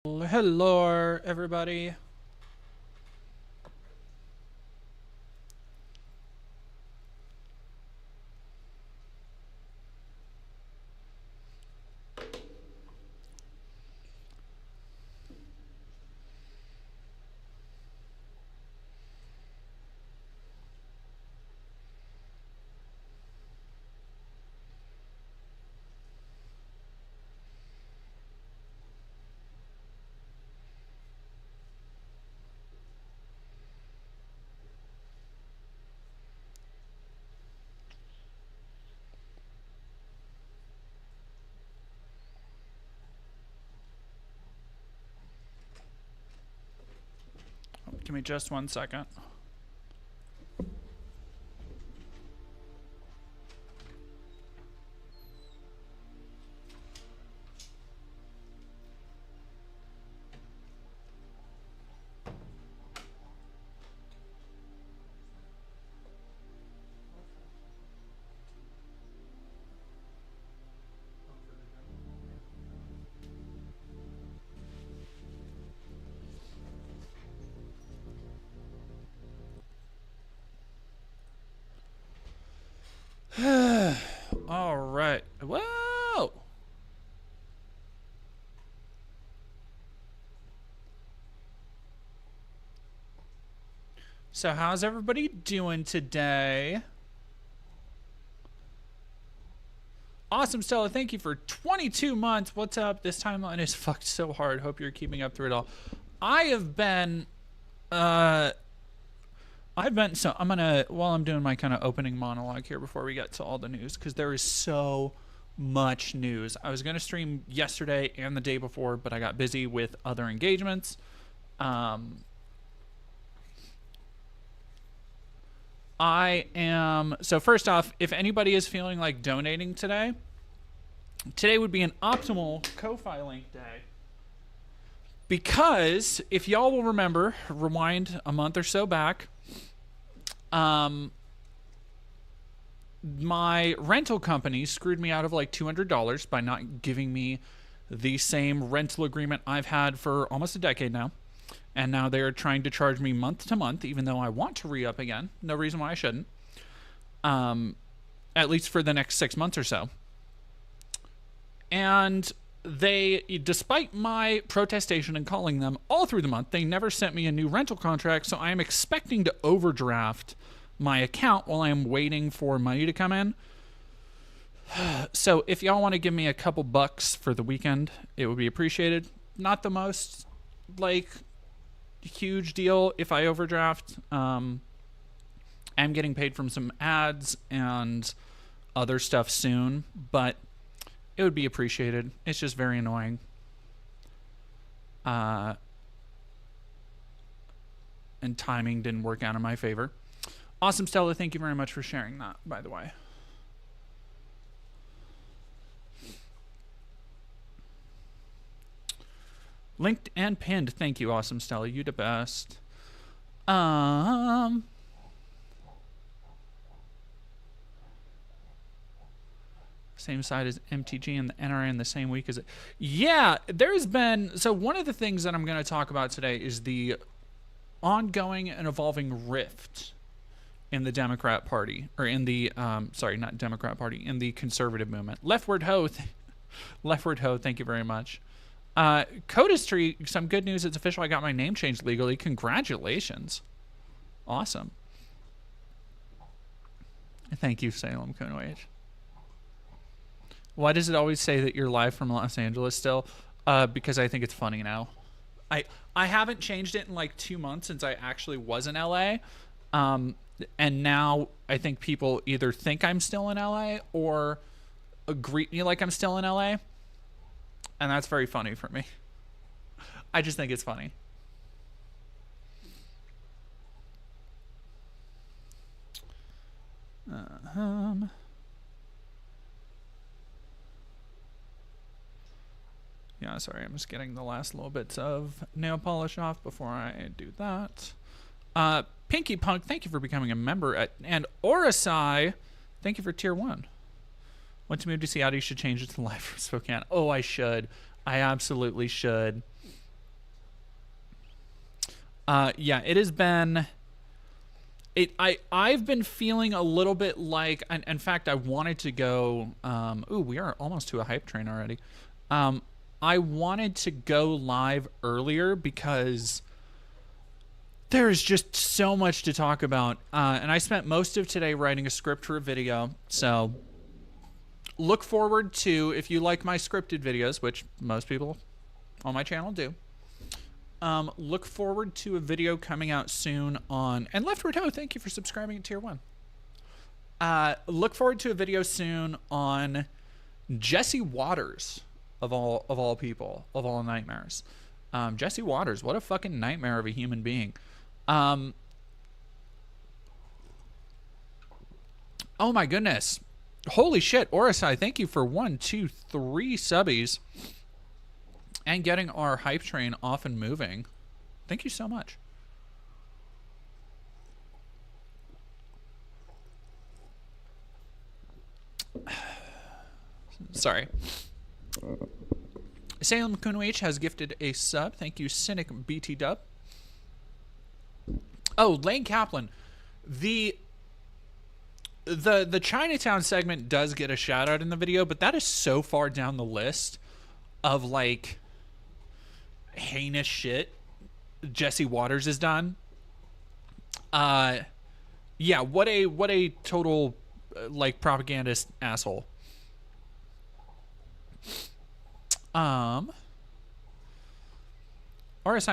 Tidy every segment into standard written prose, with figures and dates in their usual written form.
Hello, everybody. Give me just 1 second. All right. Whoa! So how's everybody doing today? Awesome, Stella. Thank you for 22 months. What's up? This timeline is fucked so hard. Hope you're keeping up through it all. I've been, so I'm gonna, while I'm doing my kind of opening monologue here before we get to all the news, because there is so much news. I was gonna stream yesterday and the day before, but I got busy with other engagements. So first off, if anybody is feeling like donating today would be an optimal Ko-Fi link day. Because if y'all will remember, rewind a month or so back, my rental company screwed me out of like $200 by not giving me the same rental agreement I've had for almost a decade now. And now they're trying to charge me month to month, even though I want to re-up again. No reason why I shouldn't. At least for the next 6 months or so. And they, despite my protestation and calling them all through the month, they never sent me a new rental contract, so I am expecting to overdraft my account while I am waiting for money to come in. So if y'all want to give me a couple bucks for the weekend, it would be appreciated. Not the most, like, huge deal if I overdraft. I'm getting paid from some ads and other stuff soon, but it would be appreciated. It's just very annoying. And timing didn't work out in my favor. Awesome, Stella. Thank you very much for sharing that, by the way. Linked and pinned. Thank you, awesome, Stella. You the best. Same side as MTG and the NRA in the same week as it. Yeah, there's been... So one of the things that I'm going to talk about today is the ongoing and evolving rift in the Democrat Party. Or in the... sorry, not Democrat Party. In the conservative movement. Leftward Ho. Leftward Ho, thank you very much. Codistry, some good news. It's official. I got my name changed legally. Congratulations. Awesome. Thank you, Salem Kunoh. Why does it always say that you're live from Los Angeles still? Because I think it's funny now. I haven't changed it in like 2 months since I actually was in LA. And now I think people either think I'm still in LA or greet me like I'm still in LA. And that's very funny for me. I just think it's funny. Yeah, sorry, I'm just getting the last little bits of nail polish off before I do that. Pinky Punk, thank you for becoming a member. And Orasai, thank you for tier 1. Want to move to Seattle, you should change it to live from Spokane. Oh, I should. I absolutely should. Yeah, it has been. I've been feeling a little bit like, and in fact, I wanted to go. Ooh, we are almost to a hype train already. I wanted to go live earlier because there is just so much to talk about, and I spent most of today writing a script for a video. So look forward to, if you like my scripted videos, which most people on my channel do. Look forward to a video coming out soon on, and Leftward Ho, thank you for subscribing at tier 1. Look forward to a video soon on Jesse Waters, of all people, of all nightmares. Jesse Waters, what a fucking nightmare of a human being. Oh my goodness. Holy shit, Orasai, thank you for 1, 2, 3 subbies. And getting our hype train off and moving. Thank you so much. Sorry. Salem Kunwich has gifted a sub. Thank you, Cynic BT Dub. Oh, Lane Kaplan. The Chinatown segment does get a shout out in the video, but that is so far down the list of like heinous shit Jesse Waters has done. Yeah, what a total like propagandist asshole. RSI,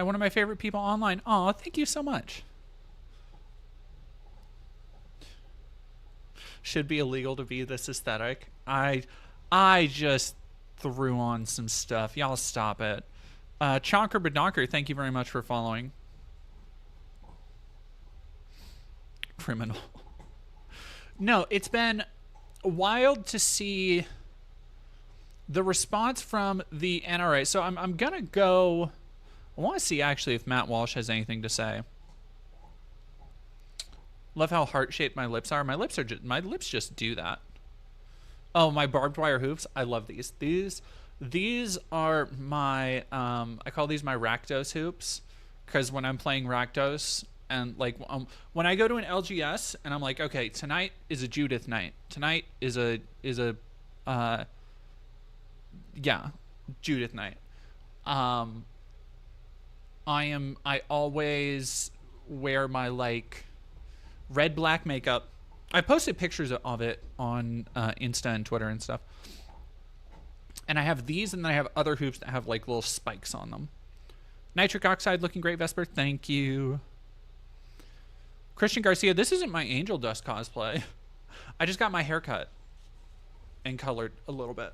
one of my favorite people online. Aw, thank you so much. Should be illegal to be this aesthetic. I just threw on some stuff. Y'all stop it. Chonker Badonker, thank you very much for following. Criminal. No, it's been wild to see the response from the NRA. So I'm gonna go. I want to see actually if Matt Walsh has anything to say. Love how heart-shaped my lips are. My lips just do that. Oh, my barbed wire hoops. I love these. These are my I call these my Rakdos hoops, because when I'm playing Rakdos and like when I go to an LGS and I'm like, okay, tonight is a Judith night. Tonight is a yeah, Judith night. I always wear my like red black makeup. I posted pictures of it on Insta and Twitter and stuff. And I have these, and then I have other hoops that have like little spikes on them. Nitric Oxide looking great, Vesper. Thank you. Christian Garcia, this isn't my Angel Dust cosplay. I just got my hair cut and colored a little bit.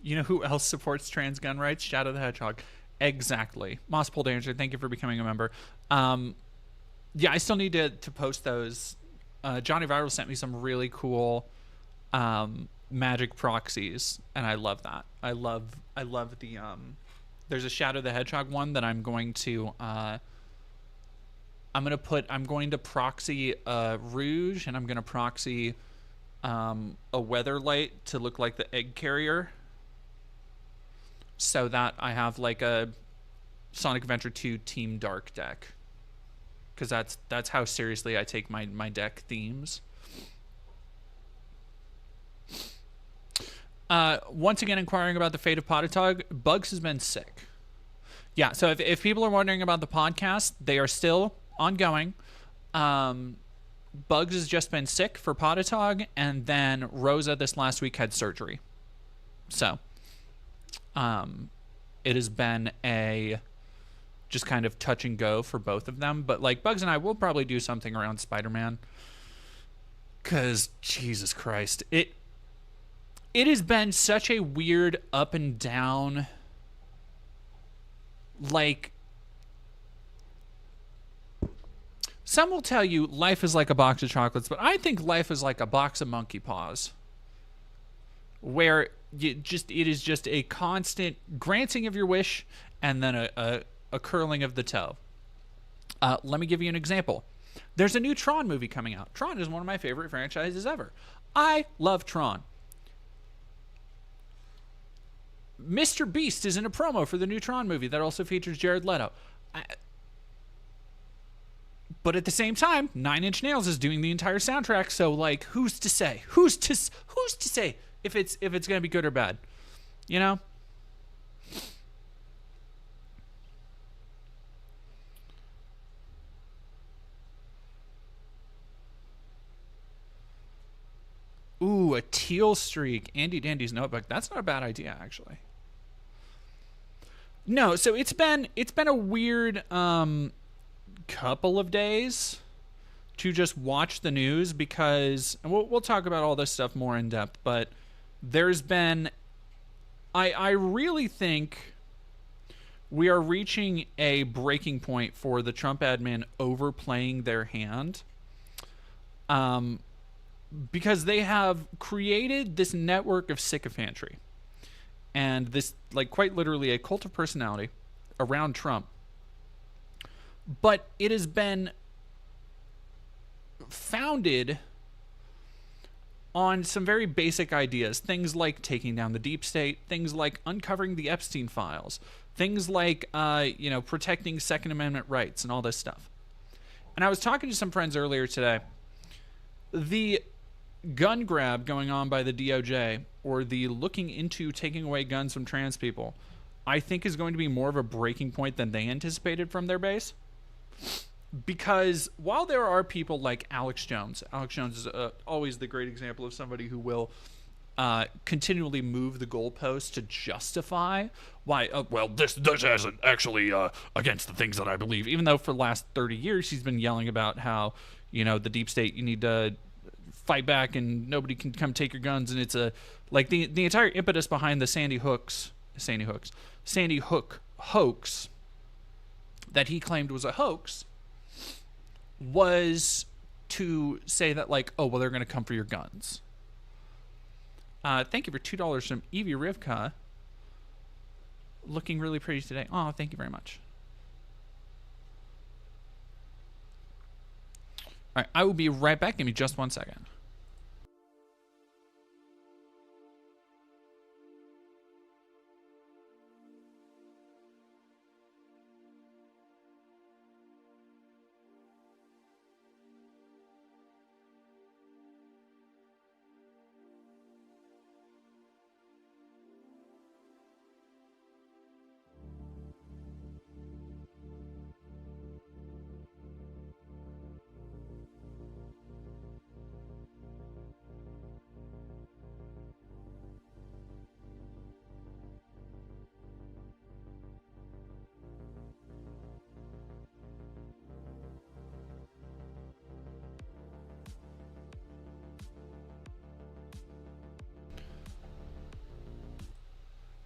You know who else supports trans gun rights? Shadow the Hedgehog. Exactly. Moss Pulled Answer, thank you for becoming a member. Yeah, I still need to post those. Johnny Viral sent me some really cool magic proxies, and I love that. I love the there's a Shadow the Hedgehog one that I'm going to proxy Rouge, and I'm gonna proxy a Weatherlight to look like the egg carrier, so that I have like a Sonic Adventure 2 Team Dark deck, because that's how seriously I take my deck themes. Once again, inquiring about the fate of Potitog, Bugs has been sick. Yeah, so if people are wondering about the podcast, they are still ongoing. Bugs has just been sick for Potitog, and then Rosa this last week had surgery. So it has been a just kind of touch and go for both of them. But like Bugs and I will probably do something around Spider-Man, because Jesus Christ, it has been such a weird up and down. Like, some will tell you life is like a box of chocolates, but I think life is like a box of monkey paws, where it is just a constant granting of your wish and then a curling of the toe. Let me give you an example. There's a new Tron movie coming out. Tron is one of my favorite franchises ever. I love Tron. Mr. Beast is in a promo for the new Tron movie that also features Jared Leto. But at the same time, Nine Inch Nails is doing the entire soundtrack. So, like, who's to say? Who's to say if it's gonna be good or bad? You know. Ooh, a teal streak. Andy Dandy's notebook. That's not a bad idea, actually. No, so it's been a weird couple of days to just watch the news because and we'll talk about all this stuff more in depth, but there's been I really think we are reaching a breaking point for the Trump admin overplaying their hand. Because they have created this network of sycophantry and this, like, quite literally a cult of personality around Trump. But it has been founded on some very basic ideas, things like taking down the deep state, things like uncovering the Epstein files, things like, protecting Second Amendment rights and all this stuff. And I was talking to some friends earlier today. The gun grab going on by the DOJ, or the looking into taking away guns from trans people, I think is going to be more of a breaking point than they anticipated from their base. Because while there are people like Alex Jones is always the great example of somebody who will continually move the goalposts to justify why, this isn't actually against the things that I believe, even though for the last 30 years he's been yelling about how, the deep state, you need to fight back and nobody can come take your guns, and it's the entire impetus behind the Sandy Hook hoax that he claimed was a hoax was to say that, like, oh, well, they're going to come for your guns. Thank you for $2 from Evie Rivka. Looking really pretty today. Oh, thank you very much. All right, I will be right back. Give me just 1 second.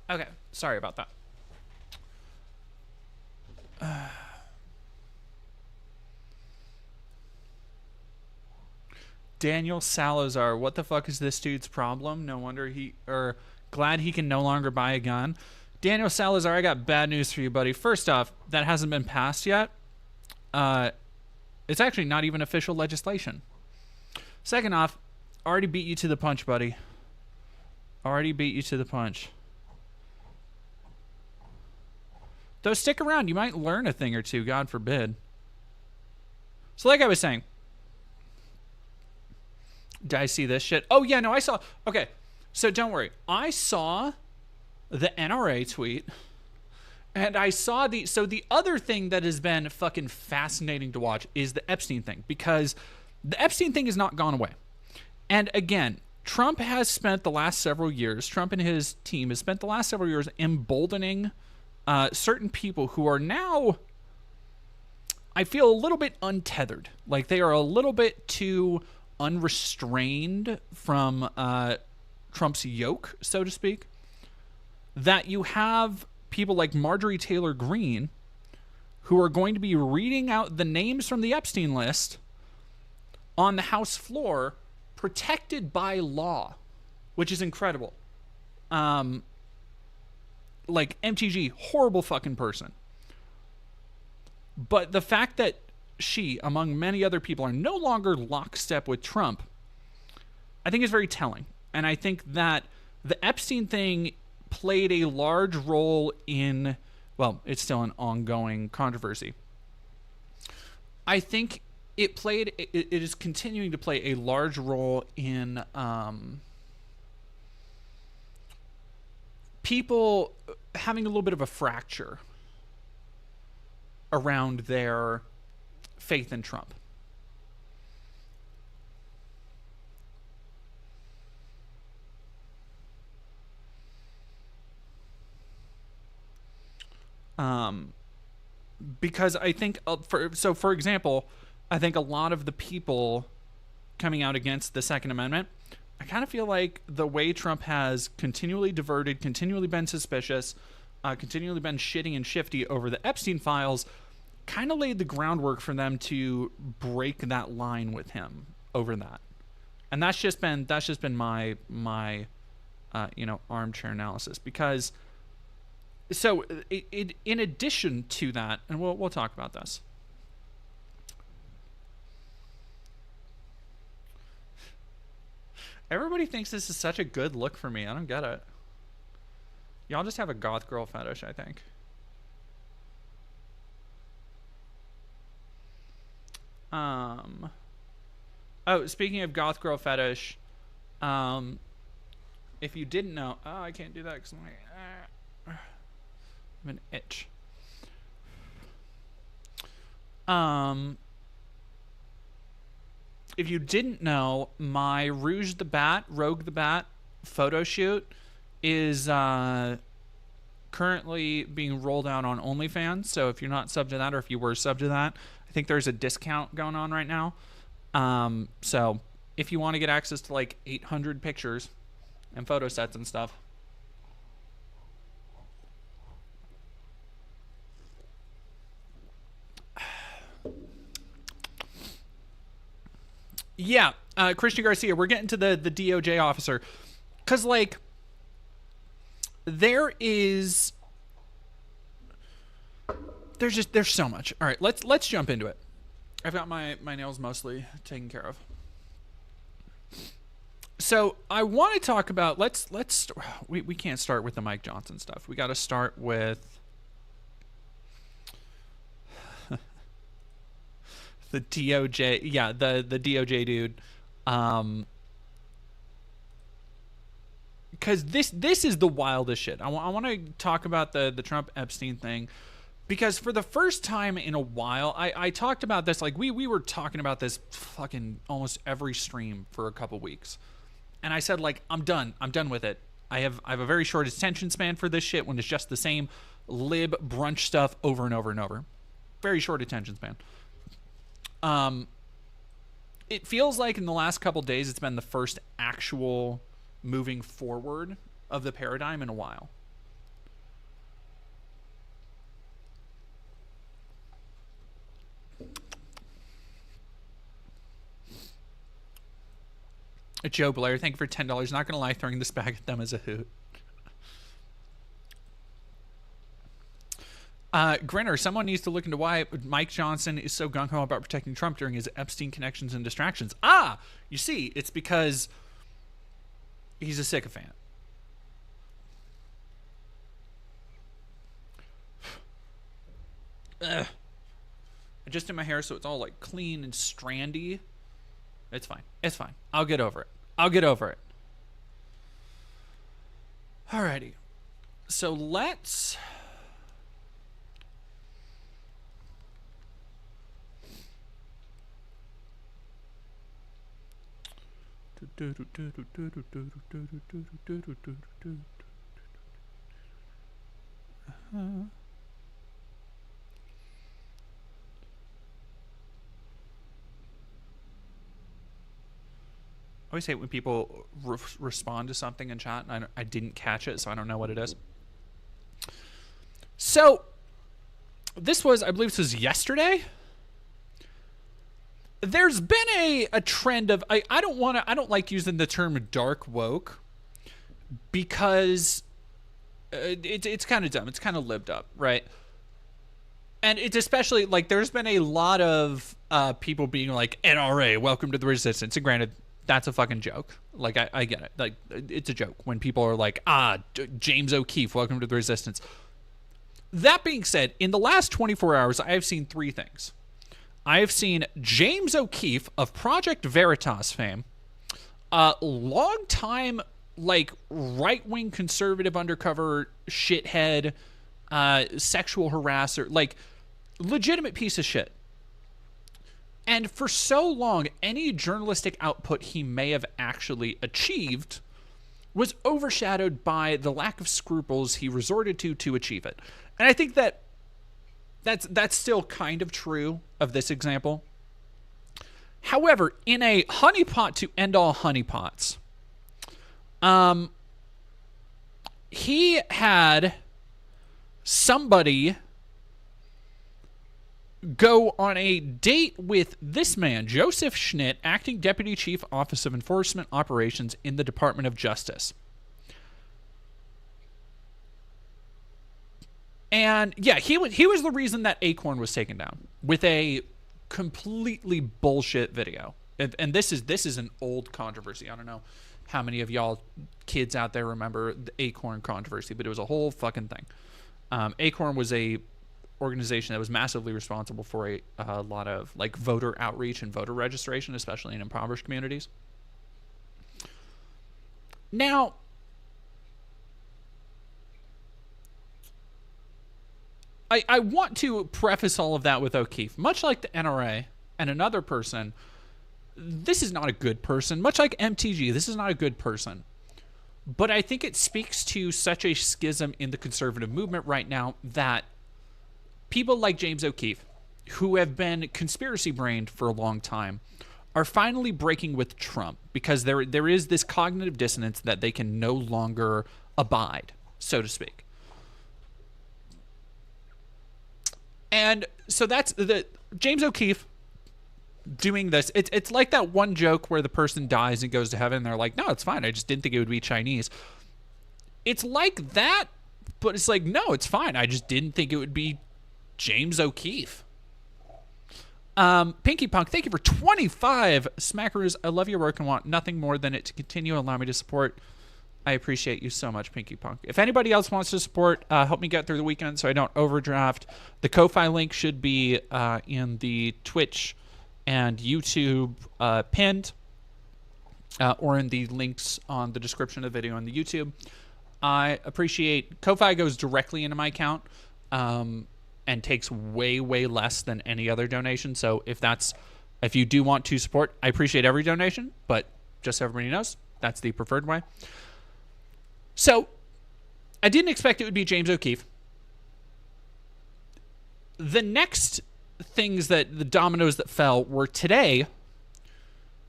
Okay, sorry about that. Daniel Salazar, what the fuck is this dude's problem? No wonder glad he can no longer buy a gun. Daniel Salazar, I got bad news for you, buddy. First off, that hasn't been passed yet. It's actually not even official legislation. Second off, already beat you to the punch, buddy. Already beat you to the punch. Though stick around, you might learn a thing or two, God forbid. So like I was saying, did I see this shit? Oh yeah, no, I saw. Okay, so don't worry. I saw the NRA tweet, and I saw the other thing that has been fucking fascinating to watch is the Epstein thing, because the Epstein thing has not gone away. And again, Trump and his team has spent the last several years emboldening certain people who are now, I feel, a little bit untethered. Like they are a little bit too unrestrained from Trump's yoke, so to speak. That you have people like Marjorie Taylor Greene who are going to be reading out the names from the Epstein list on the House floor, protected by law, which is incredible. Like MTG, horrible fucking person. But the fact that she, among many other people, are no longer lockstep with Trump, I think is very telling. And I think that the Epstein thing played a large role in, well, it's still an ongoing controversy. I think it is continuing to play a large role in people having a little bit of a fracture around their faith in Trump. Because I think, for example, I think a lot of the people coming out against the Second Amendment, I kind of feel like the way Trump has continually diverted, continually been suspicious, continually been shitty and shifty over the Epstein files, kind of laid the groundwork for them to break that line with him over that. And that's just been my armchair analysis. Because so in addition to that, and we'll talk about this. Everybody thinks this is such a good look for me. I don't get it. Y'all just have a goth girl fetish, I think. Oh, speaking of goth girl fetish, if you didn't know, I can't do that because I'm an itch. If you didn't know, my Rogue the Bat photo shoot is currently being rolled out on OnlyFans. So if you're not sub to that, or if you were sub to that, I think there's a discount going on right now. So if you want to get access to like 800 pictures and photo sets and stuff, yeah, Christian Garcia, we're getting to the DOJ officer, because like there's so much. All right, let's jump into it. I've got my nails mostly taken care of. So I want to talk about we can't start with the Mike Johnson stuff. We got to start with the DOJ. Yeah, the DOJ dude. Because this is the wildest shit. I want to talk about the Trump Epstein thing, because for the first time in a while, I talked about this, like we were talking about this fucking almost every stream for a couple weeks, and I said, like, I'm done with it. I have a very short attention span for this shit when it's just the same lib brunch stuff over and over and over. Very short attention span. It feels like in the last couple days it's been the first actual moving forward of the paradigm in a while. Joe Blair, thank you for $10. Not gonna lie, throwing this back at them is a hoot. Grinner, someone needs to look into why Mike Johnson is so gung-ho about protecting Trump during his Epstein connections and distractions. You see, it's because he's a sycophant. I just did my hair so it's all like clean and strandy. It's fine. I'll get over it. Alrighty. So let's... I always hate when people respond to something in chat and I didn't catch it, so I don't know what it is. So this was, I believe this was yesterday. There's been a trend of, I don't like using the term dark woke, because it's kind of dumb. It's kind of lived up, right? And it's especially like there's been a lot of people being like, NRA, welcome to the resistance. And granted, that's a fucking joke. Like, I get it. Like, it's a joke when people are like, James O'Keefe, welcome to the resistance. That being said, in the last 24 hours, I have seen three things. I have seen James O'Keefe of Project Veritas fame, long time like right-wing conservative undercover shithead, sexual harasser, like legitimate piece of shit. And for so long, any journalistic output he may have actually achieved was overshadowed by the lack of scruples he resorted to achieve it. And I think that's still kind of true of this example. However, in a honeypot to end all honeypots, he had somebody go on a date with this man, Joseph Schnitt, acting Deputy Chief Office of Enforcement Operations in the Department of Justice. And yeah, he was the reason that Acorn was taken down with a completely bullshit video. And this is an old controversy. I don't know how many of y'all kids out there remember the Acorn controversy, but it was a whole fucking thing. Acorn was a organization that was massively responsible for a lot of like voter outreach and voter registration, especially in impoverished communities. Now, I want to preface all of that with O'Keefe. Much like the NRA and another person, this is not a good person. Much like MTG, this is not a good person. But I think it speaks to such a schism in the conservative movement right now that people like James O'Keefe, who have been conspiracy-brained for a long time, are finally breaking with Trump because there is this cognitive dissonance that they can no longer abide, so to speak. And so that's the James O'Keefe doing this. It's like that one joke where the person dies and goes to heaven and they're like, no, it's fine. I just didn't think it would be Chinese. It's like that, but it's like, no, it's fine. I just didn't think it would be James O'Keefe. Pinky Punk, thank you for 25 smackaroos. I love your work and want nothing more than it to continue. Allow me to support. I appreciate you so much, Pinky Punk. If anybody else wants to support, help me get through the weekend so I don't overdraft. The Ko-Fi link should be in the Twitch and YouTube pinned, or in the links on the description of the video on the YouTube. I appreciate Ko-Fi goes directly into my account and takes way, way less than any other donation. So if you do want to support, I appreciate every donation, but just so everybody knows, that's the preferred way. So, I didn't expect it would be James O'Keefe. The next things that the dominoes that fell were today,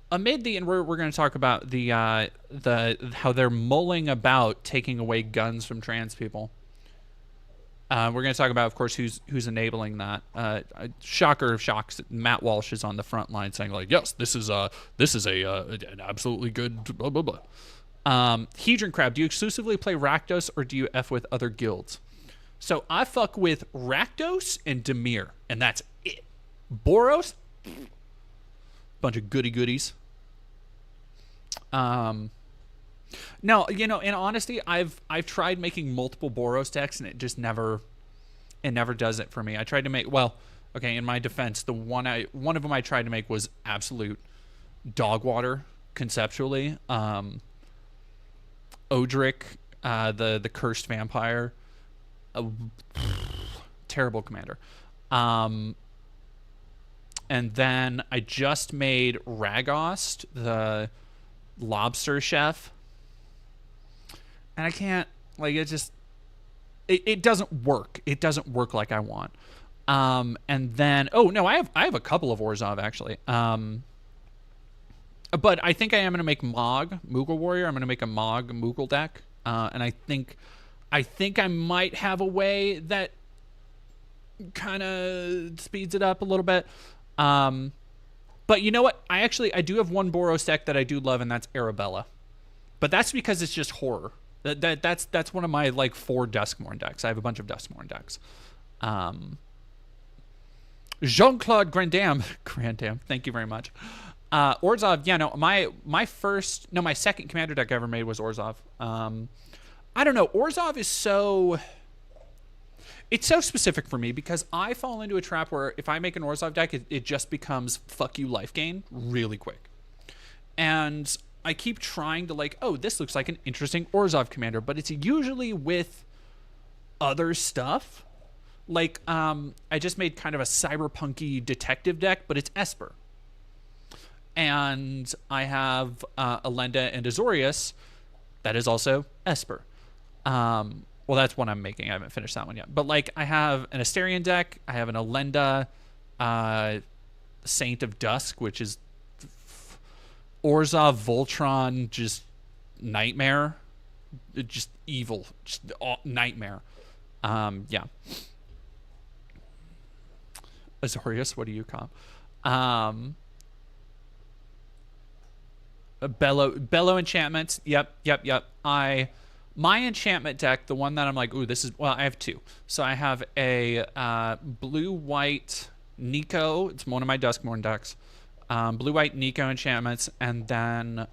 amid the, and we're going to talk about the how they're mulling about taking away guns from trans people. We're going to talk about, of course, who's enabling that. Shocker of shocks, Matt Walsh is on the front line saying like, yes, this is an absolutely good blah blah blah. Hedron Crab, do you exclusively play Rakdos or do you F with other guilds? So I fuck with Rakdos and Demir, and that's it. Boros, bunch of goody goodies. No, in honesty, I've tried making multiple Boros decks and it just never does it for me. I tried to make, in my defense, the one of them I tried to make was absolute dog water conceptually. Odric, the cursed vampire, terrible commander. And then I just made Ragost, the lobster chef, and I can't, it doesn't work. It doesn't work like I want. And then I have a couple of Orzhov actually. But I think I am going to make Moogle Warrior. I'm going to make a Moogle deck. And I think I might have a way that kind of speeds it up a little bit. But you know what? I do have one Boros deck that I do love, and that's Arabella. But that's because it's just horror. That's one of my 4 Duskmourn decks. I have a bunch of Duskmourn decks. Jean-Claude Grandam. Grandam, thank you very much. Orzhov, yeah, no, my second commander deck I ever made was Orzhov. I don't know, Orzhov is it's so specific for me because I fall into a trap where if I make an Orzhov deck, it just becomes fuck you life gain really quick. And I keep trying to like, oh, this looks like an interesting Orzhov commander, but it's usually with other stuff. Like, I just made kind of a cyberpunky detective deck, but it's Esper. And I have Elenda and Azorius. That is also Esper. Well, that's one I'm making. I haven't finished that one yet. But, like, I have an Asterion deck. I have an Elenda Saint of Dusk, which is Orzhov Voltron, just nightmare. Just evil. Just nightmare. Yeah. Azorius, what do you comp? Bellow enchantments. Yep. My enchantment deck, the one that I'm like, ooh, this is, well, I have two. So I have a blue-white Nico. It's one of my Duskmourn decks. Blue-white Nico enchantments, and then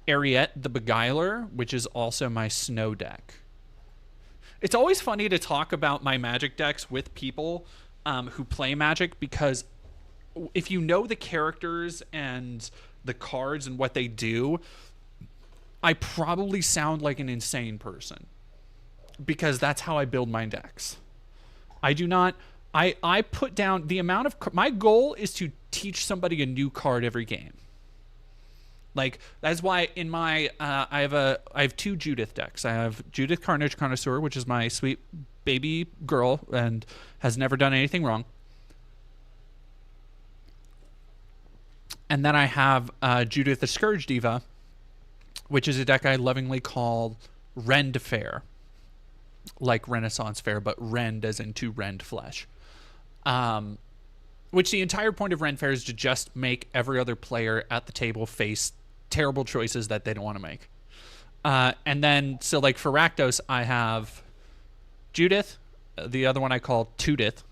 Ariette the Beguiler, which is also my snow deck. It's always funny to talk about my Magic decks with people who play Magic, because if you know the characters and the cards and what they do, I probably sound like an insane person because that's how I build my decks. I do not... I put down the amount of... My goal is to teach somebody a new card every game. Like, that's why in my... I have two Judith decks. I have Judith Carnage Connoisseur, which is my sweet baby girl and has never done anything wrong. And then I have Judith the Scourge Diva, which is a deck I lovingly call Rend Fair. Like Renaissance Fair, but rend as in to rend flesh. Which the entire point of Rend Fair is to just make every other player at the table face terrible choices that they don't want to make. And then, so like for Rakdos, I have Judith. The other one I call Tudith,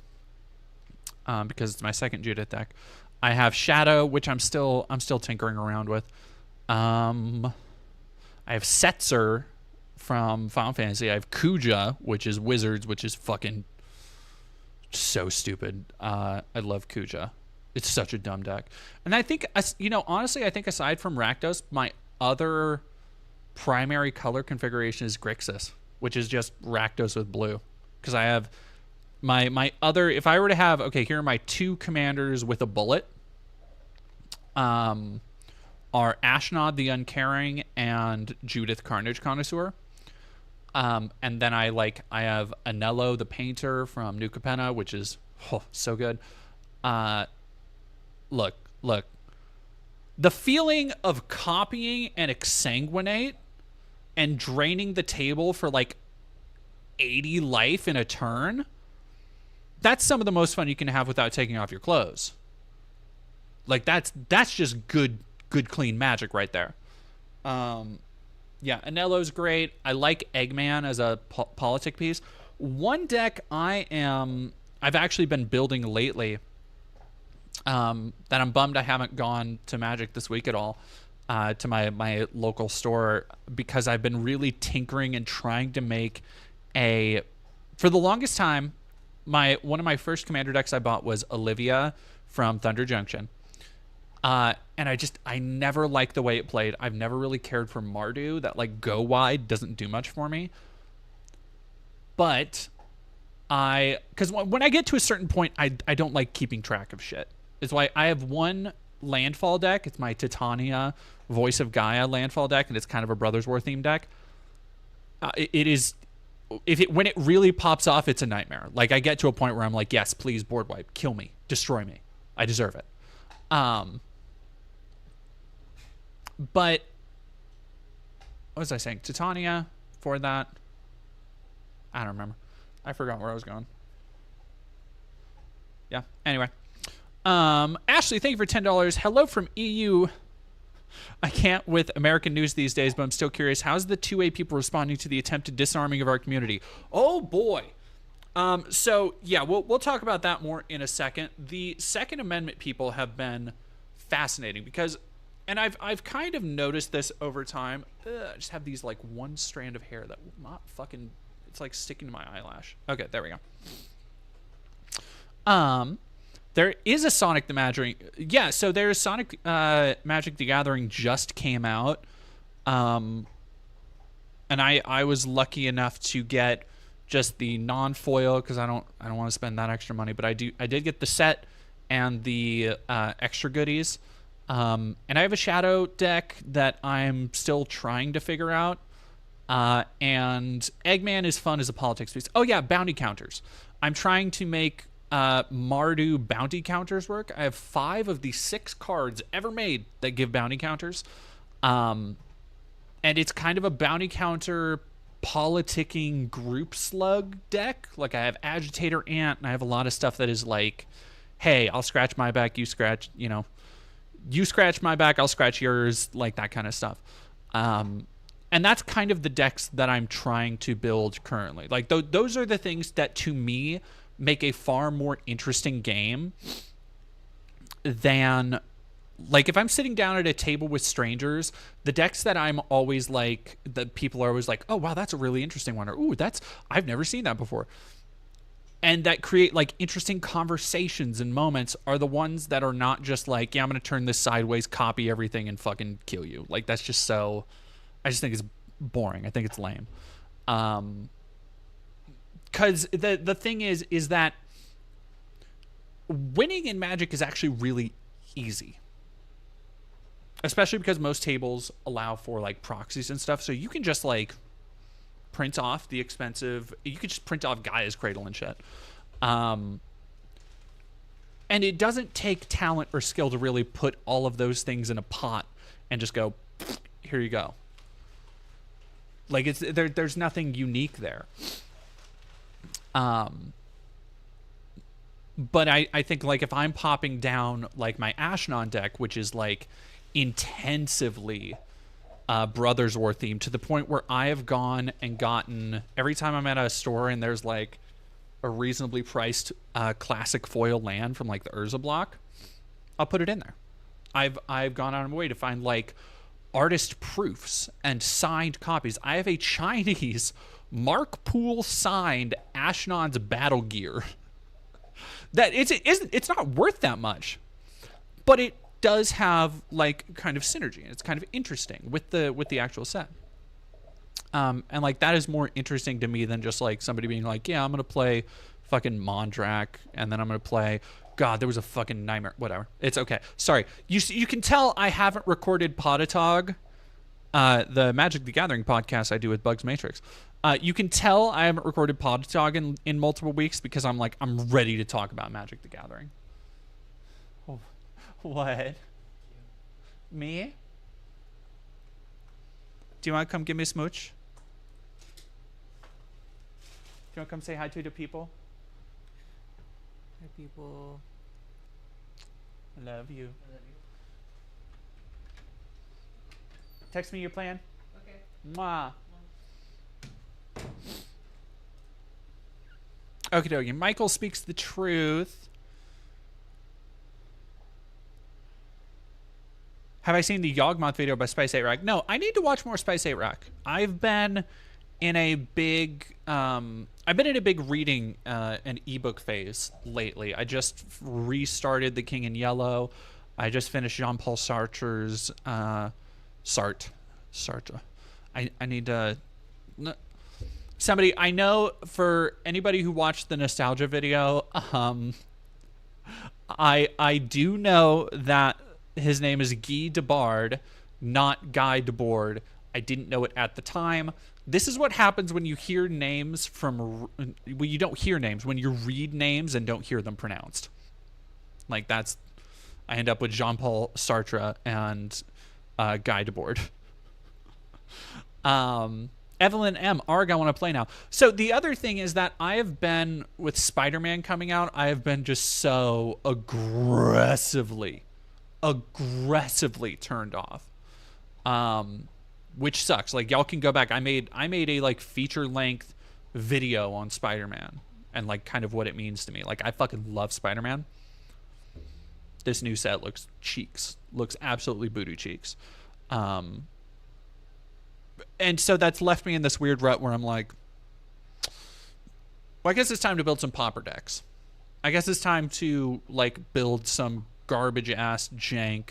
because it's my second Judith deck. I have Shadow, which I'm still tinkering around with. I have Setzer from Final Fantasy. I have Kuja, which is Wizards, which is fucking so stupid. I love Kuja. It's such a dumb deck. And I think, honestly, I think aside from Rakdos, my other primary color configuration is Grixis, which is just Rakdos with blue. Because I have my other, if I were to have, okay, here are my two commanders with a bullet. Are Ashnod the Uncaring and Judith Carnage Connoisseur. And then I have Anello the Painter from New Capenna, which is so good. Look. The feeling of copying and exsanguinate and draining the table for like 80 life in a turn, that's some of the most fun you can have without taking off your clothes. Like that's just good clean Magic right there. Yeah, Anello's great. I like Eggman as a politic piece. One deck I've actually been building lately, that I'm bummed I haven't gone to Magic this week at all, to my local store, because I've been really tinkering and trying to make for the longest time, one of my first commander decks I bought was Olivia from Thunder Junction. And I never liked the way it played. I've never really cared for Mardu. That like go wide doesn't do much for me. But because when I get to a certain point, I don't like keeping track of shit. It's why I have one landfall deck. It's my Titania Voice of Gaia landfall deck, and it's kind of a Brothers War themed deck. It is, when it really pops off, it's a nightmare. Like I get to a point where I'm like, yes, please board wipe, kill me, destroy me. I deserve it. But what was I saying? Titania for that. I don't remember. I forgot where I was going. Yeah. Anyway. Ashley, thank you for $10. Hello from EU. I can't with American news these days, but I'm still curious. How's the 2A people responding to the attempted disarming of our community? Oh boy. So yeah, we'll talk about that more in a second. The Second Amendment people have been fascinating because, and I've kind of noticed this over time. I just have these like one strand of hair that will not fucking. It's like sticking to my eyelash. Okay, there we go. There is a Sonic the Magic. Yeah, so there's Sonic Magic the Gathering just came out. And I was lucky enough to get just the non-foil because I don't want to spend that extra money, but I did get the set and the extra goodies. And I have a shadow deck that I'm still trying to figure out. And Eggman is fun as a politics piece. Oh yeah, bounty counters. I'm trying to make Mardu bounty counters work. I have 5 of the 6 cards ever made that give bounty counters. And it's kind of a bounty counter politicking group slug deck. Like I have Agitator Ant, and I have a lot of stuff that is like, hey, I'll scratch my back, you scratch, you scratch my back, I'll scratch yours, like that kind of stuff. And that's kind of the decks that I'm trying to build currently. Like those are the things that to me make a far more interesting game than, like, if I'm sitting down at a table with strangers, the decks that I'm always like, that people are always like, oh wow, that's a really interesting one, or ooh, I've never seen that before, and that create like interesting conversations and moments, are the ones that are not just like, yeah, I'm gonna turn this sideways, copy everything, and fucking kill you. Like that's just so, I just think it's boring. I think it's lame. Because the thing is that winning in Magic is actually really easy. Especially because most tables allow for like proxies and stuff. So you can just like print off the expensive, you could just print off Gaia's Cradle and shit. And it doesn't take talent or skill to really put all of those things in a pot and just go, here you go. Like there's nothing unique there. But I think like if I'm popping down like my Ashnon deck, which is like intensively Brothers War themed, to the point where I have gone and gotten, every time I'm at a store and there's like a reasonably priced classic foil land from like the Urza block, I'll put it in there. I've gone out of my way to find like artist proofs and signed copies. I have a Chinese Mark Poole signed Ashnon's Battle Gear that it's not worth that much, but it does have like kind of synergy, and it's kind of interesting with the actual set. And like that is more interesting to me than just like somebody being like, yeah, I'm gonna play fucking Mondrak, and then I'm gonna play, God, there was a fucking nightmare. Whatever. It's okay. Sorry. You can tell I haven't recorded Podatog, the Magic the Gathering podcast I do with Bugs Matrix. You can tell I haven't recorded Podatog in multiple weeks because I'm ready to talk about Magic the Gathering. Oh, what? Me? Do you want to come give me a smooch? Do you want to come say hi to the people? Hi, people. I love you. I love you. Text me your plan. Okay. Mwah. Okie dokie. Michael speaks the truth. Have I seen the Yawgmoth video by Spice 8 Rack? No, I need to watch more Spice 8 Rack. I've been in a big reading and ebook phase lately. I just restarted The King in Yellow. I just finished Jean-Paul Sartre's Sartre. I need to somebody I know, for anybody who watched the nostalgia video, I do know that his name is Guy Debord, not Guy Debord. I didn't know it at the time. This is what happens when you hear names from, when you don't hear names, when you read names and don't hear them pronounced. Like that's, I end up with Jean-Paul Sartre and Guy Debord. Evelyn M. Arg, I want to play now. So the other thing is that I have been, with Spider-Man coming out, I have been just so aggressively turned off. Which sucks. Like y'all can go back. I made a like feature length video on Spider-Man and like kind of what it means to me. Like I fucking love Spider-Man. This new set looks absolutely booty cheeks. And so that's left me in this weird rut where I'm like, well, I guess it's time to build some popper decks. I guess it's time to like build some garbage ass jank.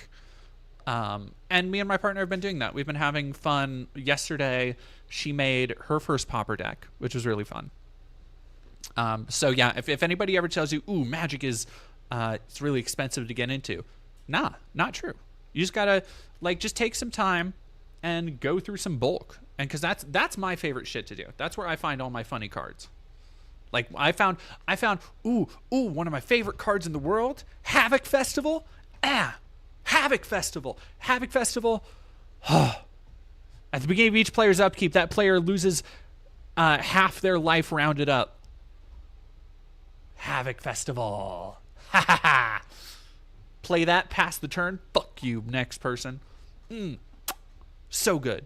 And me and my partner have been doing that. We've been having fun. Yesterday, she made her first popper deck, which was really fun. So yeah, if anybody ever tells you, ooh, Magic is, it's really expensive to get into. Nah, not true. You just gotta like, just take some time and go through some bulk. And cause that's my favorite shit to do. That's where I find all my funny cards. Like I found, one of my favorite cards in the world, Havoc Festival. Havoc Festival. At the beginning of each player's upkeep, that player loses half their life rounded up. Havoc Festival. Ha ha ha. Play that, pass the turn. Fuck you, next person. So good.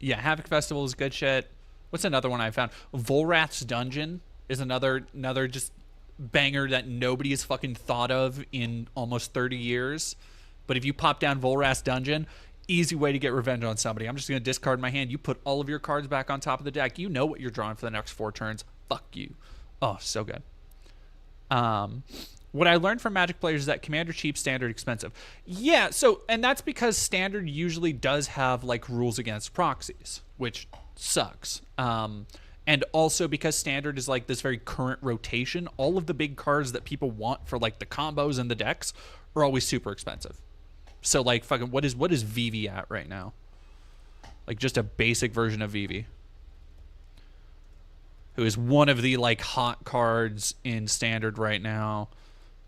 Yeah, Havoc Festival is good shit. What's another one I found? Volrath's Dungeon is another just banger that nobody has fucking thought of in almost 30 years. But if you pop down Volrath's Dungeon, easy way to get revenge on somebody. I'm just going to discard my hand. You put all of your cards back on top of the deck. You know what you're drawing for the next 4 turns. Fuck you. Oh, so good. What I learned from Magic players is that Commander cheap, Standard expensive. Yeah, so, and that's because Standard usually does have, like, rules against proxies, which sucks. And also because Standard is, like, this very current rotation, all of the big cards that people want for, like, the combos and the decks are always super expensive. So, like, fucking, what is Vivi at right now? Like, just a basic version of Vivi. Who is one of the, like, hot cards in Standard right now.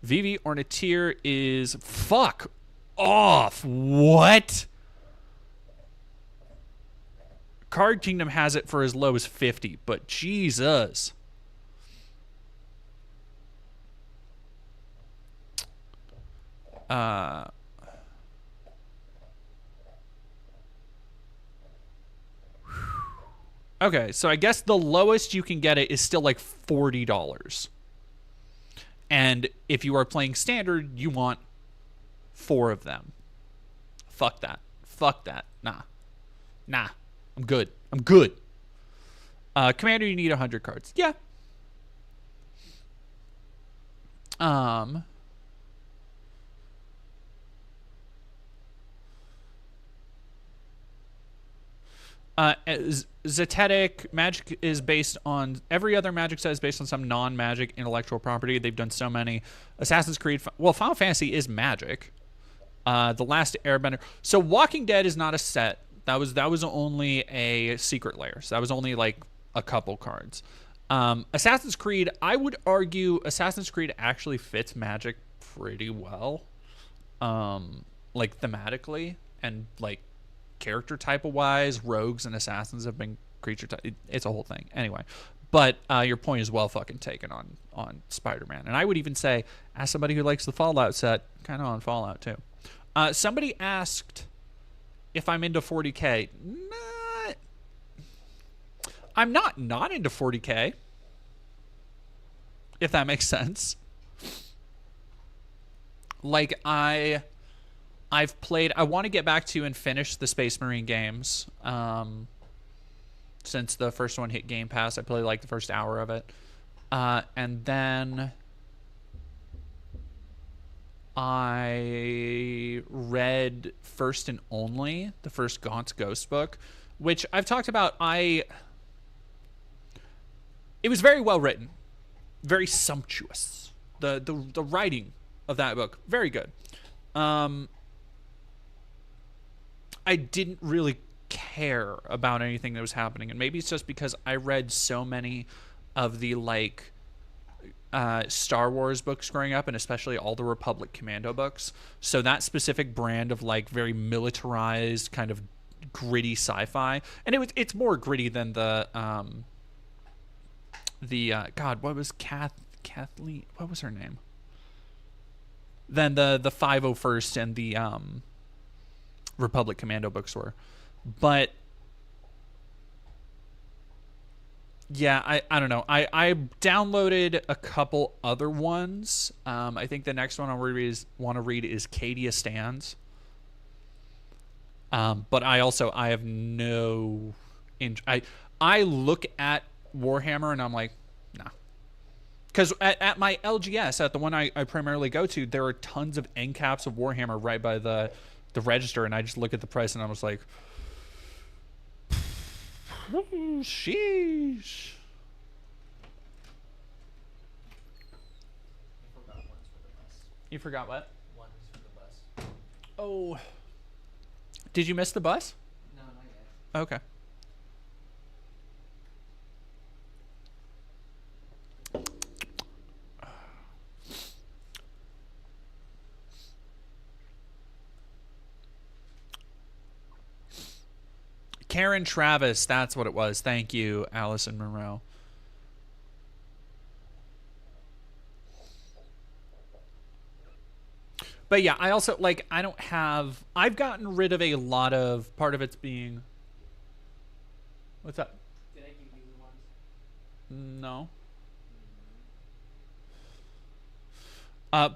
Vivi Orniteer is... Fuck off! What? Card Kingdom has it for as low as 50, but Jesus. Okay, so I guess the lowest you can get it is still like $40. And if you are playing Standard, you want 4 of them. Fuck that. Nah. I'm good. Commander, you need 100 cards. Yeah. Zetetic Magic is based on every other Magic set is based on some non-Magic intellectual property. They've done so many. Assassin's Creed. Well, Final Fantasy is Magic. The Last Airbender. So Walking Dead is not a set. That was only a secret layer. So that was only like a couple cards. Assassin's Creed. I would argue Assassin's Creed actually fits Magic pretty well. Like thematically and like character type wise, rogues and assassins have been creature type. It's a whole thing anyway, but your point is well fucking taken on Spider-Man. And I would even say, as somebody who likes the Fallout set, kind of on Fallout too. Somebody asked if I'm into 40k. I'm not into 40k, if that makes sense. Like I've played... I want to get back to and finish the Space Marine games. Since the first one hit Game Pass, I played like the first hour of it. And then I read First and Only, the first Gaunt's Ghost book, which I've talked about. It was very well written. Very sumptuous. The writing of that book, very good. I didn't really care about anything that was happening, and maybe it's just because I read so many of the like Star Wars books growing up, and especially all the Republic Commando books. So that specific brand of like very militarized kind of gritty sci-fi, and it's more gritty than the God, what was Kathleen? What was her name? Than the 501st and the Republic Commando books were. But Yeah, I don't know. I downloaded a couple other ones. I think the next one I want to read is Cadia Stands. But I have no. I look at Warhammer and I'm like, nah. Because at my LGS, at the one I primarily go to, there are tons of end caps of Warhammer right by the register, and I just look at the price and I was like, sheesh. You forgot what? Ones for the bus. Oh. Did you miss the bus? No, not yet. Okay. Karen Travis, that's what it was. Thank you, Allison Monroe. But yeah, I also, like, I've gotten rid of a lot of, part of it's being, what's up? Did I give you the ones? No.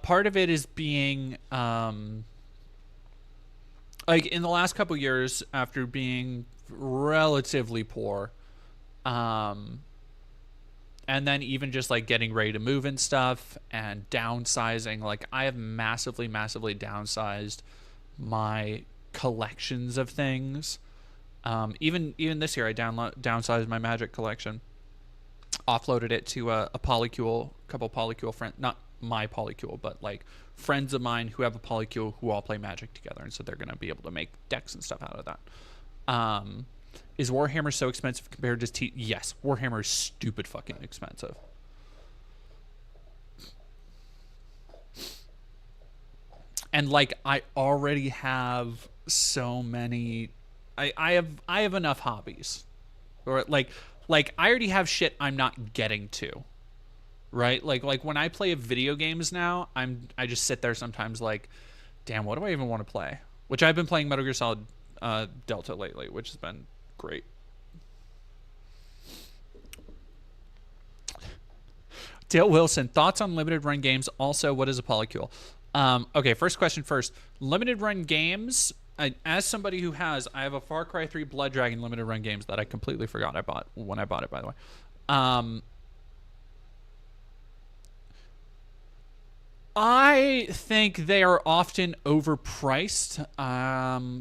Part of it is being, like, in the last couple years, after being relatively poor, and then even just like getting ready to move and stuff and downsizing, like I have massively downsized my collections of things. Even this year I downsized my Magic collection, offloaded it to a polycule, couple polycule friends, not my polycule, but like friends of mine who have a polycule who all play Magic together, and so they're going to be able to make decks and stuff out of that. Is Warhammer so expensive compared to yes, Warhammer is stupid fucking expensive. And like I already have so many, I have enough hobbies, or like I already have shit I'm not getting to, right? Like when I play video games now, I just sit there sometimes like, damn, what do I even want to play? Which I've been playing Metal Gear Solid Delta lately, which has been great. Dale Wilson, thoughts on limited run games? Also, what is a polycule? Okay, first question first. Limited run games, as somebody who I have a Far Cry 3 Blood Dragon limited run games that I completely forgot I bought when I bought it, by the way. I think they are often overpriced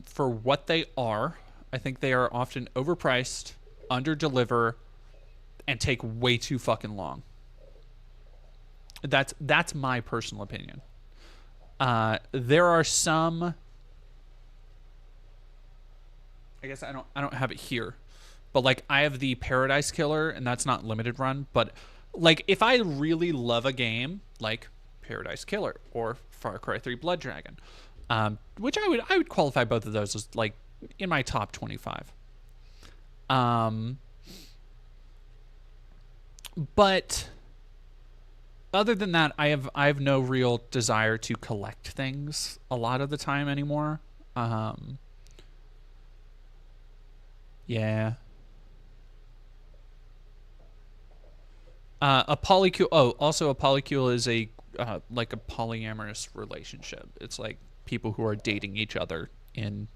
for what they are. I think they are often overpriced, under-deliver, and take way too fucking long. That's my personal opinion. There are some. I guess I don't have it here, but like I have the Paradise Killer, and that's not limited run. But like if I really love a game, like Paradise Killer or Far Cry 3 Blood Dragon, which I would qualify both of those as like in my top 25. But other than that, I have no real desire to collect things a lot of the time anymore. Yeah. A polycule. Oh, also a polycule is a like a polyamorous relationship. It's like people who are dating each other in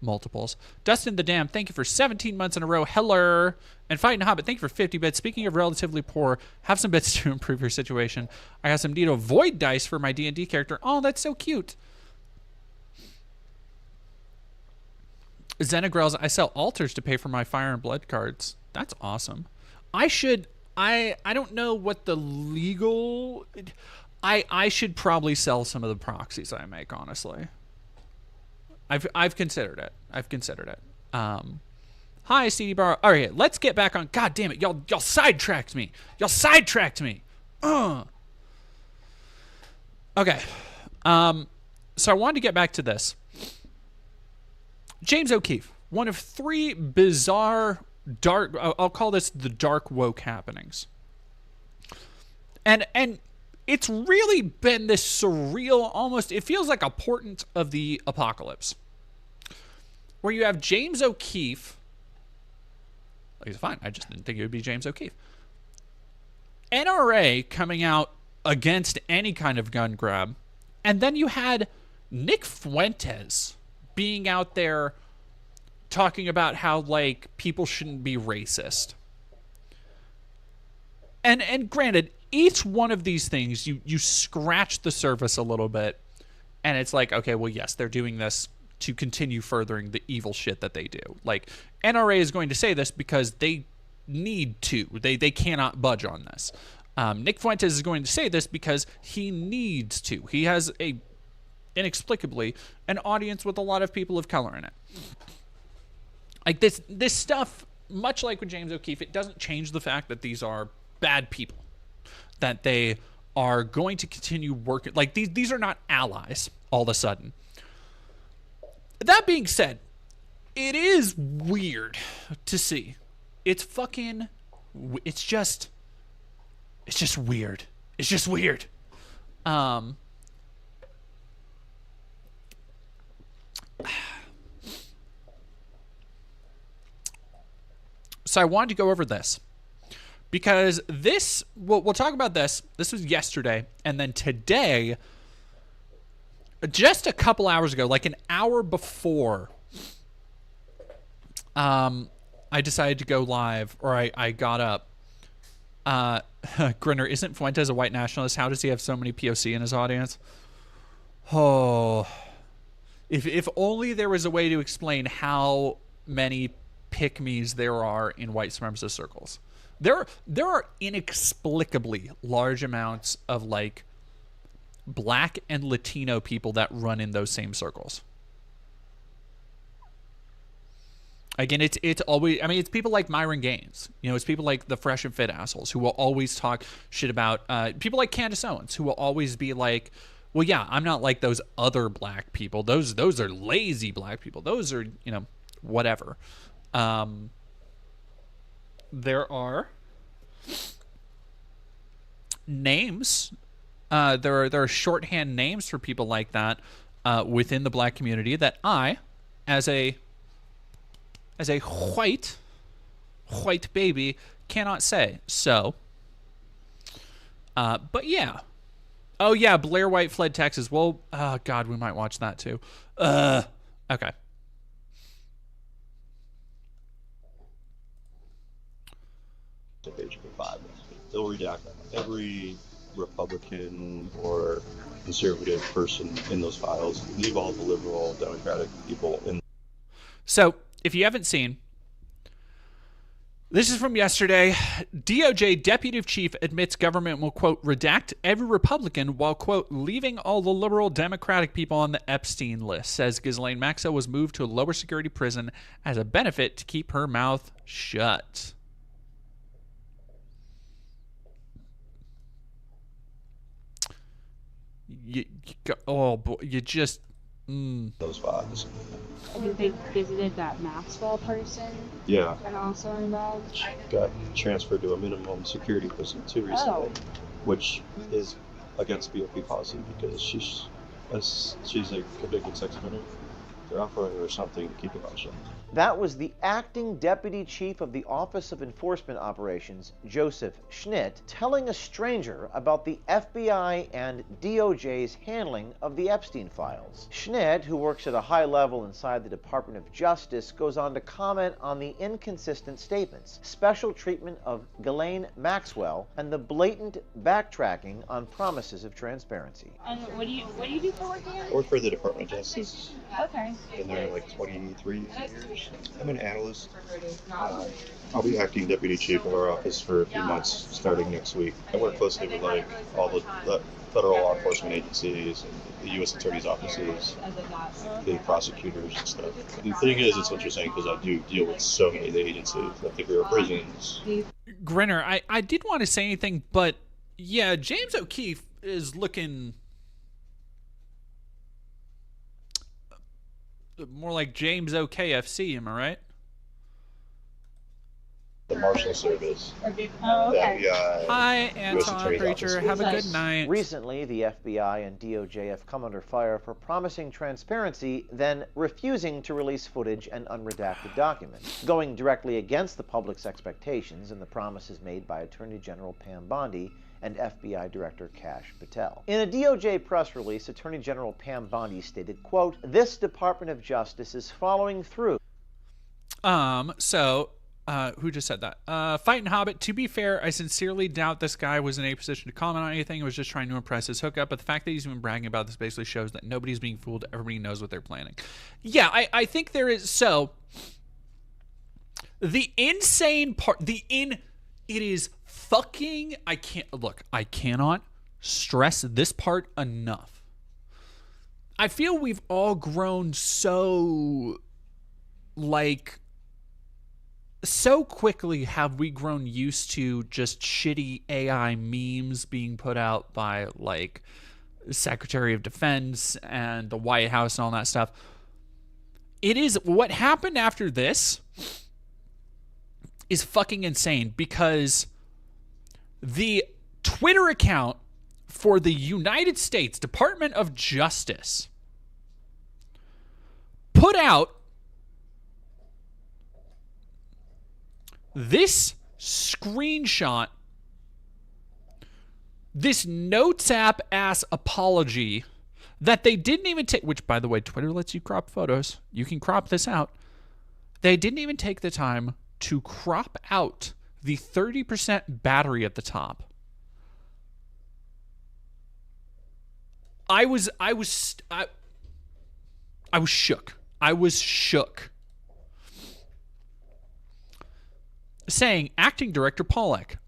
multiples. Dustin the Dam, thank you for 17 months in a row. Hello. And Fighting Hobbit, thank you for 50 bits. Speaking of relatively poor, have some bits to improve your situation. I got some Nito Void dice for my D&D character. Oh, that's so cute. Xenagrels, I sell altars to pay for my Fire and Blood cards. That's awesome. I don't know what the legal... I should probably sell some of the proxies I make, honestly. I've considered it. Hi, CD Bar. All right, let's get back on. God damn it, y'all sidetracked me. Okay. So I wanted to get back to this. James O'Keefe, one of three bizarre dark. I'll call this the dark woke happenings. And it's really been this surreal, almost, it feels like a portent of the apocalypse. Where you have James O'Keefe, Like, it's fine. I just didn't think it would be James O'Keefe. NRA coming out against any kind of gun grab. And then you had Nick Fuentes being out there talking about how, like, people shouldn't be racist. And granted, each one of these things, you scratch the surface a little bit, and it's like, okay, well, yes, they're doing this to continue furthering the evil shit that they do. Like, NRA is going to say this because they need to. They cannot budge on this. Nick Fuentes is going to say this because he needs to. He has inexplicably an audience with a lot of people of color in it. Like, this stuff, much like with James O'Keefe, it doesn't change the fact that these are bad people, that they are going to continue working. Like, these are not allies all of a sudden. That being said, it is weird to see. It's just weird. It's just weird. So I wanted to go over this because we'll talk about this. This was yesterday, and then today, just a couple hours ago, like an hour before, I decided to go live, or I got up. Grinner, isn't Fuentes a white nationalist? How does he have so many POC in his audience? Oh, if only there was a way to explain how many pick-me's there are in white supremacist circles. There are inexplicably large amounts of, like, black and Latino people that run in those same circles. Again, it's always, I mean, it's people like Myron Gaines. You know, it's people like the fresh and fit assholes who will always talk shit about, people like Candace Owens who will always be like, well, yeah, I'm not like those other black people. Those are lazy black people. Those are, you know, whatever. There are names. There are shorthand names for people like that within the black community that I, as a white baby, cannot say. So, but yeah. Oh yeah, Blair White fled Texas. Well, oh God, we might watch that too. Okay. Page 5. They'll redact every Republican or conservative person in those files. Leave all the liberal, Democratic people in. So, if you haven't seen, this is from yesterday. DOJ Deputy Chief admits government will, quote, redact every Republican while, quote, leaving all the liberal Democratic people on the Epstein list. Says Ghislaine Maxwell was moved to a lower security prison as a benefit to keep her mouth shut. Oh boy, you just Those files. I think they visited that Maxwell person. Yeah. And also involved. Got transferred to a minimum security prison too recently, Oh. which is against BOP policy because she's a convicted sex offender. They're offering her something to keep her mouth shut. That was the acting deputy chief of the Office of Enforcement Operations, Joseph Schnitt, telling a stranger about the FBI and DOJ's handling of the Epstein files. Schnitt, who works at a high level inside the Department of Justice, goes on to comment on the inconsistent statements, special treatment of Ghislaine Maxwell, and the blatant backtracking on promises of transparency. And what do you do for work again? I work for the Department of Justice. Okay. Been there like 23 years. I'm an analyst. I'll be acting deputy chief of our office for a few months starting next week. I work closely with like all the federal law enforcement agencies and the U.S. attorney's offices, the prosecutors and stuff. The thing is, it's interesting because I do deal with so many of the agencies, like the Bureau of Prisons. Grinner, I did want to say anything, but yeah, James O'Keefe is looking more like James OKFC, am I right? The Marshal Service. Oh, The okay. FBI. Hi, US Anton Attorney's Preacher. Office. Have a good night. Recently, the FBI and DOJ have come under fire for promising transparency, then refusing to release footage and unredacted documents, going directly against the public's expectations and the promises made by Attorney General Pam Bondi and FBI Director Kash Patel. In a DOJ press release, Attorney General Pam Bondi stated, quote, "This Department of Justice is following through." Who just said that? Fighting Hobbit, to be fair, I sincerely doubt this guy was in a position to comment on anything. He was just trying to impress his hookup, but the fact that he's even bragging about this basically shows that nobody's being fooled. Everybody knows what they're planning. Yeah, I think there is, so, the insane part, it is fucking, I cannot stress this part enough. I feel we've all grown so quickly have we grown used to just shitty AI memes being put out by like Secretary of Defense and the White House and all that stuff. It is, what happened after this is fucking insane, because the Twitter account for the United States Department of Justice put out this screenshot, this Notes app ass apology that they didn't even take, which, by the way, Twitter lets you crop photos. You can crop this out. They didn't even take the time to crop out the 30% battery at the top. I was shook. I was shook. Saying, Acting Director Pollack,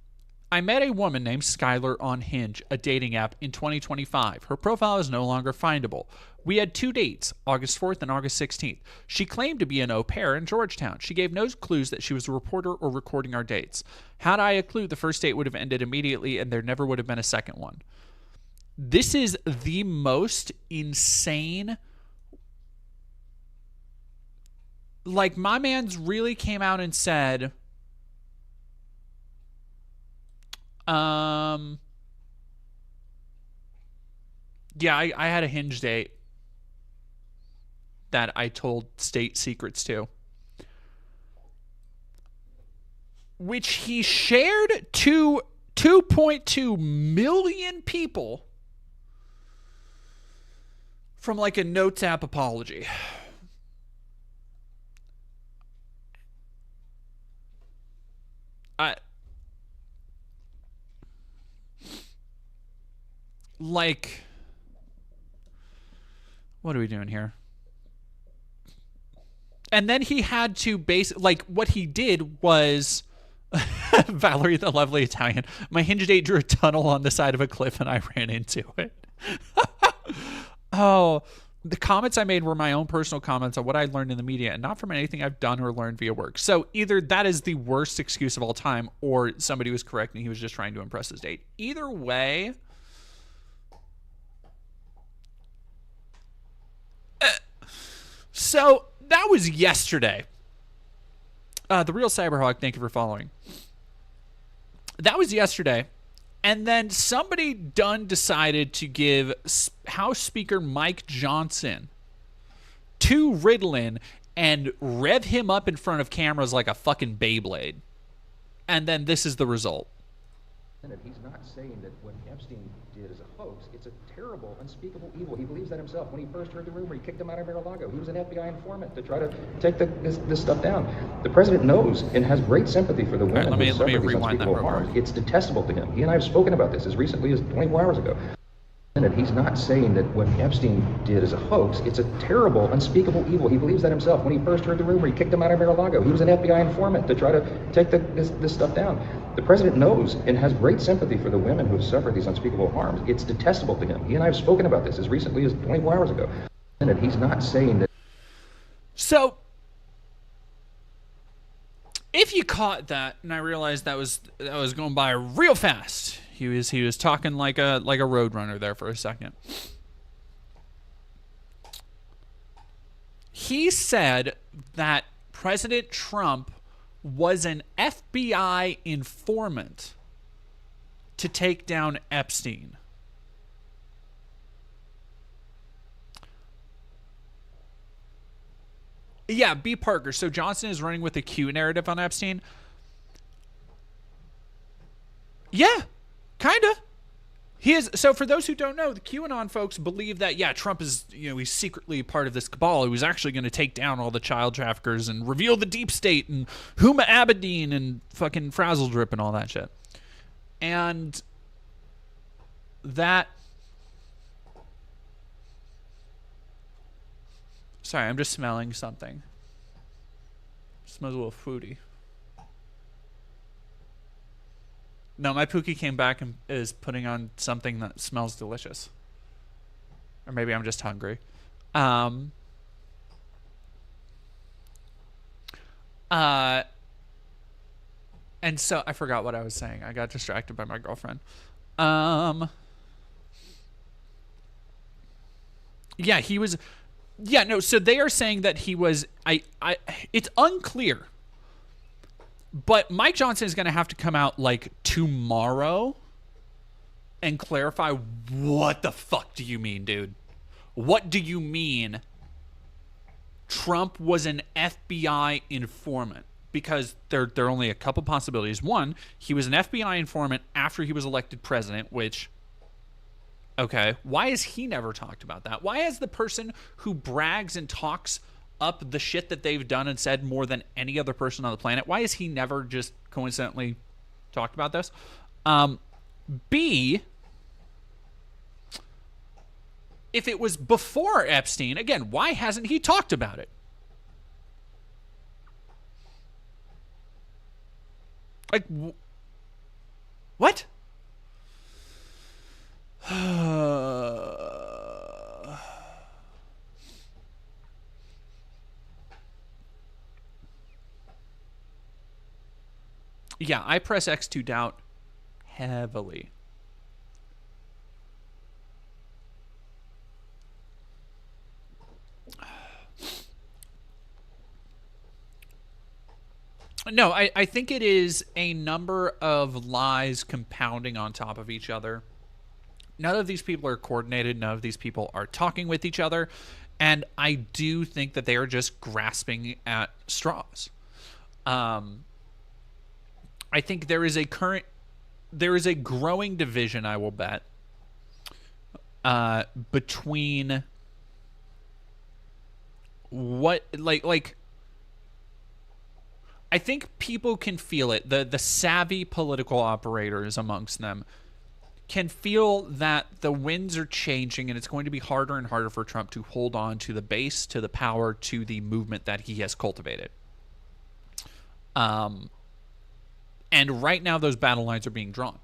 I met a woman named Skylar on Hinge, a dating app, in 2025. Her profile is no longer findable. We had 2 dates, August 4th and August 16th. She claimed to be an au pair in Georgetown. She gave no clues that she was a reporter or recording our dates. Had I a clue, the first date would have ended immediately and there never would have been a second one. This is the most insane. Like, my man's really came out and said, yeah, I had a Hinge date that I told state secrets to, which he shared to 2.2 million people from like a Notes app apology. Like, what are we doing here? And then he had to what he did was, Valerie, the lovely Italian, my Hinge date drew a tunnel on the side of a cliff and I ran into it. Oh, the comments I made were my own personal comments on what I learned in the media and not from anything I've done or learned via work. So either that is the worst excuse of all time, or somebody was correct and he was just trying to impress his date. Either way, so that was yesterday. The Real Cyberhawk, thank you for following. That was yesterday. And then somebody decided to give House Speaker Mike Johnson to Ritalin and rev him up in front of cameras like a fucking Beyblade. And then this is the result. He's not saying that what Epstein did is a hoax. It's a terrible, unspeakable evil. He believes that himself. When he first heard the rumor, he kicked him out of Mar-a-Lago. He was an FBI informant to try to take this stuff down. The president knows and has great sympathy for the women who suffer these unspeakable harms. It's detestable to him. He and I have spoken about this as recently as 24 hours ago. He's not saying that what Epstein did is a hoax. It's a terrible, unspeakable evil. He believes that himself. When he first heard the rumor, he kicked him out of Mar-a-Lago. He was an FBI informant to try to take this stuff down. The president knows and has great sympathy for the women who have suffered these unspeakable harms. It's detestable to him. He and I have spoken about this as recently as 24 hours ago. He's not saying that. So, if you caught that, and I realized that was going by real fast. He was talking like a roadrunner there for a second. He said that President Trump was an FBI informant to take down Epstein. Yeah, B. Parker. So Johnson is running with a Q narrative on Epstein. Yeah, kind of. He is. So for those who don't know, the QAnon folks believe that, yeah, Trump is, he's secretly part of this cabal. He was actually going to take down all the child traffickers and reveal the deep state and Huma Abedin and fucking Frazzle Drip and all that shit. And that... Sorry, I'm just smelling something. Smells a little foody. No, my Pookie came back and is putting on something that smells delicious. Or maybe I'm just hungry. And so I forgot what I was saying. I got distracted by my girlfriend. Yeah, he was... Yeah, no, so they are saying that he was... It's unclear. But Mike Johnson is going to have to come out, like, tomorrow and clarify, what the fuck do you mean, dude? What do you mean Trump was an FBI informant? Because there are only a couple possibilities. One, he was an FBI informant after he was elected president, which... Okay, why has he never talked about that? Why has the person who brags and talks up the shit that they've done and said more than any other person on the planet, why has he never just coincidentally talked about this? B, if it was before Epstein, again, why hasn't he talked about it? Like, what? Yeah, I press X to doubt heavily. No, I think it is a number of lies compounding on top of each other. None of these people are coordinated. None of these people are talking with each other. And I do think that they are just grasping at straws. I think there is a growing division, I will bet, between what, like, I think people can feel it. The savvy political operators amongst them can feel that the winds are changing and it's going to be harder and harder for Trump to hold on to the base, to the power, to the movement that he has cultivated. And right now those battle lines are being drawn.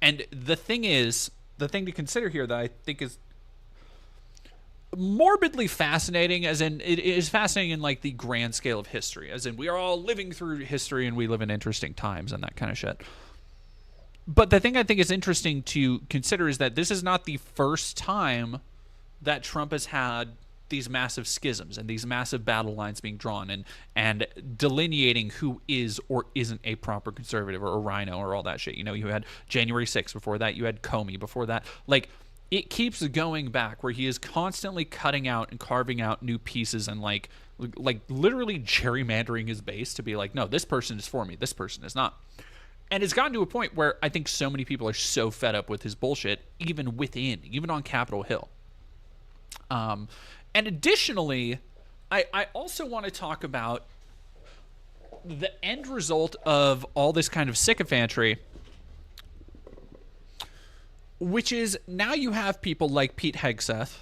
And the thing to consider here that I think is morbidly fascinating, as in it is fascinating in like the grand scale of history, as in we are all living through history and we live in interesting times and that kind of shit. But the thing I think is interesting to consider is that this is not the first time that Trump has had these massive schisms and these massive battle lines being drawn and delineating who is or isn't a proper conservative or a rhino or all that shit. You had January 6th. Before that, you had Comey. Before that, like, it keeps going back where he is constantly cutting out and carving out new pieces and like literally gerrymandering his base to be like, no, this person is for me, this person is not. And it's gotten to a point where I think so many people are so fed up with his bullshit, even on Capitol Hill. And additionally, I also want to talk about the end result of all this kind of sycophantry, which is now you have people like Pete Hegseth,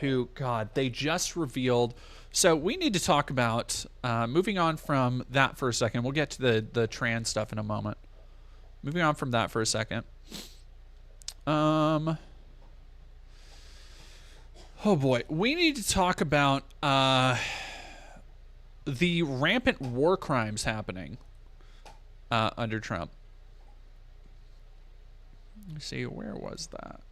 who, God, they just revealed... So we need to talk about, moving on from that for a second. We'll get to the trans stuff in a moment. Moving on from that for a second. Oh boy. We need to talk about the rampant war crimes happening under Trump. Let me see, where was that?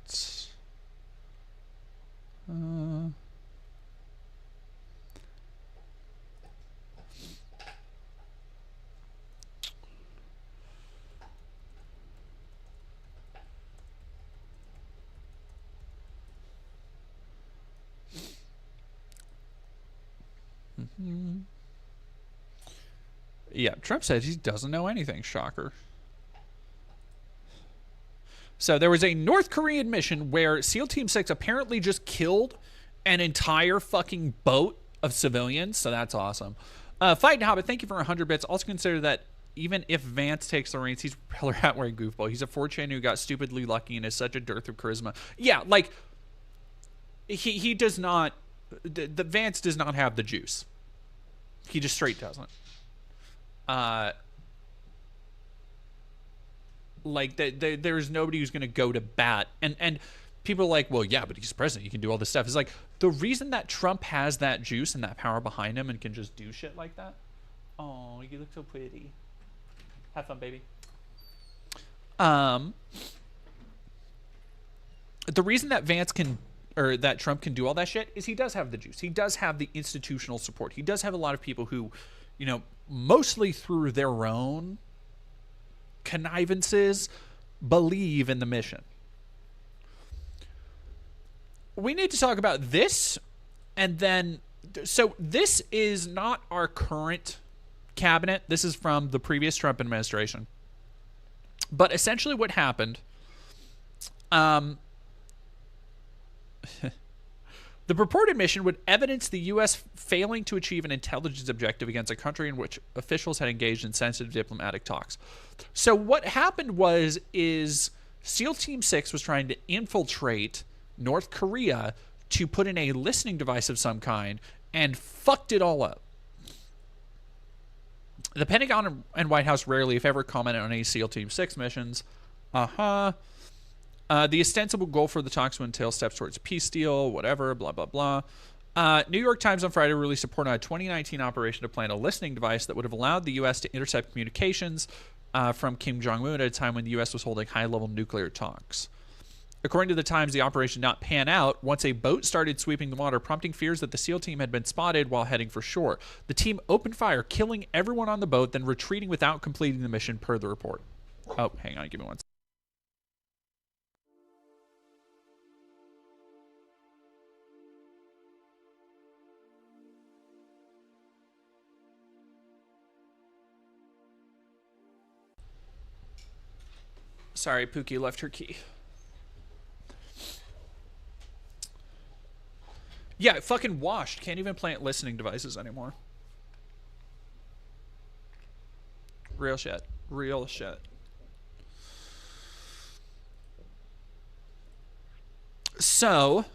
Yeah, Trump says he doesn't know anything. Shocker. So there was a North Korean mission where SEAL Team 6 apparently just killed an entire fucking boat of civilians. So that's awesome. Fighting Hobbit, thank you for 100 bits. Also consider that even if Vance takes the reins, he's a propeller hat wearing goofball. He's a 4chan who got stupidly lucky and is such a dearth of charisma. Yeah, like, he does not, the Vance does not have the juice. He just straight doesn't. Like, there's nobody who's going to go to bat. And people are like, well, yeah, but he's president. He can do all this stuff. It's like, the reason that Trump has that juice and that power behind him and can just do shit like that. Oh, you look so pretty. Have fun, baby. The reason that Vance can, or that Trump can do all that shit is he does have the juice. He does have the institutional support. He does have a lot of people who, you know, mostly through their own connivances, believe in the mission. We need to talk about this, and then, so this is not our current cabinet. This is from the previous Trump administration. But essentially what happened, the purported mission would evidence the U.S. failing to achieve an intelligence objective against a country in which officials had engaged in sensitive diplomatic talks. So what happened is SEAL Team 6 was trying to infiltrate North Korea to put in a listening device of some kind and fucked it all up. The Pentagon and White House rarely, if ever, commented on any SEAL Team 6 missions. The ostensible goal for the talks would entail steps towards a peace deal, whatever, blah, blah, blah. New York Times on Friday released a report on a 2019 operation to plant a listening device that would have allowed the U.S. to intercept communications from Kim Jong-un at a time when the U.S. was holding high-level nuclear talks. According to the Times, the operation did not pan out once a boat started sweeping the water, prompting fears that the SEAL team had been spotted while heading for shore. The team opened fire, killing everyone on the boat, then retreating without completing the mission, per the report. Oh, hang on, give me one second. Sorry, Pookie left her key. Yeah, it fucking washed. Can't even plant listening devices anymore. Real shit. Real shit. So,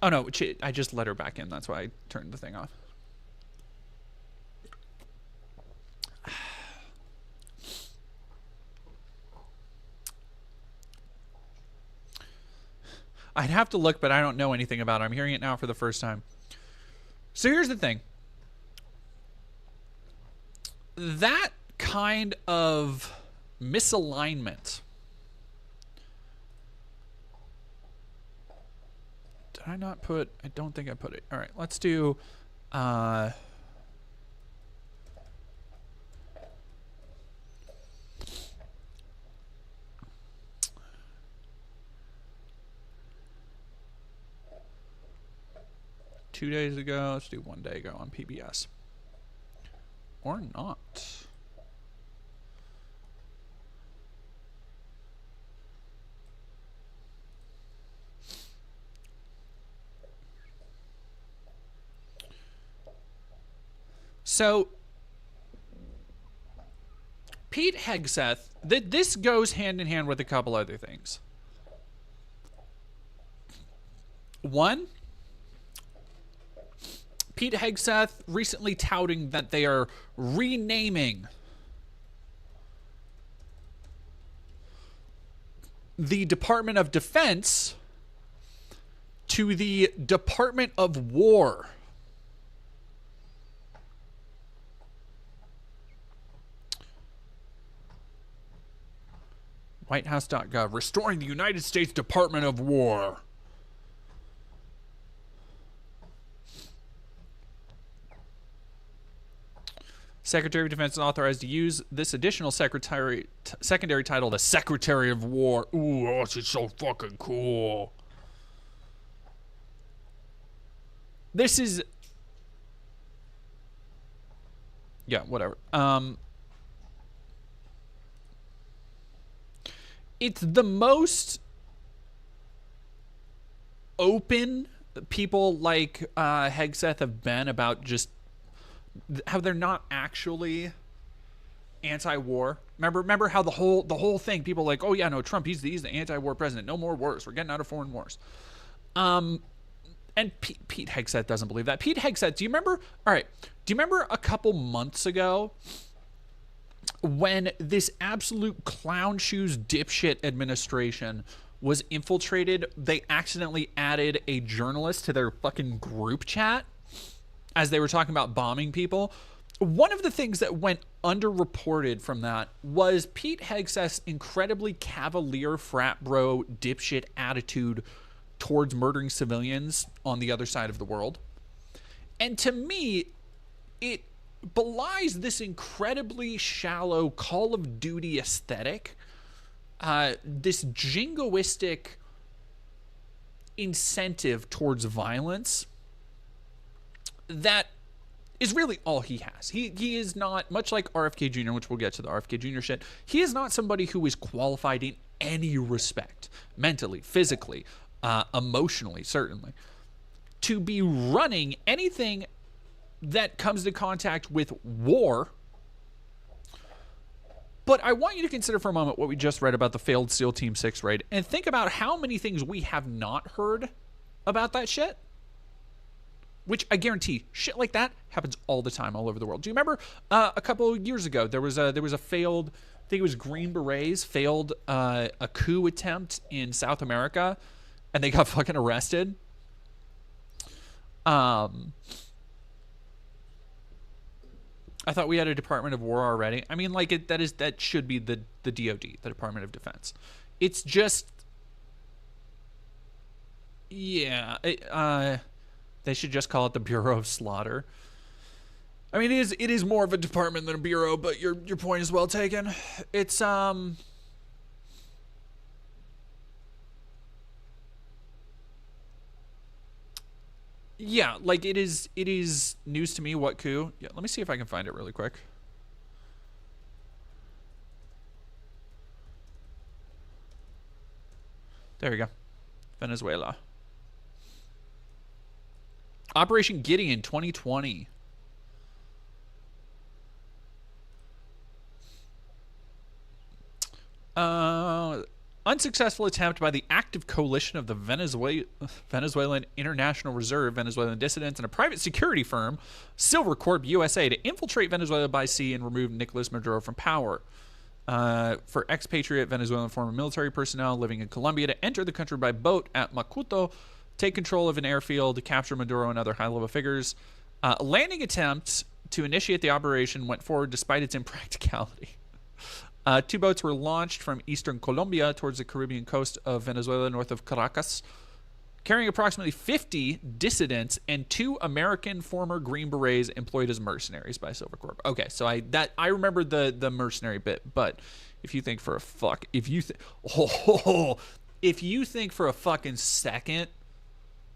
oh no, I just let her back in. That's why I turned the thing off. I'd have to look, but I don't know anything about it. I'm hearing it now for the first time. So here's the thing. That kind of misalignment. Did I not put... I don't think I put it. All right, let's do... 2 days ago. Let's do 1 day ago on PBS. Or not. So, Pete Hegseth, this goes hand in hand with a couple other things. One, Pete Hegseth recently touting that they are renaming the Department of Defense to the Department of War. WhiteHouse.gov, restoring the United States Department of War. Secretary of Defense is authorized to use this additional secondary title, the Secretary of War. Ooh, oh, this is so fucking cool. This is Yeah, whatever. It's the most open people like Hegseth have been about just how they're not actually anti-war. Remember how the whole thing, people are like, oh yeah, no, Trump, he's the anti-war president. No more wars. We're getting out of foreign wars. And Pete Hegseth doesn't believe that. Pete Hegseth, do you remember? All right. Do you remember a couple months ago when this absolute clown shoes dipshit administration was infiltrated? They accidentally added a journalist to their fucking group chat as they were talking about bombing people. One of the things that went underreported from that was Pete Hegseth's incredibly cavalier frat bro dipshit attitude towards murdering civilians on the other side of the world. And to me, it belies this incredibly shallow Call of Duty aesthetic, this jingoistic incentive towards violence that is really all he has. He is not, much like RFK Jr., which we'll get to the RFK Jr. shit, he is not somebody who is qualified in any respect, mentally, physically, emotionally, certainly, to be running anything that comes into contact with war. But I want you to consider for a moment what we just read about the failed SEAL Team 6 raid and think about how many things we have not heard about that shit. Which I guarantee, shit like that happens all the time all over the world. Do you remember a couple of years ago there was a failed, I think it was Green Berets, failed a coup attempt in South America, and they got fucking arrested. I thought we had a Department of War already. I mean, like that should be the DOD, the Department of Defense. It's just, yeah. They should just call it the Bureau of Slaughter. I mean, it is more of a department than a bureau, but your point is well taken. It's yeah, like it is news to me. What coup? Yeah, let me see if I can find it really quick. There we go. Venezuela. Operation Gideon 2020. Unsuccessful attempt by the active coalition of the Venezuelan International Reserve, Venezuelan dissidents, and a private security firm, Silver Corp USA, to infiltrate Venezuela by sea and remove Nicolas Maduro from power. For expatriate Venezuelan former military personnel living in Colombia to enter the country by boat at Macuto, take control of an airfield, capture Maduro and other high-level figures. A landing attempt to initiate the operation went forward despite its impracticality. 2 boats were launched from eastern Colombia towards the Caribbean coast of Venezuela, north of Caracas, carrying approximately 50 dissidents and 2 American former Green Berets employed as mercenaries by Silver Corp. Okay, so I remember the mercenary bit, but if you think for a if you think for a fucking second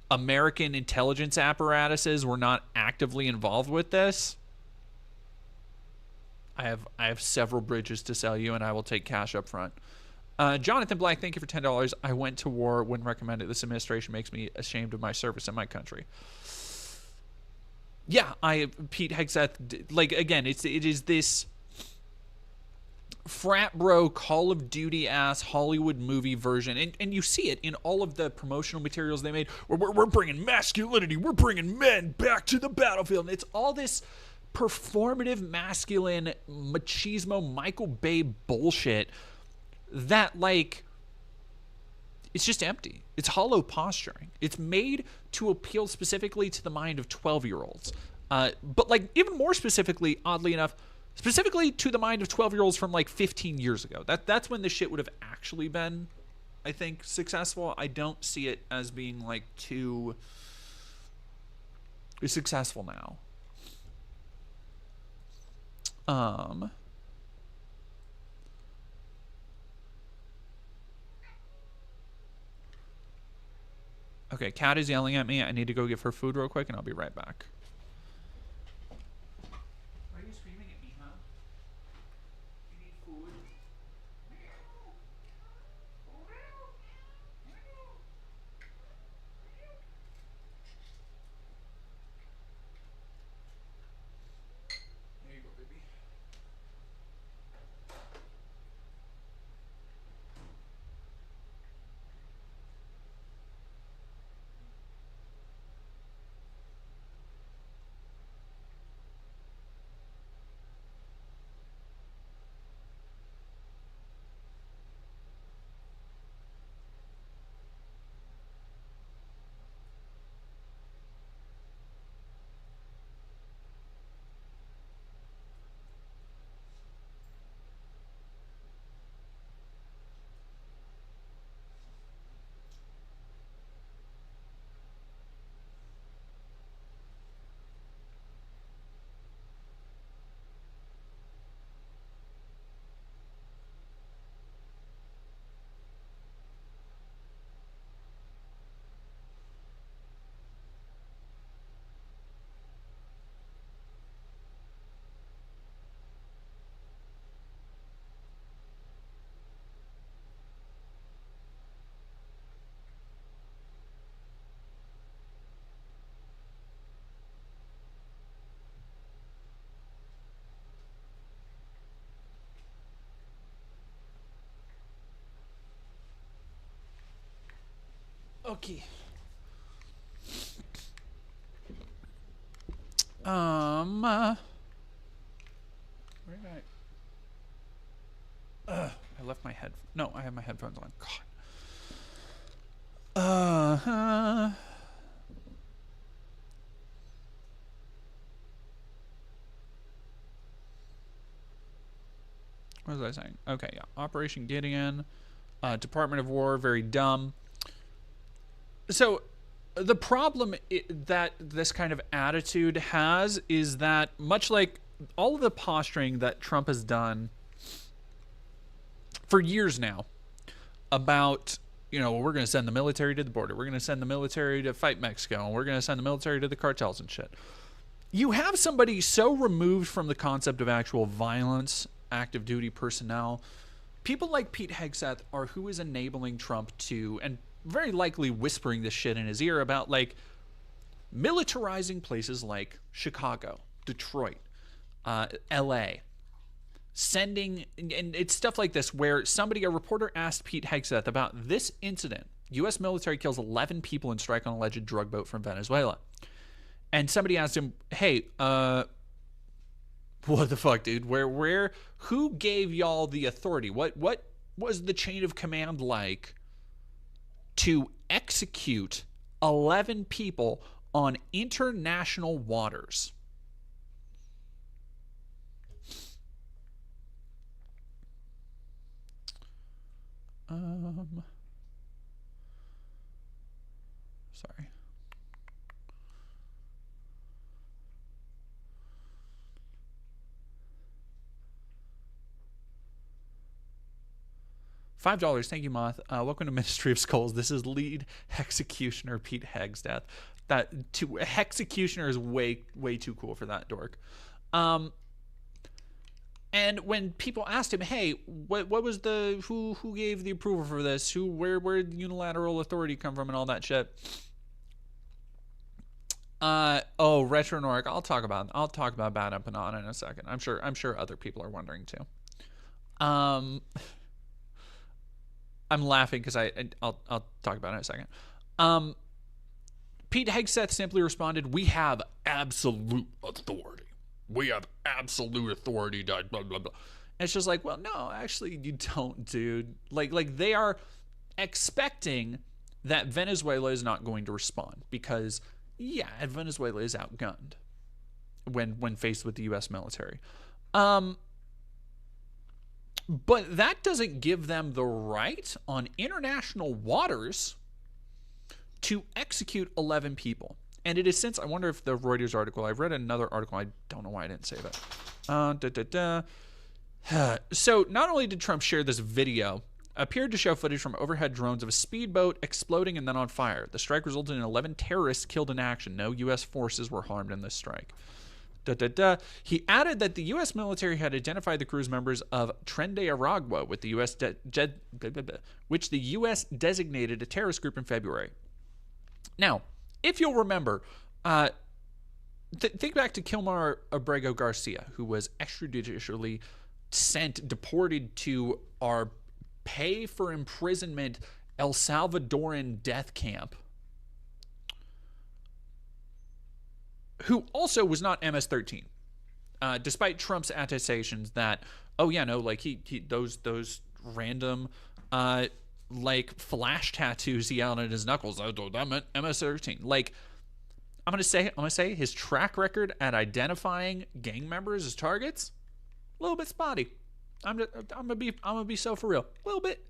American intelligence apparatuses were not actively involved with this, I have several bridges to sell you, and I will take cash up front. Jonathan Black, thank you for $10. I went to war, wouldn't recommend it. This administration makes me ashamed of my service in my country. Yeah, Pete Hegseth, like, again, it is this frat bro Call of Duty ass Hollywood movie version, and you see it in all of the promotional materials they made. We're bringing masculinity, we're bringing men back to the battlefield, and it's all this performative masculine machismo Michael Bay bullshit that, like, it's just empty. It's hollow posturing. It's made to appeal specifically to the mind of 12-year-olds, but, like, even more specifically, oddly enough, specifically to the mind of 12-year-olds from like 15 years ago. That's when this shit would have actually been, I think, successful. I don't see it as being like too successful now. Okay, Kat is yelling at me. I need to go give her food real quick, and I'll be right back. Are you streaming Okay. Where did I left my head. No, I have my headphones on. God. What was I saying? Okay, yeah. Operation Gideon, Department of War, very dumb. So, the problem that this kind of attitude has is that, much like all of the posturing that Trump has done for years now about, you know, we're going to send the military to the border, we're going to send the military to fight Mexico, and we're going to send the military to the cartels and shit. You have somebody so removed from the concept of actual violence, active duty personnel. People like Pete Hegseth are who is enabling Trump to, and very likely whispering this shit in his ear about, like, militarizing places like Chicago, Detroit, LA, sending, and it's stuff like this where a reporter asked Pete Hegseth about this incident. U.S. military kills 11 people in strike on alleged drug boat from Venezuela. And somebody asked him, hey, what the fuck, dude? Who gave y'all the authority? What was the chain of command like to execute 11 people on international waters? Sorry. $5. Thank you, Moth. Welcome to Ministry of Skulls. This is lead executioner Pete Hegseth. Executioner is way too cool for that dork. And when people asked him, hey, what was who gave the approval for this? Where did unilateral authority come from and all that shit? Retro Nork. I'll talk about Bad Up and On in a second. I'm sure other people are wondering too. I'm laughing because I'll talk about it in a second. Pete Hegseth simply responded, "We have absolute authority. We have absolute authority." Blah blah blah. And it's just like, well, no, actually, you don't, dude. Like they are expecting that Venezuela is not going to respond because, yeah, Venezuela is outgunned when faced with the U.S. military. But that doesn't give them the right on international waters to execute 11 people. And it is since, I wonder if the Reuters article, I've read another article, I don't know why I didn't save it. So not only did Trump share this video, appeared to show footage from overhead drones of a speedboat exploding and then on fire. The strike resulted in 11 terrorists killed in action. No U.S. forces were harmed in this strike. He added that the U.S. military had identified the crew's members of Tren de Aragua, with the which the U.S. designated a terrorist group in February. Now, if you'll remember, think back to Kilmar Abrego Garcia, who was extrajudicially deported to our pay for imprisonment El Salvadoran death camp, who also was not MS-13, despite Trump's attestations that, oh yeah, no, like he those random like flash tattoos he had on his knuckles, I thought that meant MS-13. Like, I'm gonna say his track record at identifying gang members as targets, a little bit spotty. I'm gonna be so for real, a little bit.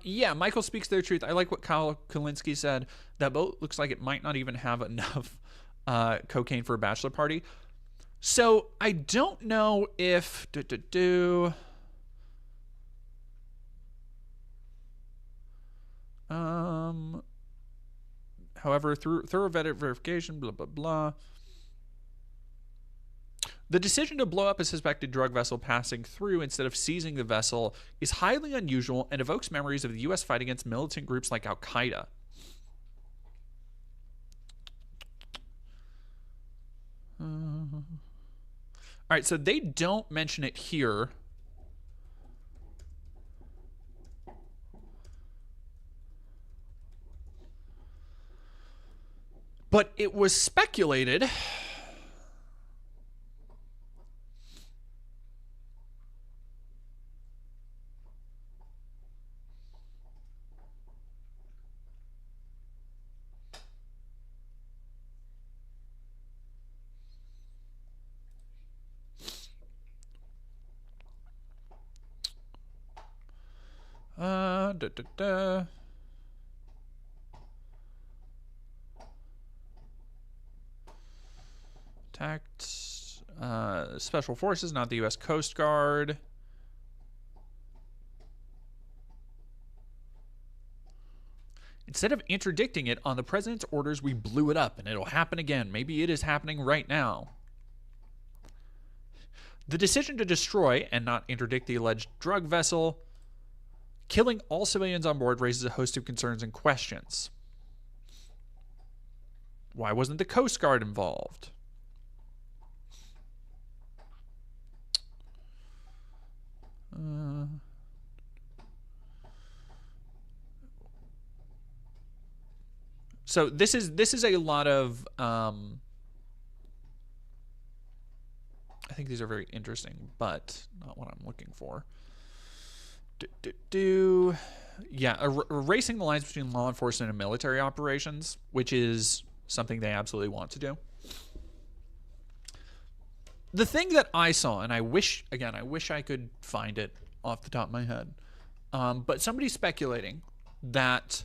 Yeah, Michael speaks their truth. I like what Kyle Kulinski said. That boat looks like it might not even have enough cocaine for a bachelor party. So I don't know if however, through thorough verification, blah blah blah. The decision to blow up a suspected drug vessel passing through instead of seizing the vessel is highly unusual and evokes memories of the U.S. fight against militant groups like Al-Qaeda. All right, so they don't mention it here. But it was speculated da, da, da. Attacked special forces, not the U.S. Coast Guard. Instead of interdicting it on the president's orders, we blew it up, and it'll happen again. Maybe it is happening right now. The decision to destroy and not interdict the alleged drug vessel, killing all civilians on board, raises a host of concerns and questions. Why wasn't the Coast Guard involved? So this is a lot of I think these are very interesting, but not what I'm looking for. Yeah, erasing the lines between law enforcement and military operations, which is something they absolutely want to do. The thing that I saw, and I wish I could find it off the top of my head, but somebody's speculating that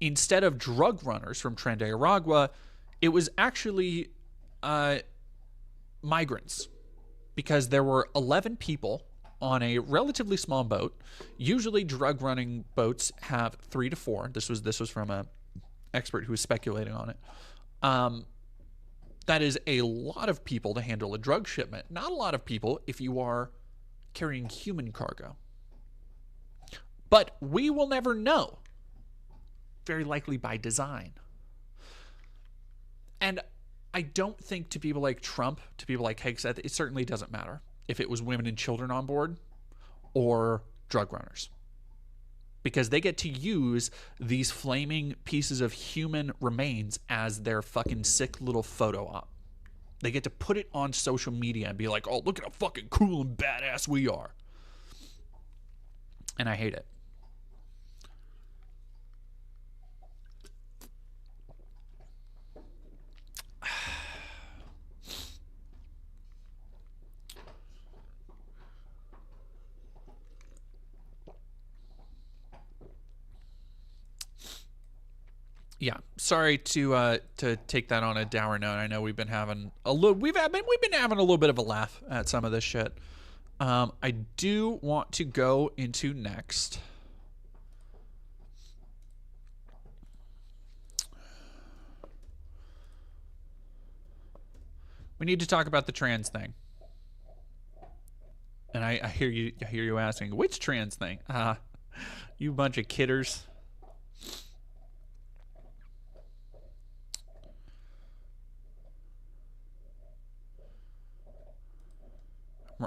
instead of drug runners from Trinidad, it was actually migrants, because there were 11 people on a relatively small boat. Usually drug running boats have 3 to 4. This was from an expert who was speculating on it. That is a lot of people to handle a drug shipment. Not a lot of people if you are carrying human cargo. But we will never know. Very likely by design. And I don't think to people like Trump, to people like Hegseth, it certainly doesn't matter if it was women and children on board or drug runners. Because they get to use these flaming pieces of human remains as their fucking sick little photo op. They get to put it on social media and be like, oh, look at how fucking cool and badass we are. And I hate it. Yeah, sorry to take that on a dour note. I know we've been having a little bit of a laugh at some of this shit. I do want to go into next. We need to talk about the trans thing. And I hear you asking, which trans thing? You bunch of kidders.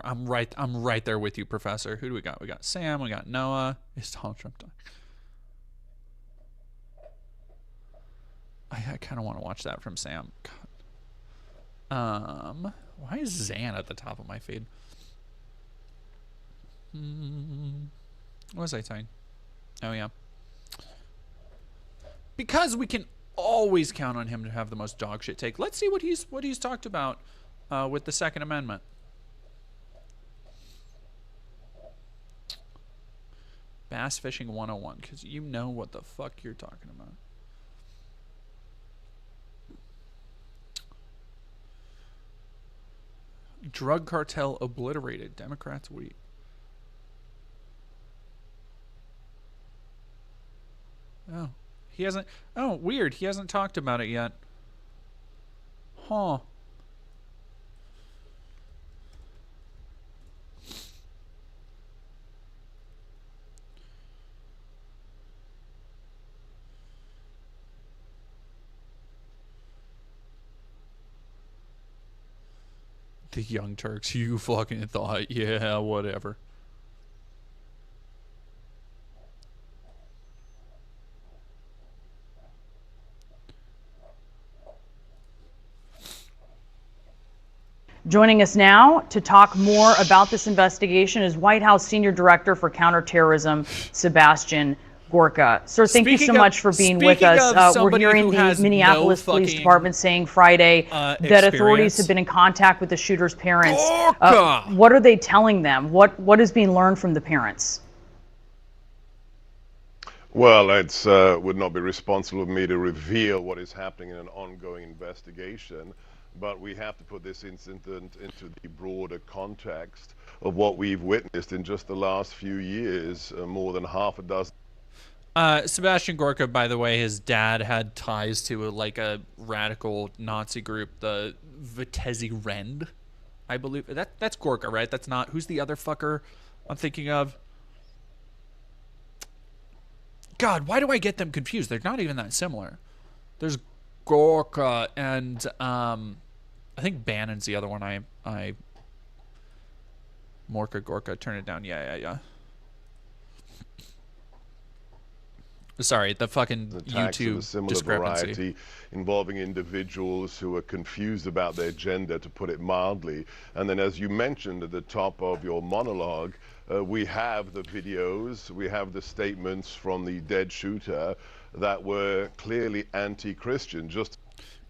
I'm right there with you, Professor. Who do we got? We got Sam. We got Noah. Is Donald Trump done? I kind of want to watch that from Sam. God. Why is Zan at the top of my feed? What was I saying? Oh yeah. Because we can always count on him to have the most dog shit take. Let's see what he's talked about with the Second Amendment. Bass Fishing 101, because you know what the fuck you're talking about. Drug cartel obliterated. Democrats weak. Oh, he hasn't. Oh, weird. He hasn't talked about it yet. Huh. The Young Turks, you fucking thought, yeah, whatever. Joining us now to talk more about this investigation is White House Senior Director for Counterterrorism, Sebastian Gorka. Sir, thank you so much for being with us. We're hearing the Minneapolis Police Department saying Friday that authorities have been in contact with the shooter's parents. What are they telling them? What is being learned from the parents? Well, it would not be responsible of me to reveal what is happening in an ongoing investigation, but we have to put this incident into the broader context of what we've witnessed in just the last few years, more than half a dozen. Sebastian Gorka, by the way, his dad had ties to a radical Nazi group, the Vitesse Rend, I believe. That's Gorka, right? That's not... Who's the other fucker I'm thinking of? God, why do I get them confused? They're not even that similar. There's Gorka and I think Bannon's the other one. Morka Gorka, turn it down. Yeah. Sorry, the fucking YouTube of a similar discrepancy. Variety involving individuals who are confused about their gender, to put it mildly. And then, as you mentioned at the top of your monologue, we have the videos, we have the statements from the dead shooter that were clearly anti-Christian.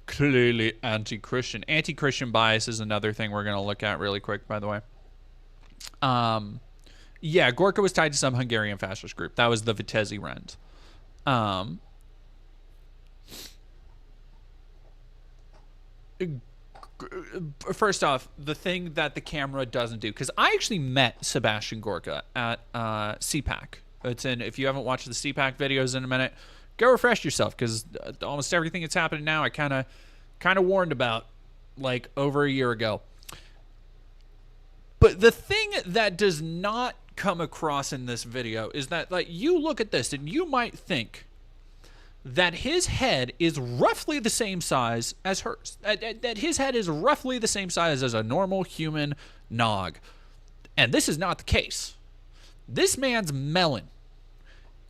Clearly anti-Christian. Anti-Christian bias is another thing we're going to look at really quick, by the way. Yeah, Gorka was tied to some Hungarian fascist group. That was the Vitesse Rend. First off, the thing that the camera doesn't do, because I actually met Sebastian Gorka at CPAC. It's in, if you haven't watched the CPAC videos in a minute, go refresh yourself, because almost everything that's happening now I kind of warned about like over a year ago. But the thing that does not come across in this video is that, like, you look at this and you might think that his head is roughly the same size as hers. That his head is roughly the same size as a normal human nog. And this is not the case. This man's melon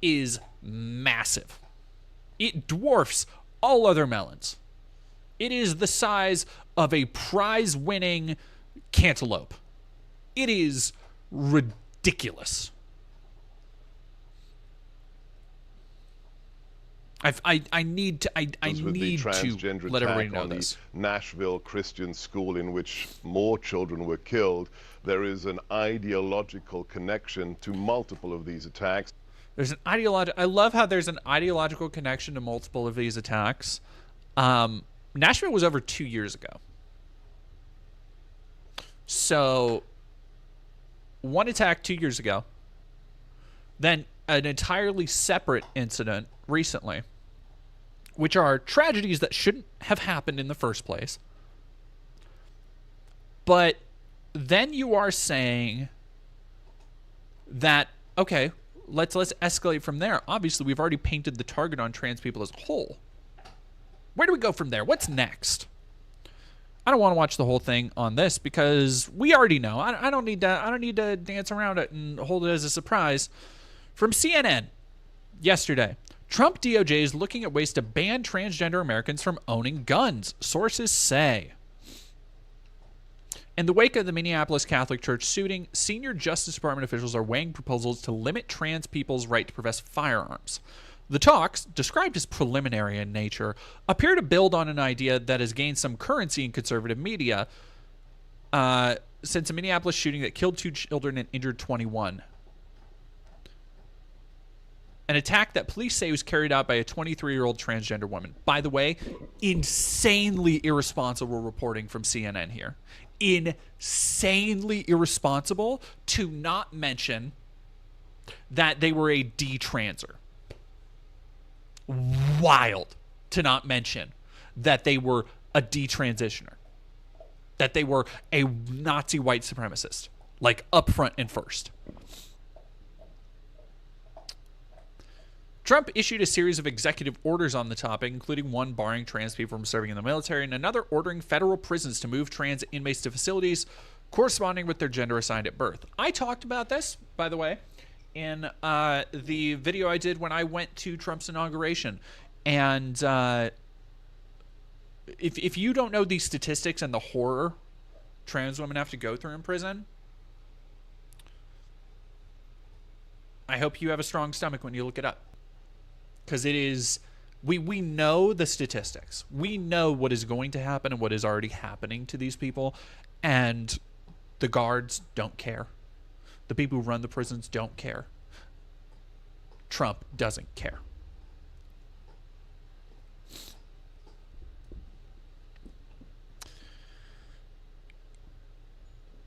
is massive. It dwarfs all other melons. It is the size of a prize-winning cantaloupe. It is ridiculous. I need to let everybody know this. Nashville Christian school in which more children were killed. There is an ideological connection to multiple of these attacks. There's an I love how there's an ideological connection to multiple of these attacks. Nashville was over 2 years ago. So one attack 2 years ago, then an entirely separate incident recently, which are tragedies that shouldn't have happened in the first place. But then you are saying that, okay, let's escalate from there. Obviously, we've already painted the target on trans people as a whole. Where do we go from there? What's next? I don't want to watch the whole thing on this because we already know. I don't need to dance around it and hold it as a surprise. From CNN yesterday, Trump DOJ is looking at ways to ban transgender Americans from owning guns, sources say. In the wake of the Minneapolis Catholic Church shooting, senior Justice Department officials are weighing proposals to limit trans people's right to possess firearms. The talks, described as preliminary in nature, appear to build on an idea that has gained some currency in conservative media since a Minneapolis shooting that killed 2 children and injured 21. An attack that police say was carried out by a 23-year-old transgender woman. By the way, insanely irresponsible reporting from CNN here. Insanely irresponsible to not mention that they were a detranser. Wild to not mention that they were a detransitioner. That they were a Nazi white supremacist. Like, up front and first. Trump issued a series of executive orders on the topic, including one barring trans people from serving in the military and another ordering federal prisons to move trans inmates to facilities corresponding with their gender assigned at birth. I talked about this, by the way, in the video I did when I went to Trump's inauguration. And if you don't know these statistics and the horror trans women have to go through in prison, I hope you have a strong stomach when you look it up. Because it is, we know the statistics. We know what is going to happen and what is already happening to these people. And the guards don't care. The people who run the prisons don't care. Trump doesn't care.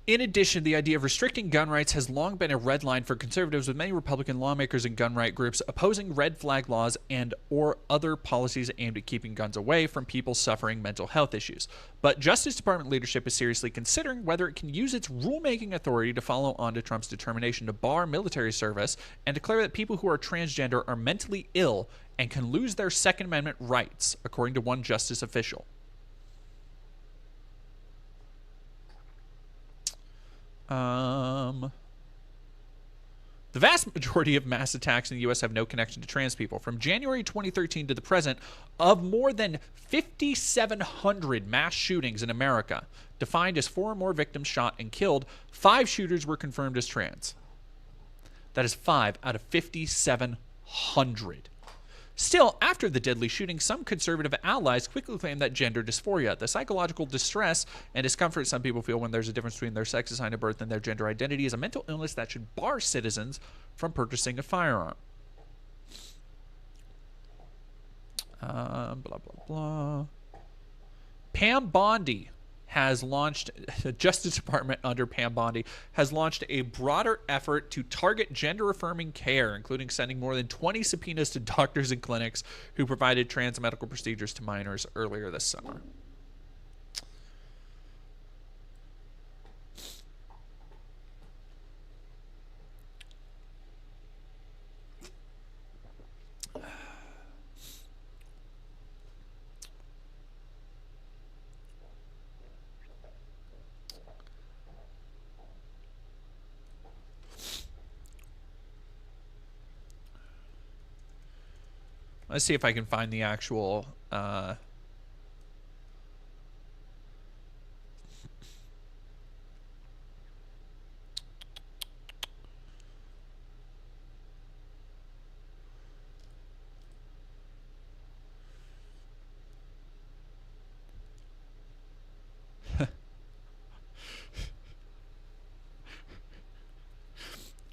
In addition, the idea of restricting gun rights has long been a red line for conservatives, with many Republican lawmakers and gun right groups opposing red flag laws and or other policies aimed at keeping guns away from people suffering mental health issues. But Justice Department leadership is seriously considering whether it can use its rulemaking authority to follow on to Trump's determination to bar military service and declare that people who are transgender are mentally ill and can lose their Second Amendment rights, according to one justice official. The vast majority of mass attacks in the U.S. have no connection to trans people. From January 2013 to the present, of more than 5,700 mass shootings in America, defined as 4 or more victims shot and killed, 5 shooters were confirmed as trans. That is 5 out of 5,700. Still, after the deadly shooting, some conservative allies quickly claimed that gender dysphoria, the psychological distress and discomfort some people feel when there's a difference between their sex assigned at birth and their gender identity, is a mental illness that should bar citizens from purchasing a firearm. Blah, blah, blah. Pam Bondi has launched, the Justice Department under Pam Bondi has launched a broader effort to target gender-affirming care, including sending more than 20 subpoenas to doctors and clinics who provided trans medical procedures to minors earlier this summer. Let's see if I can find the actual I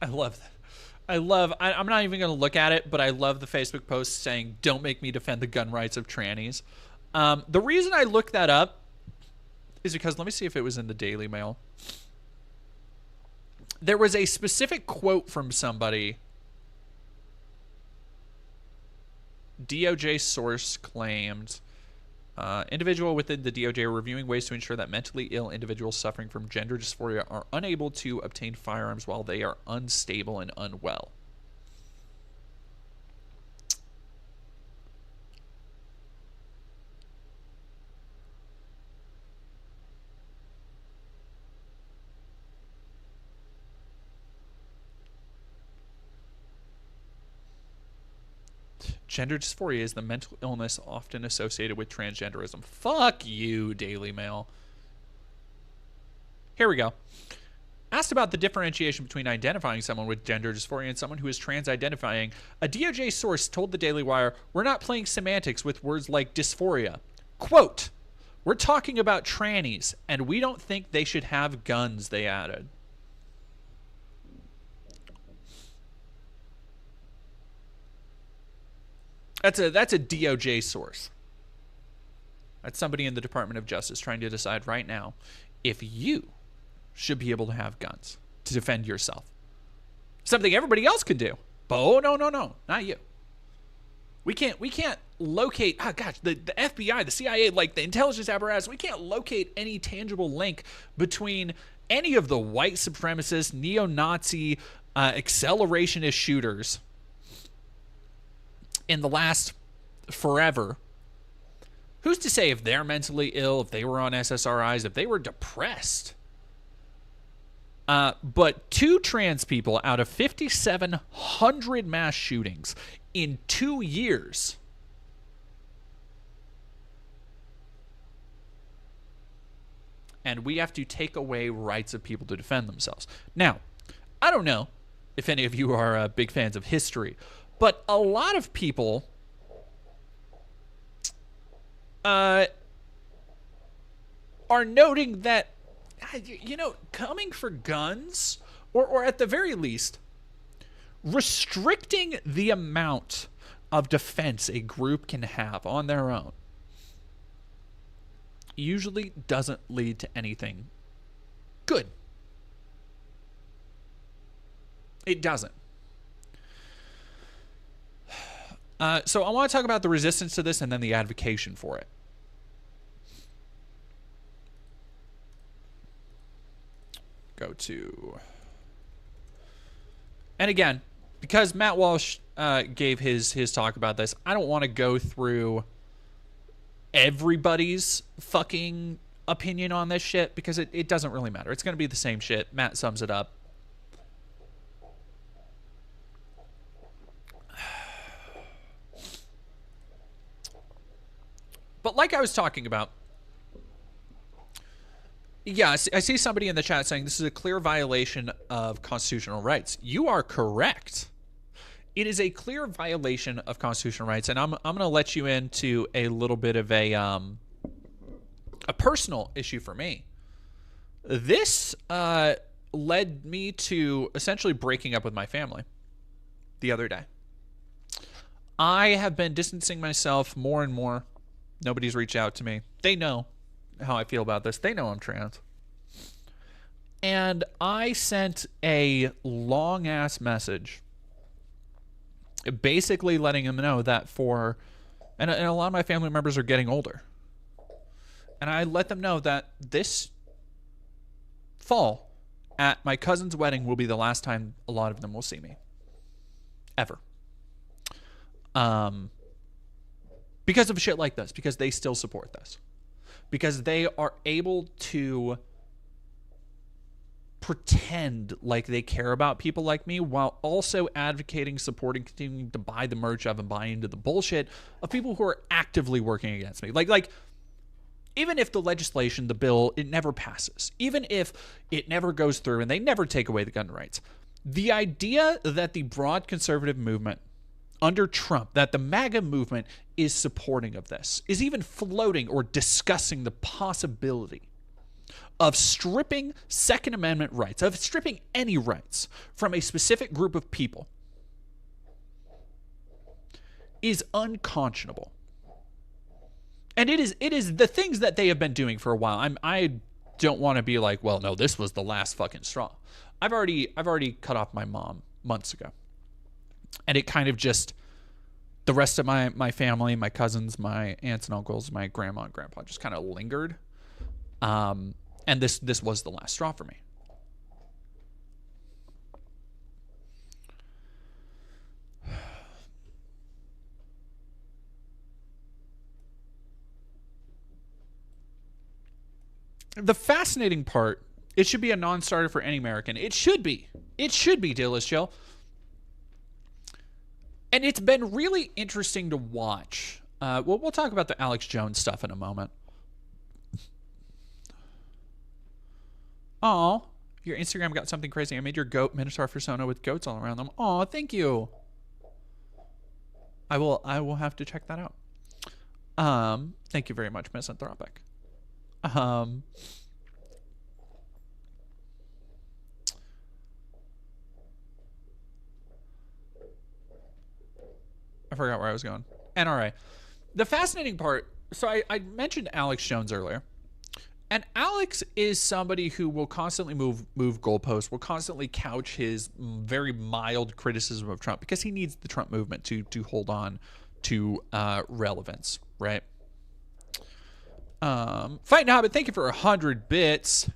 love that. I'm not even going to look at it, but I love the Facebook post saying, "Don't make me defend the gun rights of trannies." The reason I looked that up is because, let me see if it was in the Daily Mail. There was a specific quote from somebody. DOJ source claimed, individual within the DOJ are reviewing ways to ensure that mentally ill individuals suffering from gender dysphoria are unable to obtain firearms while they are unstable and unwell. Gender dysphoria is the mental illness often associated with transgenderism. Fuck you, Daily Mail. Here we go. Asked about the differentiation between identifying someone with gender dysphoria and someone who is trans-identifying, a DOJ source told the Daily Wire, "We're not playing semantics with words like dysphoria. Quote, we're talking about trannies, and we don't think they should have guns," they added. That's a DOJ source. That's somebody in the Department of Justice trying to decide right now if you should be able to have guns to defend yourself. Something everybody else can do. But oh, no, not you. We can't locate, oh gosh, the FBI, the CIA, like the intelligence apparatus, we can't locate any tangible link between any of the white supremacist, neo-Nazi, accelerationist shooters in the last forever. Who's to say if they're mentally ill, if they were on SSRIs, if they were depressed? But 2 trans people out of 5,700 mass shootings in 2 years. and we have to take away rights of people to defend themselves. Now, I don't know if any of you are big fans of history, but a lot of people are noting that, you know, coming for guns, or at the very least, restricting the amount of defense a group can have on their own usually doesn't lead to anything good. It doesn't. So I want to talk about the resistance to this and then the advocacy for it. Go to... And again, because Matt Walsh gave his talk about this, I don't want to go through everybody's fucking opinion on this shit because it doesn't really matter. It's going to be the same shit. Matt sums it up. But like I was talking about, yeah, I see somebody in the chat saying this is a clear violation of constitutional rights. You are correct. It is a clear violation of constitutional rights, and I'm going to let you into a little bit of a personal issue for me. This led me to essentially breaking up with my family the other day. I have been distancing myself more and more. Nobody's reached out to me. They know how I feel about this. They know I'm trans. And I sent a long-ass message basically letting them know that and a lot of my family members are getting older. And I let them know that this fall at my cousin's wedding will be the last time a lot of them will see me. Ever. Because of shit like this. Because they still support this. Because they are able to pretend like they care about people like me while also advocating, supporting, continuing to buy the merch of and buy into the bullshit of people who are actively working against me. Like even if the legislation, the bill, it never passes, even if it never goes through and they never take away the gun rights, the idea that the broad conservative movement under Trump, that the MAGA movement is supporting of this, is even floating or discussing the possibility of stripping Second Amendment rights, of stripping any rights from a specific group of people, is unconscionable. And it is the things that they have been doing for a while. I don't want to be like, well, no, this was the last fucking straw. I've already cut off my mom months ago. And it kind of just, the rest of my family, my cousins, my aunts and uncles, my grandma and grandpa just kind of lingered. And this was the last straw for me. The fascinating part, it should be a non-starter for any American. It should be. It should be, Dillis Joe. And it's been really interesting to watch. We'll talk about the Alex Jones stuff in a moment. Oh, your Instagram got something crazy. I made your goat Minotaur persona with goats all around them. Oh, thank you. I will have to check that out. Thank you very much, Misanthropic. I forgot where I was going. NRA. The fascinating part, so I mentioned Alex Jones earlier. And Alex is somebody who will constantly move goalposts, will constantly couch his very mild criticism of Trump because he needs the Trump movement to hold on to relevance, right? Fighting Hobbit, thank you for 100 bits.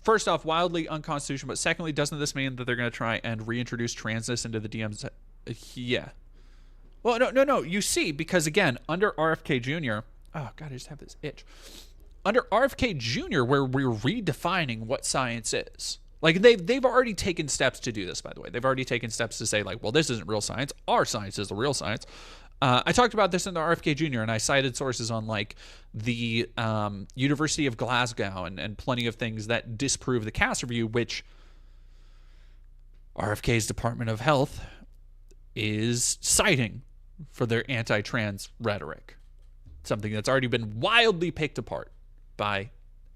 First off, wildly unconstitutional, but secondly, doesn't this mean that they're going to try and reintroduce transness into the DMs? Yeah. Well, no. You see, because again, under RFK Jr., oh God, I just have this itch. Under RFK Jr., where we're redefining what science is. Like, they've already taken steps to do this, by the way. They've already taken steps to say, like, well, this isn't real science. Our science is the real science. I talked about this in the RFK Jr. and I cited sources on like the University of Glasgow and plenty of things that disprove the Cass review, which RFK's Department of Health is citing for their anti-trans rhetoric. Something that's already been wildly picked apart by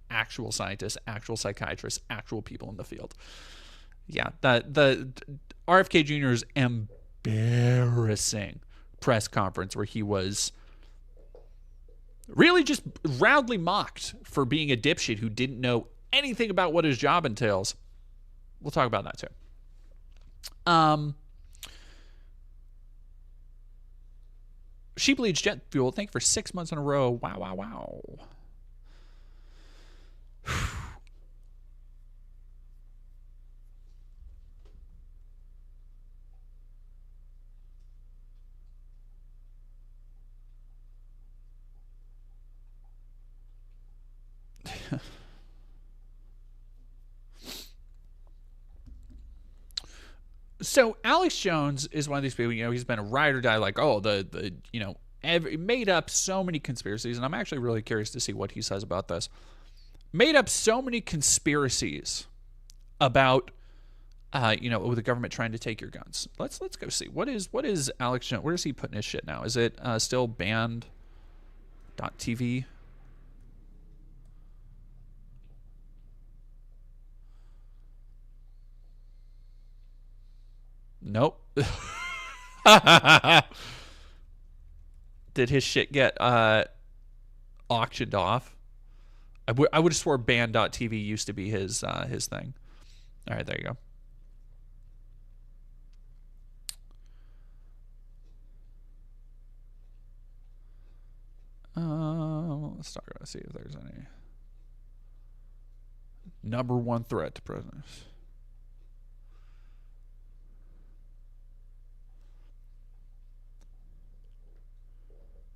actual scientists, actual psychiatrists, actual people in the field. Yeah, the RFK Jr.'s embarrassing press conference where he was really just roundly mocked for being a dipshit who didn't know anything about what his job entails. We'll talk about that too. She bleeds jet fuel. Thank you for 6 months in a row. Wow, wow, wow. So Alex Jones is one of these people, you know, he's been a ride or die, like, oh, made up so many conspiracies, and I'm actually really curious to see what he says about this. Made up so many conspiracies about, the government trying to take your guns. Let's go see. What is Alex Jones? Where is he putting his shit now? Is it still banned.tv? Nope. Did his shit get auctioned off? I would have swore band.tv used to be his thing. All right, there you go. Let's talk about see if there's any number one threat to prisoners.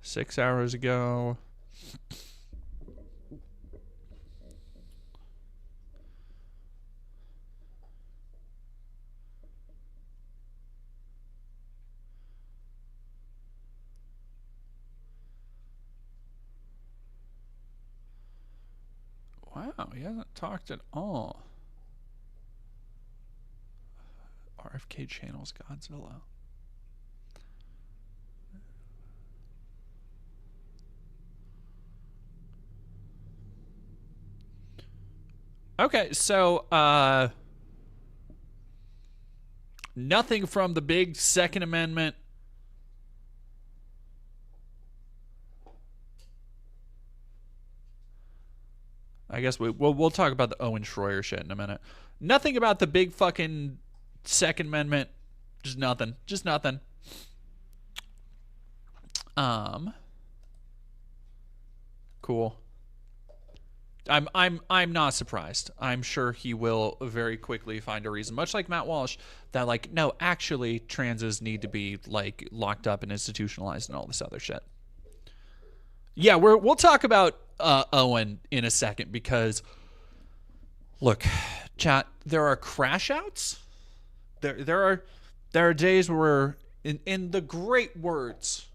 Six hours ago. Wow, he hasn't talked at all. RFK channels Godzilla. Okay, so nothing from the big Second Amendment. I guess we'll talk about the Owen Schroyer shit in a minute. Nothing about the big fucking Second Amendment. Just nothing. Just nothing. Cool. I'm not surprised. I'm sure he will very quickly find a reason, much like Matt Walsh, that like, no, actually transes need to be like locked up and institutionalized and all this other shit. Yeah, we'll talk about Owen in a second because look, chat, there are crash outs. There are days where in the great words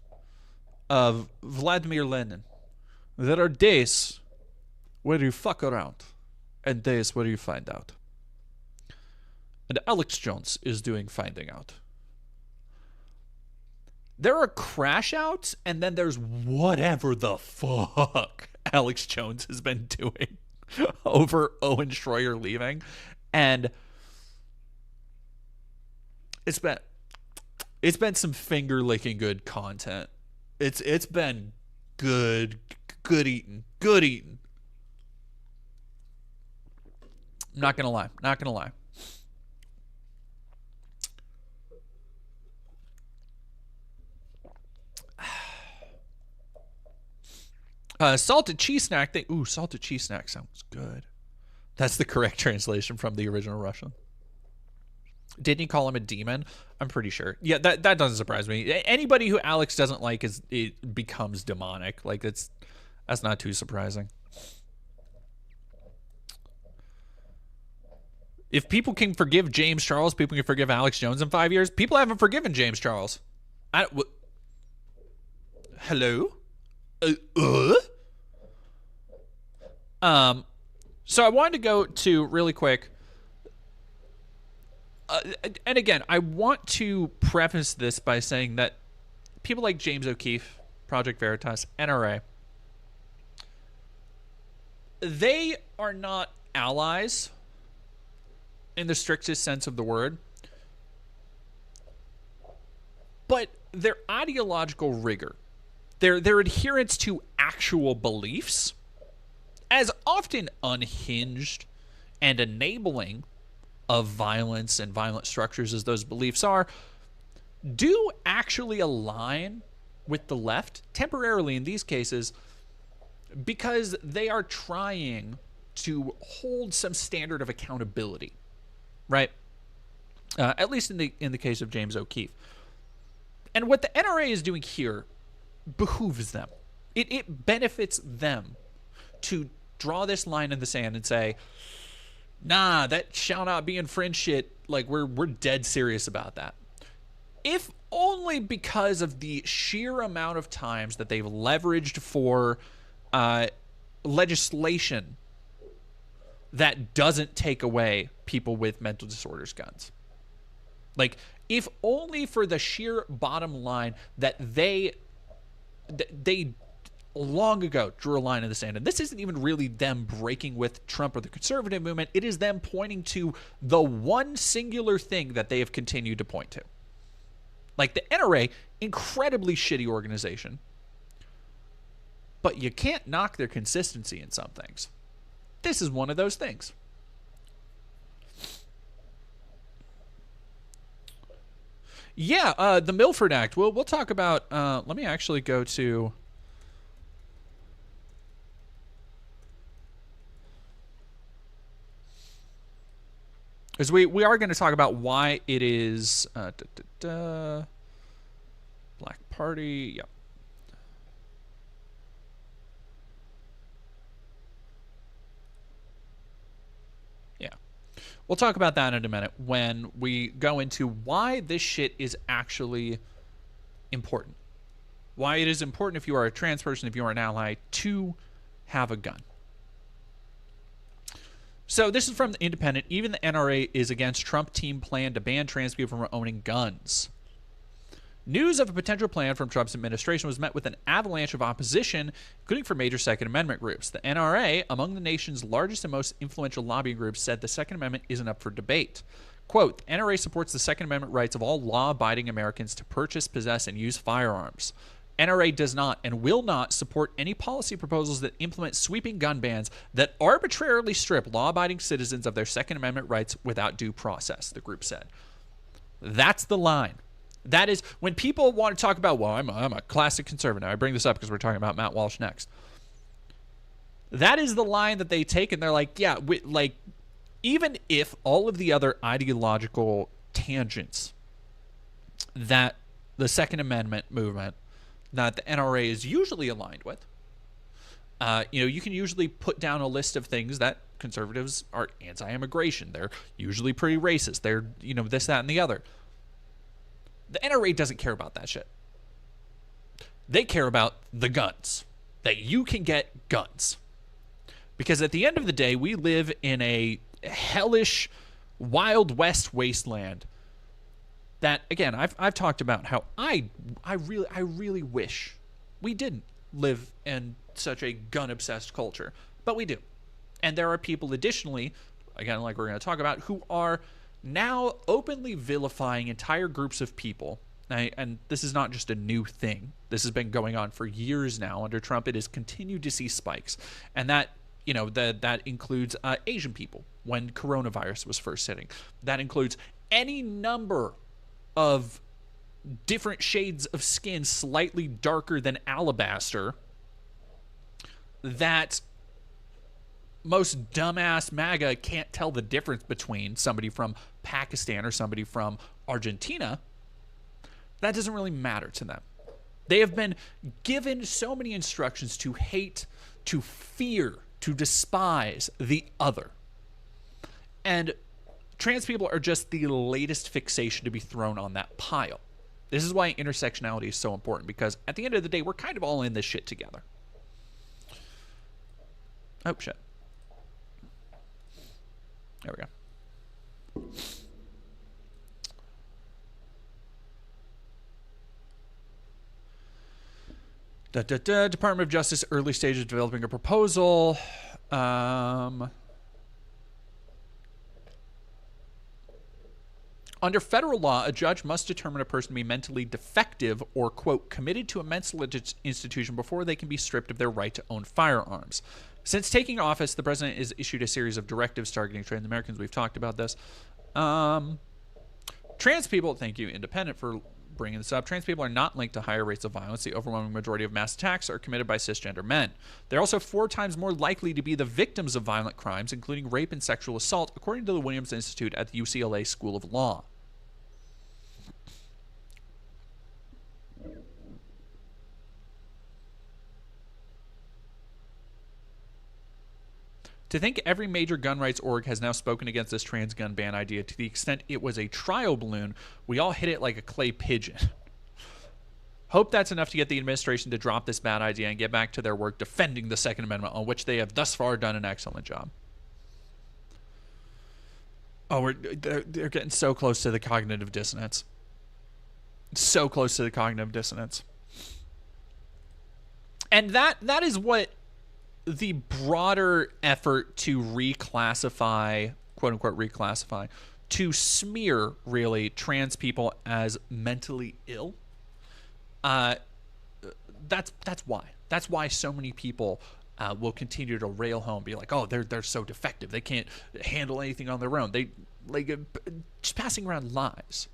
of Vladimir Lenin, there are days where you fuck around and days where you find out. And Alex Jones is doing finding out. There are crash outs and then there's whatever the fuck Alex Jones has been doing over Owen Schroyer leaving. And it's been some finger licking good content. It's been good eating. Not gonna lie. Salted cheese snack. Salted cheese snack sounds good. That's the correct translation from the original Russian. Didn't he call him a demon? I'm pretty sure. Yeah, that doesn't surprise me. Anybody who Alex doesn't like it becomes demonic. Like that's not too surprising. If people can forgive James Charles, people can forgive Alex Jones in 5 years. People haven't forgiven James Charles. Hello? So I wanted to go to really quick. And again, I want to preface this by saying that people like James O'Keefe, Project Veritas, NRA, they are not allies in the strictest sense of the word, but their ideological rigor, their adherence to actual beliefs, as often unhinged and enabling of violence and violent structures as those beliefs are, do actually align with the left, temporarily in these cases, because they are trying to hold some standard of accountability, right? At least in the case of James O'Keefe. And what the NRA is doing here behooves them. It benefits them to draw this line in the sand and say, nah, that shall not be infringed shit. Like, we're dead serious about that. If only because of the sheer amount of times that they've leveraged for legislation that doesn't take away people with mental disorders guns. Like, if only for the sheer bottom line that they long ago drew a line in the sand. And this isn't even really them breaking with Trump or the conservative movement. It is them pointing to the one singular thing that they have continued to point to. Like the NRA, incredibly shitty organization. But you can't knock their consistency in some things. This is one of those things. Yeah, the Milford Act. We'll talk about... let me actually go to... Because we are going to talk about why it is... Black Party, yep. Yeah. We'll talk about that in a minute when we go into why this shit is actually important. Why it is important if you are a trans person, if you are an ally, to have a gun. So this is from The Independent. Even the NRA is against Trump team plan to ban trans people from owning guns. News of a potential plan from Trump's administration was met with an avalanche of opposition, including from major Second Amendment groups. The NRA, among the nation's largest and most influential lobbying groups, said the Second Amendment isn't up for debate. Quote, the NRA supports the Second Amendment rights of all law-abiding Americans to purchase, possess, and use firearms. NRA does not and will not support any policy proposals that implement sweeping gun bans that arbitrarily strip law-abiding citizens of their Second Amendment rights without due process, the group said. That's the line. That is, when people want to talk about, well, I'm a classic conservative. I bring this up because we're talking about Matt Walsh next. That is the line that they take, and they're like, yeah, like, even if all of the other ideological tangents that the Second Amendment movement, that the NRA is usually aligned with, you can usually put down a list of things that conservatives are anti-immigration. They're usually pretty racist. They're, this, that, and the other. The NRA doesn't care about that shit. They care about the guns. That you can get guns. Because at the end of the day, we live in a hellish, Wild West wasteland that, again, I've talked about how I really wish we didn't live in such a gun-obsessed culture. But we do. And there are people, additionally, again, like we're going to talk about, who are now openly vilifying entire groups of people. And this is not just a new thing. This has been going on for years now. Under Trump, it has continued to see spikes. And that, that includes Asian people when coronavirus was first hitting. That includes any number of different shades of skin slightly darker than alabaster that most dumbass MAGA can't tell the difference between somebody from Pakistan or somebody from Argentina. That doesn't really matter to them. They have been given so many instructions to hate, to fear, to despise the other. And trans people are just the latest fixation to be thrown on that pile. This is why intersectionality is so important, because at the end of the day, we're kind of all in this shit together. Oh, shit. There we go. Department of Justice, early stages of developing a proposal. Under federal law, a judge must determine a person to be mentally defective or, quote, committed to a mental institution before they can be stripped of their right to own firearms. Since taking office, the president has issued a series of directives targeting trans Americans. We've talked about this. Trans people, thank you, Independent, for bringing this up. Trans people are not linked to higher rates of violence. The overwhelming majority of mass attacks are committed by cisgender men. They're also 4 times more likely to be the victims of violent crimes, including rape and sexual assault, according to the Williams Institute at the UCLA School of Law. To think every major gun rights org has now spoken against this trans gun ban idea to the extent it was a trial balloon, we all hit it like a clay pigeon. Hope that's enough to get the administration to drop this bad idea and get back to their work defending the Second Amendment, on which they have thus far done an excellent job. Oh, they're getting so close to the cognitive dissonance. So close to the cognitive dissonance. And that is what the broader effort to reclassify, quote unquote reclassify, to smear really trans people as mentally ill. That's why so many people will continue to rail home, be like, oh, they're so defective, they can't handle anything on their own. They just passing around lies.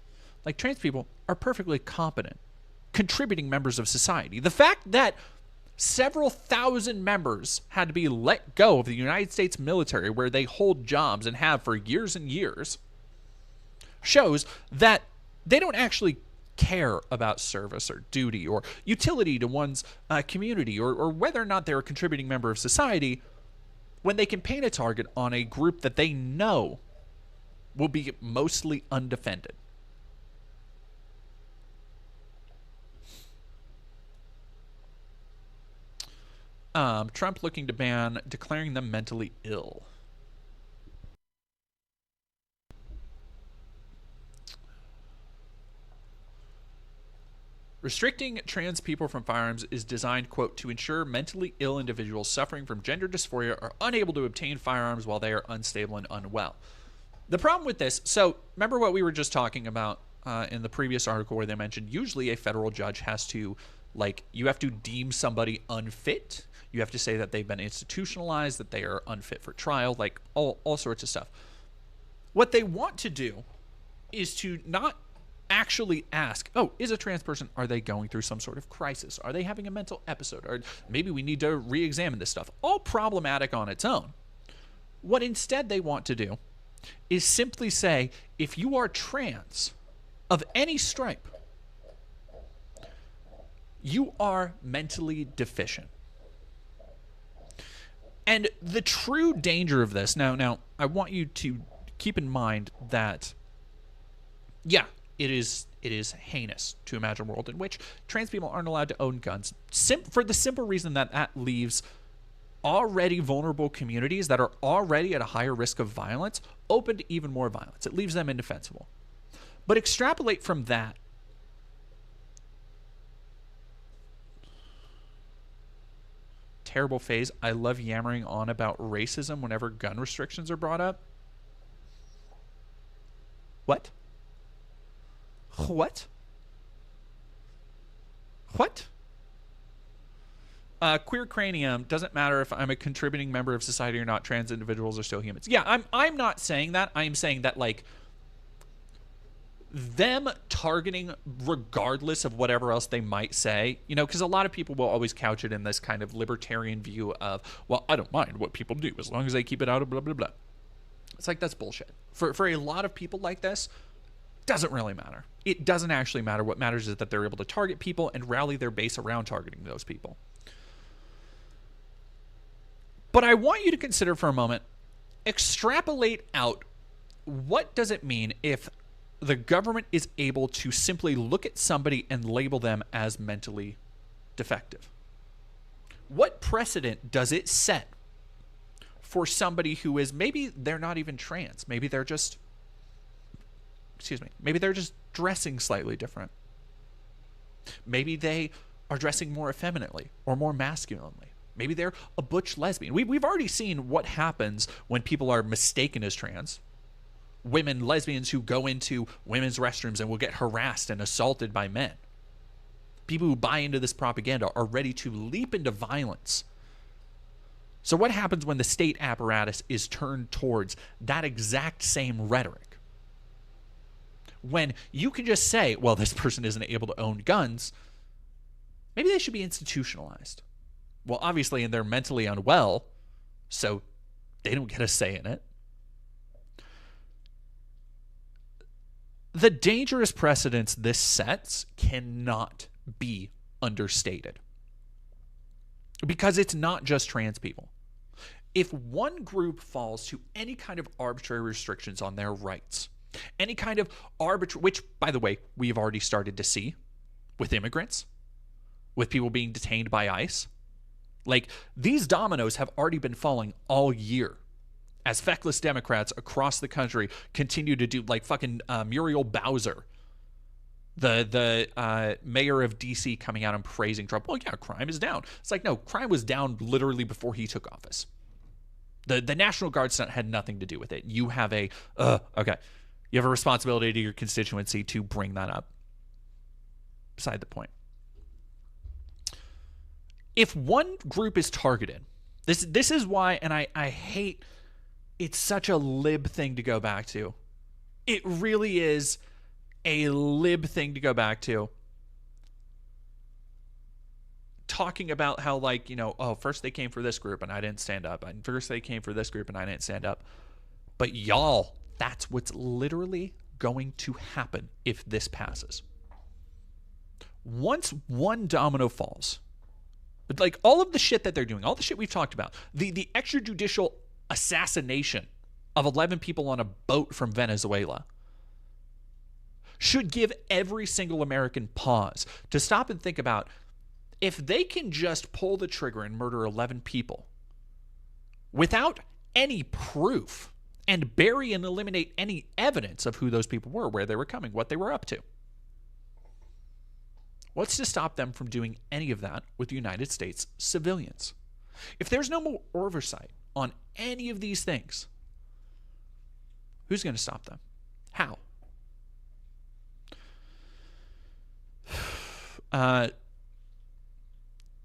Like, trans people are perfectly competent, contributing members of society. The fact that several thousand members had to be let go of the United States military, where they hold jobs and have for years and years, shows that they don't actually care about service or duty or utility to one's community, or whether or not they're a contributing member of society, when they can paint a target on a group that they know will be mostly undefended. Trump looking to ban declaring them mentally ill. Restricting trans people from firearms is designed, quote, to ensure mentally ill individuals suffering from gender dysphoria are unable to obtain firearms while they are unstable and unwell. The problem with this, so remember what we were just talking about in the previous article, where they mentioned usually a federal judge has to, like, you have to deem somebody unfit. You have to say that they've been institutionalized, that they are unfit for trial, like all sorts of stuff. What they want to do is to not actually ask, oh, is a trans person, are they going through some sort of crisis? Are they having a mental episode? Or maybe we need to re-examine this stuff. All problematic on its own. What instead they want to do is simply say, if you are trans of any stripe, you are mentally deficient. And the true danger of this, now I want you to keep in mind that, yeah, it is heinous to imagine a world in which trans people aren't allowed to own guns, for the simple reason that that leaves already vulnerable communities that are already at a higher risk of violence open to even more violence. It leaves them indefensible. But extrapolate from that. Terrible phase. I love yammering on about racism whenever gun restrictions are brought up. What? What? What? Queer cranium, doesn't matter if I'm a contributing member of society or not, trans individuals are still humans. Yeah, I'm not saying that. I'm saying that, like, them targeting regardless of whatever else they might say, you know, because a lot of people will always couch it in this kind of libertarian view of, well, I don't mind what people do as long as they keep it out of blah, blah, blah. It's like, that's bullshit. For a lot of people like this, doesn't really matter. It doesn't actually matter. What matters is that they're able to target people and rally their base around targeting those people. But I want you to consider for a moment, extrapolate out, what does it mean if the government is able to simply look at somebody and label them as mentally defective? What precedent does it set for somebody who is, maybe they're not even trans, maybe they're just, maybe they're just dressing slightly different. Maybe they are dressing more effeminately or more masculinely. Maybe they're a butch lesbian. We've already seen what happens when people are mistaken as trans. Women, lesbians who go into women's restrooms and will get harassed and assaulted by men. People who buy into this propaganda are ready to leap into violence. So what happens when the state apparatus is turned towards that exact same rhetoric? When you can just say, well, this person isn't able to own guns, maybe they should be institutionalized. Well, obviously, and they're mentally unwell, so they don't get a say in it. The dangerous precedents this sets cannot be understated. Because it's not just trans people. If one group falls to any kind of arbitrary restrictions on their rights, any kind of arbitrary, which, by the way, we have already started to see with immigrants, with people being detained by ICE. Like, these dominoes have already been falling all year as feckless Democrats across the country continue to do, like fucking Muriel Bowser, the mayor of D.C., coming out and praising Trump. Well, yeah, crime is down. It's like, no, crime was down literally before he took office. The National Guard stunt had nothing to do with it. You have a, you have a responsibility to your constituency to bring that up. Beside the point. If one group is targeted, this is why, and I hate, it's such a lib thing to go back to. It really is a lib thing to go back to. Talking about how, like, you know, oh, first they came for this group and I didn't stand up. And first they came for this group and I didn't stand up. But y'all, that's what's literally going to happen if this passes. Once one domino falls, like all of the shit that they're doing, all the shit we've talked about, the extrajudicial assassination of 11 people on a boat from Venezuela should give every single American pause to stop and think about, if they can just pull the trigger and murder 11 people without any proof and bury and eliminate any evidence of who those people were, where they were coming, what they were up to, what's to stop them from doing any of that with the United States civilians? If there's no more oversight on any of these things, who's going to stop them? How?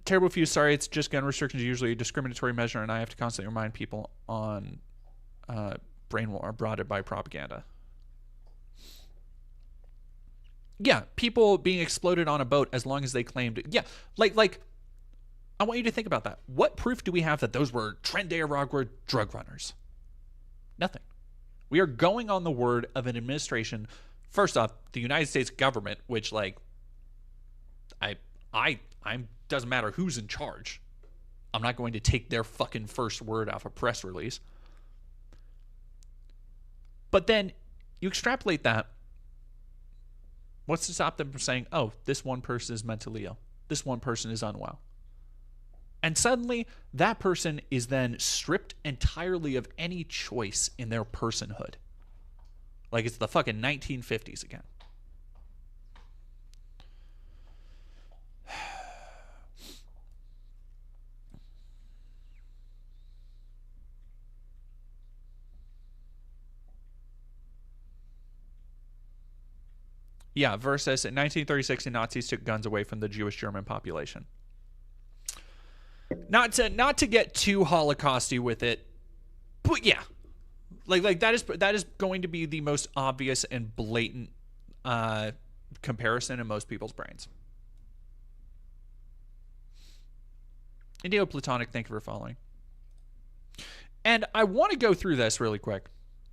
Terrible Fuse, sorry, it's just gun restrictions are usually a discriminatory measure, and I have to constantly remind people on brainwash brought by propaganda. Yeah, people being exploded on a boat as long as they claimed, yeah, like, I want you to think about that. What proof do we have that those were Nicaragua drug runners? Nothing. We are going on the word of an administration, first off, the United States government, which, like, I'm doesn't matter who's in charge. I'm not going to take their fucking first word off a press release. But then you extrapolate that. What's to stop them from saying, oh, this one person is mentally ill. This one person is unwell. And suddenly that person is then stripped entirely of any choice in their personhood. Like it's the fucking 1950s again. Yeah, versus in 1936, the Nazis took guns away from the Jewish German population. Not to get too Holocausty with it, but yeah, like that is going to be the most obvious and blatant comparison in most people's brains. Indeo-Platonic, thank you for following. And I want to go through this really quick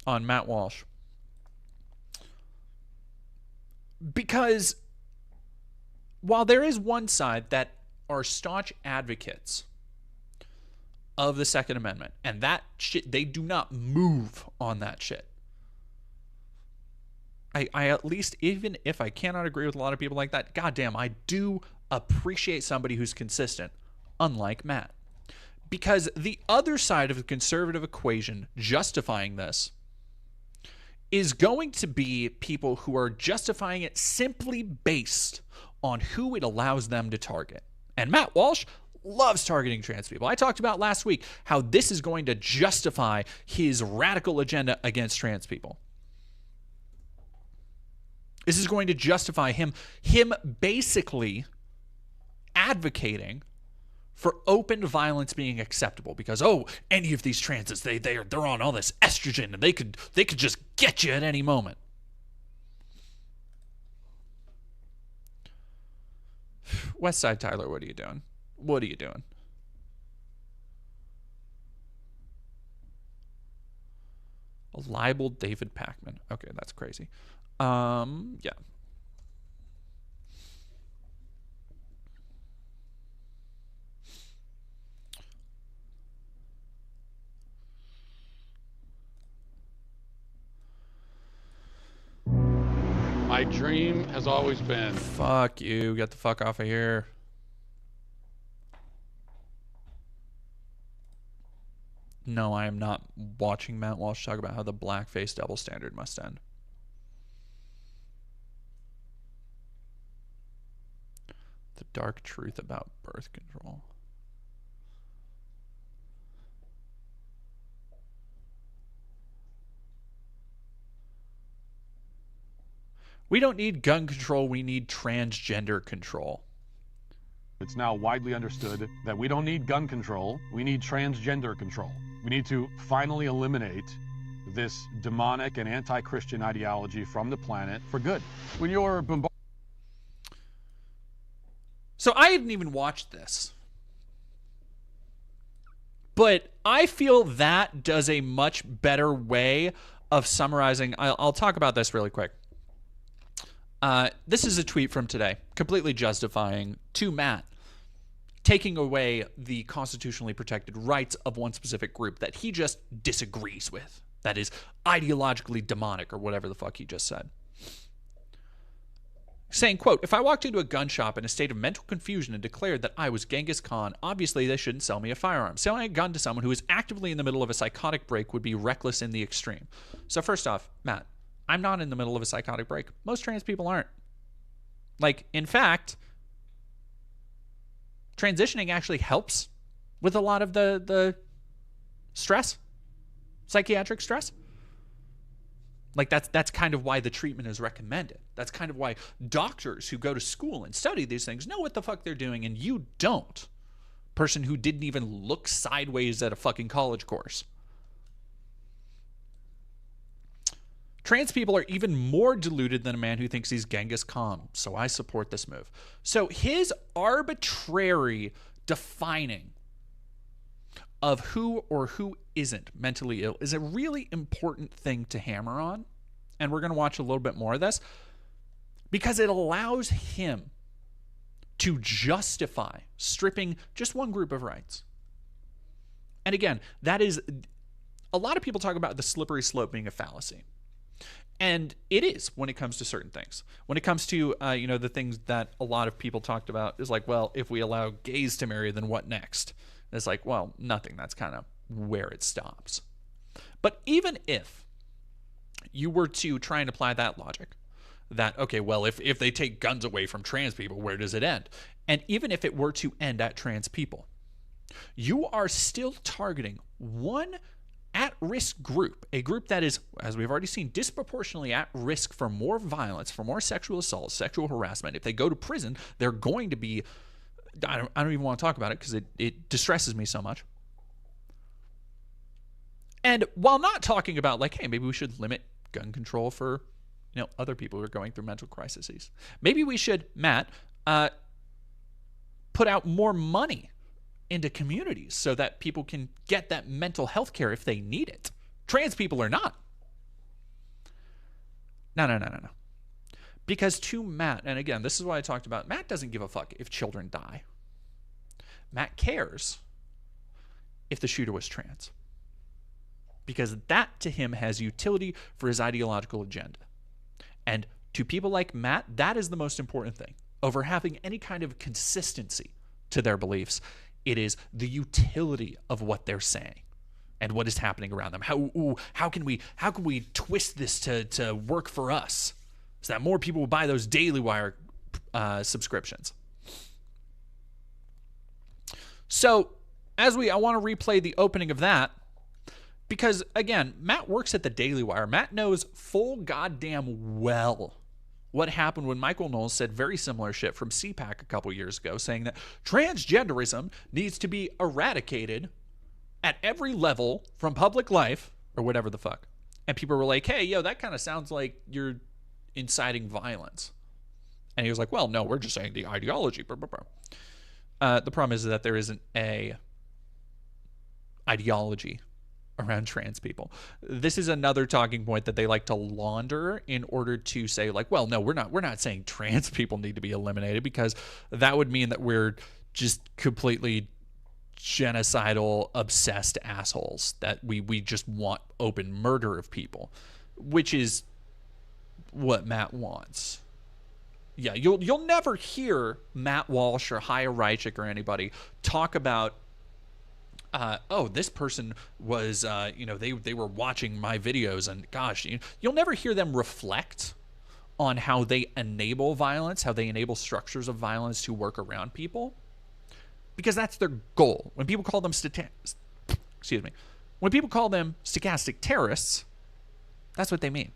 on Matt Walsh. Because while there is one side that are staunch advocates of the Second Amendment, and that shit, they do not move on that shit. I at least, even if I cannot agree with a lot of people like that, goddamn, I do appreciate somebody who's consistent, unlike Matt. Because the other side of the conservative equation justifying this is going to be people who are justifying it simply based on who it allows them to target. And Matt Walsh loves targeting trans people. I talked about last week how this is going to justify his radical agenda against trans people. This is going to justify him basically advocating for open violence being acceptable because, oh, any of these transes, they're on all this estrogen and they could just get you at any moment. Westside Tyler, what are you doing? What are you doing? A libeled David Pakman. Okay, that's crazy. Yeah. My dream has always been. Fuck you. Get the fuck off of here. No, I am not watching Matt Walsh talk about how the blackface double standard must end. The dark truth about birth control. We don't need gun control, we need transgender control. It's now widely understood that we don't need gun control, we need transgender control. We need to finally eliminate this demonic and anti-Christian ideology from the planet for good. When you're bombarded... So I hadn't even watched this. But I feel that does a much better way of summarizing. I'll talk about this really quick. This is a tweet from today, completely justifying to Matt taking away the constitutionally protected rights of one specific group that he just disagrees with. That is ideologically demonic or whatever the fuck he just said. Saying, quote, if I walked into a gun shop in a state of mental confusion and declared that I was Genghis Khan, obviously they shouldn't sell me a firearm. Selling a gun to someone who is actively in the middle of a psychotic break would be reckless in the extreme. So first off, Matt, I'm not in the middle of a psychotic break. Most trans people aren't. Like, in fact, transitioning actually helps with a lot of the stress, psychiatric stress. Like, that's kind of why the treatment is recommended. That's kind of why doctors who go to school and study these things know what the fuck they're doing, and you don't. Person who didn't even look sideways at a fucking college course. Trans people are even more deluded than a man who thinks he's Genghis Khan, so I support this move. So his arbitrary defining of who or who isn't mentally ill is a really important thing to hammer on. And we're going to watch a little bit more of this because it allows him to justify stripping just one group of rights. And again, that is, a lot of people talk about the slippery slope being a fallacy. And it is when it comes to certain things. When it comes to, the things that a lot of people talked about is like, well, if we allow gays to marry, then what next? And it's like, well, nothing. That's kind of where it stops. But even if you were to try and apply that logic, that, okay, well, if they take guns away from trans people, where does it end? And even if it were to end at trans people, you are still targeting one at-risk group, a group that is, as we've already seen, disproportionately at risk for more violence, for more sexual assault, sexual harassment. If they go to prison, they're going to be, I don't even want to talk about it because it distresses me so much. And while not talking about like, hey, maybe we should limit gun control for, other people who are going through mental crises. Maybe we should, Matt, put out more money into communities so that people can get that mental health care if they need it. Trans people are not. No. Because to Matt, and again, this is what I talked about, Matt doesn't give a fuck if children die. Matt cares if the shooter was trans. Because that to him has utility for his ideological agenda. And to people like Matt, that is the most important thing. Over having any kind of consistency to their beliefs, it is the utility of what they're saying and what is happening around them. How can we twist this to work for us so that more people will buy those Daily Wire subscriptions? So I want to replay the opening of that because, again, Matt works at the Daily Wire. Matt knows full goddamn well what happened when Michael Knowles said very similar shit from CPAC a couple years ago, saying that transgenderism needs to be eradicated at every level from public life or whatever the fuck. And people were like, hey, yo, that kind of sounds like you're inciting violence. And he was like, well, no, we're just saying the ideology. Blah, blah, blah. The problem is that there isn't a ideology around trans people. This is another talking point that they like to launder in order to say, like, well, no, we're not saying trans people need to be eliminated, because that would mean that we're just completely genocidal, obsessed assholes, that we just want open murder of people, which is what Matt wants. Yeah, you'll never hear Matt Walsh or Chaya Reichik or anybody talk about this person was, they were watching my videos, and gosh, you'll never hear them reflect on how they enable violence, how they enable structures of violence to work around people, because that's their goal. When people call them stochastic terrorists, that's what they mean.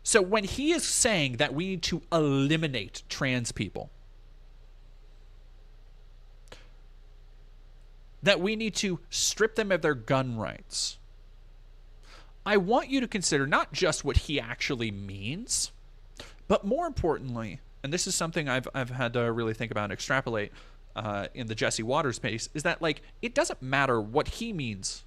So when he is saying that we need to eliminate trans people, that we need to strip them of their gun rights, I want you to consider not just what he actually means, but more importantly, and this is something I've had to really think about and extrapolate in the Jesse Waters case, is that, like, it doesn't matter what he means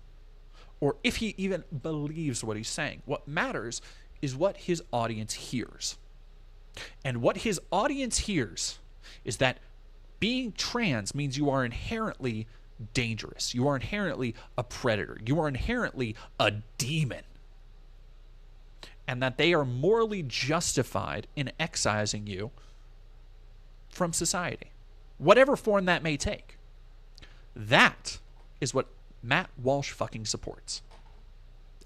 or if he even believes what he's saying. What matters is what his audience hears. And what his audience hears is that being trans means you are inherently dangerous. You are inherently a predator. You are inherently a demon. And that they are morally justified in excising you from society, whatever form that may take. That is what Matt Walsh fucking supports.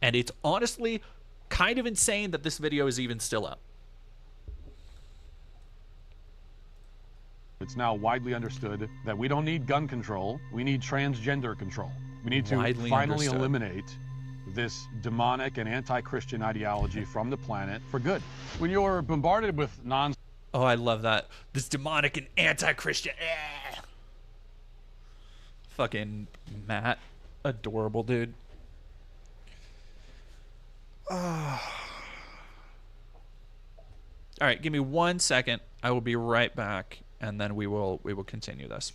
And it's honestly kind of insane that this video is even still up. It's now widely understood that we don't need gun control, we need transgender control. We need to finally eliminate this demonic and anti-Christian ideology from the planet for good. When you're bombarded with Oh, I love that. This demonic and anti-Christian. Fucking Matt. Adorable, dude. All right, give me 1 second. I will be right back, and then we will continue this.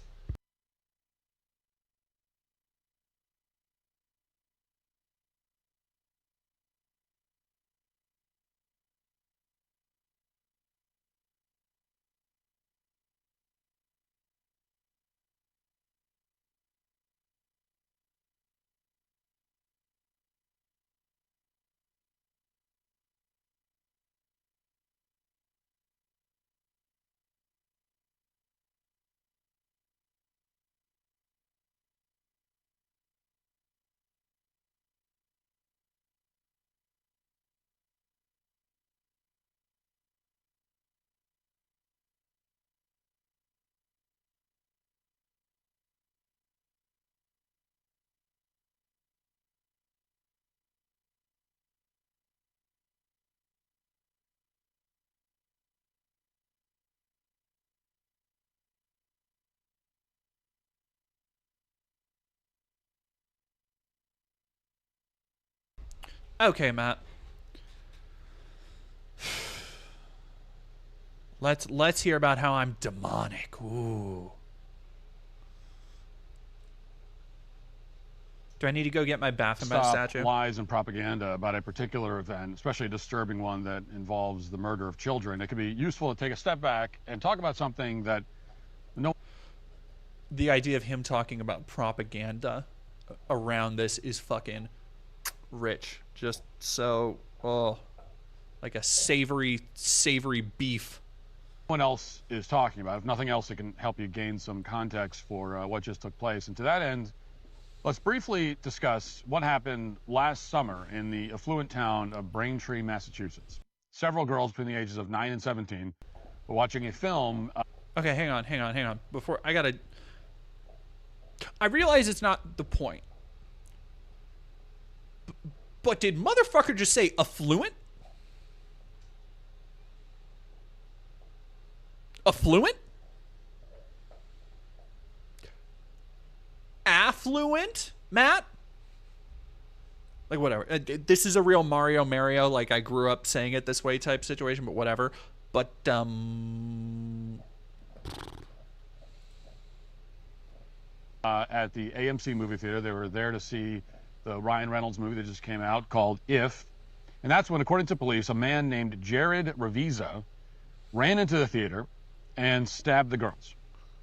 Okay, Matt. Let's hear about how I'm demonic. Ooh. Do I need to go get my Baphomet statue? Lies and propaganda about a particular event, especially a disturbing one that involves the murder of children. It can be useful to take a step back and talk about something that the idea of him talking about propaganda around this is fucking rich. Just so, like a savory beef. What else is talking about? If nothing else, it can help you gain some context for what just took place. And to that end, let's briefly discuss what happened last summer in the affluent town of Braintree, Massachusetts. Several girls between the ages of 9 and 17 were watching a film. Okay, hang on. Before I realize it's not the point. But did motherfucker just say affluent? Affluent? Affluent, Matt? Like, whatever. This is a real Mario, like, I grew up saying it this way type situation, but whatever. But, at the AMC movie theater, they were there to see the Ryan Reynolds movie that just came out called If. And that's when, according to police, a man named Jared Revisa ran into the theater and stabbed the girls.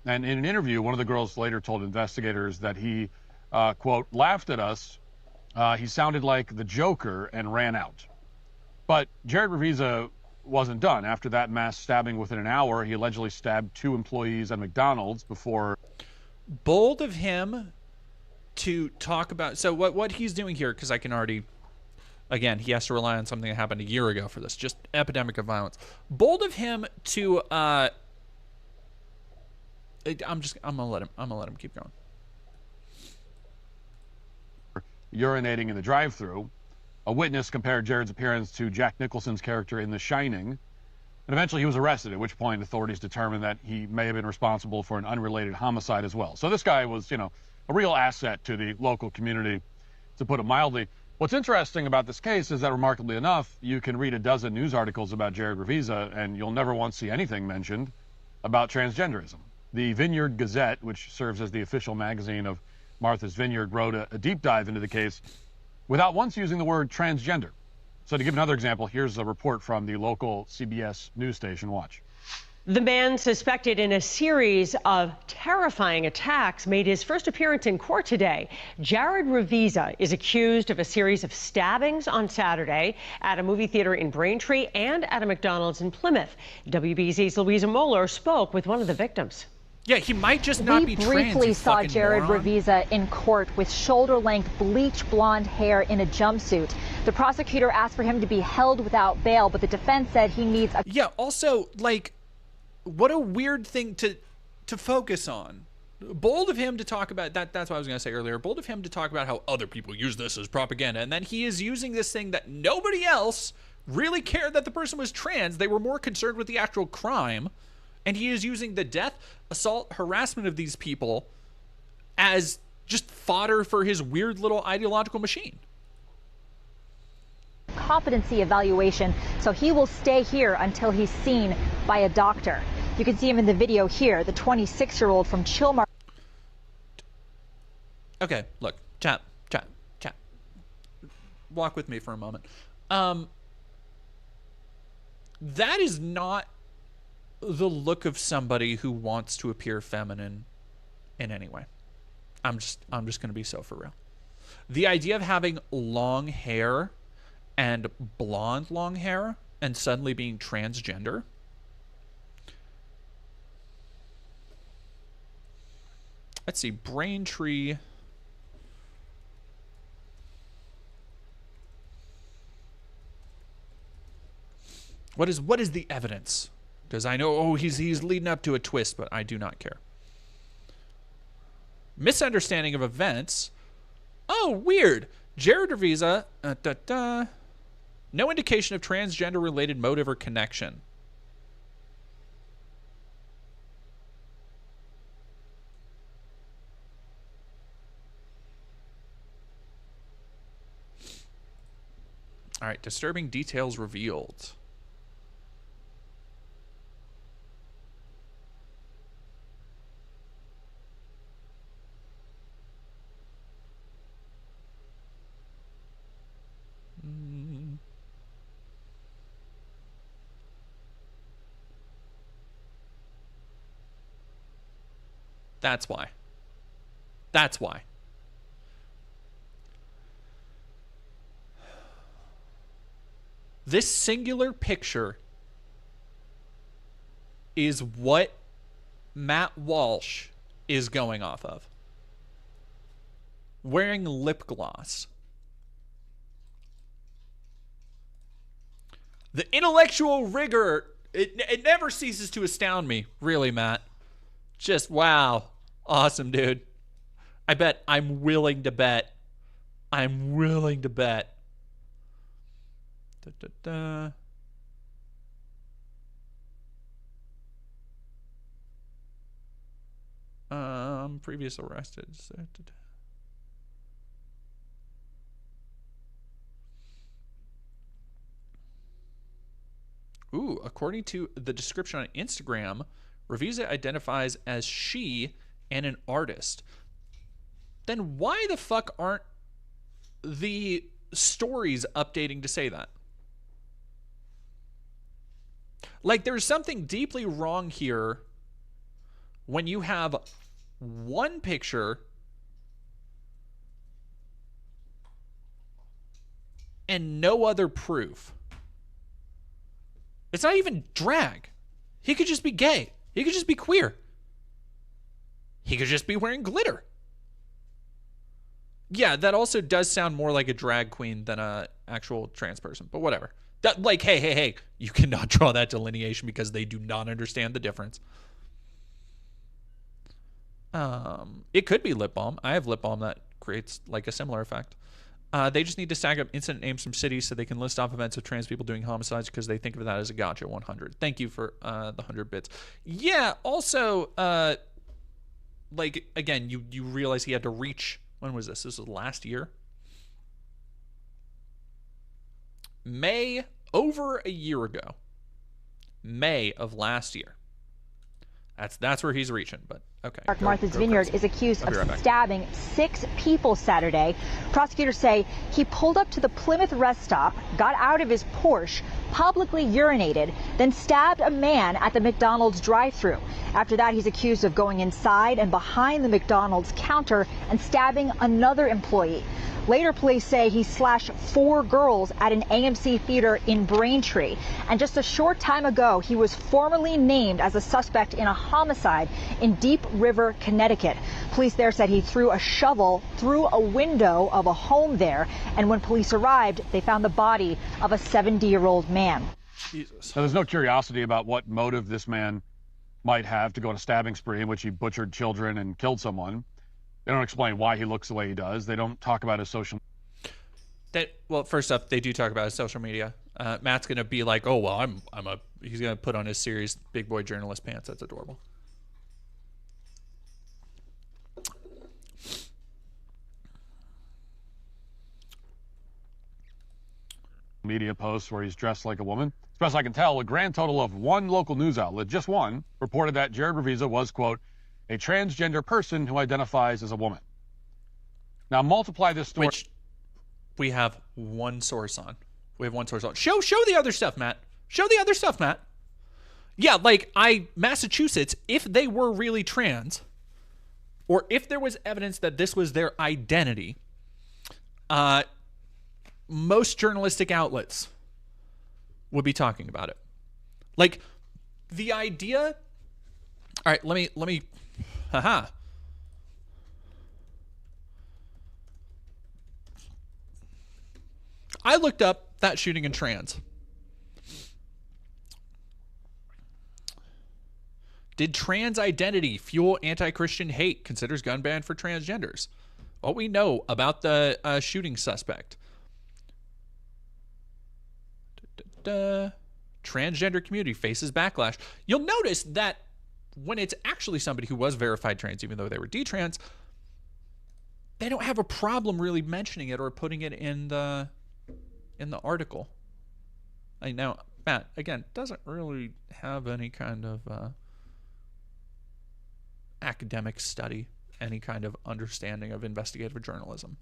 And in an interview, one of the girls later told investigators that he, quote, laughed at us. He sounded like the Joker and ran out. But Jared Revisa wasn't done. After that mass stabbing within an hour, he allegedly stabbed 2 employees at McDonald's before. Bold of him to talk about. So what he's doing here, because I can already, again, he has to rely on something that happened a year ago for this, just epidemic of violence. Bold of him to I'm gonna let him keep going. Urinating in the drive-thru. A witness compared Jared's appearance to Jack Nicholson's character in The Shining. And eventually he was arrested, at which point authorities determined that he may have been responsible for an unrelated homicide as well. So this guy was, a real asset to the local community, to put it mildly. What's interesting about this case is that, remarkably enough, you can read a dozen news articles about Jared Revisa, and you'll never once see anything mentioned about transgenderism. The Vineyard Gazette, which serves as the official magazine of Martha's Vineyard, wrote a deep dive into the case without once using the word transgender. So to give another example, here's a report from the local CBS news station. Watch. The man suspected in a series of terrifying attacks made his first appearance in court today. Jared Revisa is accused of a series of stabbings on Saturday at a movie theater in Braintree and at a McDonald's in Plymouth. WBZ's Louisa Moeller spoke with one of the victims. Yeah, he might just not be trans. We briefly saw Jared Revisa in court with shoulder-length bleach blonde hair in a jumpsuit. The prosecutor asked for him to be held without bail, but the defense said he needs a... Yeah, also, like, what a weird thing to focus on. Bold of him to talk about that. That's what I was going to say earlier. Bold of him to talk about how other people use this as propaganda, and then he is using this thing that nobody else really cared that the person was trans. They were more concerned with the actual crime. And he is using the death, assault, harassment of these people as just fodder for his weird little ideological machine. Competency evaluation, so he will stay here until he's seen by a doctor. You can see him in the video here, the 26-year-old from Chilmar. Okay, look, chat. Walk with me for a moment. That is not the look of somebody who wants to appear feminine in any way. I'm just going to be so for real. The idea of having long hair and blonde long hair and suddenly being transgender. Let's see, Braintree. What is the evidence? Because I know, he's leading up to a twist, but I do not care. Misunderstanding of events. Oh, weird. Jared Revisa. No indication of transgender-related motive or connection. All right, disturbing details revealed. That's why. That's why. This singular picture is what Matt Walsh is going off of. Wearing lip gloss. The intellectual rigor, it never ceases to astound me, really, Matt. Just, wow. Awesome, dude. I'm willing to bet. I'm willing to bet. Previous arrested. Ooh, according to the description on Instagram, Revisa identifies as she and an artist. Then why the fuck aren't the stories updating to say that? Like, there's something deeply wrong here when you have one picture and no other proof. It's not even drag. He could just be gay. He could just be queer. He could just be wearing glitter. Yeah, that also does sound more like a drag queen than a actual trans person, but whatever. That, like, hey, you cannot draw that delineation because they do not understand the difference. It could be lip balm. I have lip balm that creates like a similar effect. They just need to stack up incident names from cities so they can list off events of trans people doing homicides because they think of that as a gotcha 100. Thank you for the 100 bits. Yeah, also, like, again, you realize he had to reach, when was this? This was last year? May, over a year ago. May of last year. That's where he's reaching, but okay. Martha's Vineyard is accused of stabbing 6 people Saturday. Prosecutors say he pulled up to the Plymouth rest stop, got out of his Porsche, publicly urinated, then stabbed a man at the McDonald's drive-thru. After that, he's accused of going inside and behind the McDonald's counter and stabbing another employee. Later, police say he slashed 4 girls at an AMC theater in Braintree. And just a short time ago, he was formally named as a suspect in a homicide in Deep River, Connecticut. Police there said he threw a shovel through a window of a home there. And when police arrived, they found the body of a 70-year-old man. Jesus. So there's no curiosity about what motive this man might have to go on a stabbing spree in which he butchered children and killed someone. They don't explain why he looks the way he does. They don't talk about his social. Well, first up, they do talk about his social media. Matt's gonna be like, "Oh well, he's gonna put on his serious big boy journalist pants." That's adorable. Media posts where he's dressed like a woman. As best I can tell, a grand total of 1 local news outlet, just one, reported that Jared Revisa was, quote, a transgender person who identifies as a woman. Now multiply this story. Which we have one source on. We have one source on. Show the other stuff, Matt. Show the other stuff, Matt. Yeah, like Massachusetts, if they were really trans, or if there was evidence that this was their identity, most journalistic outlets would be talking about it. Like, the idea. All right, let me. Haha. I looked up that shooting in trans. Did trans identity fuel anti-Christian hate? Considers gun ban for transgenders. What we know about the shooting suspect. Transgender community faces backlash. You'll notice that when it's actually somebody who was verified trans, even though they were detrans, they don't have a problem really mentioning it or putting it in the article. Now, Matt, again, doesn't really have any kind of academic study, any kind of understanding of investigative journalism.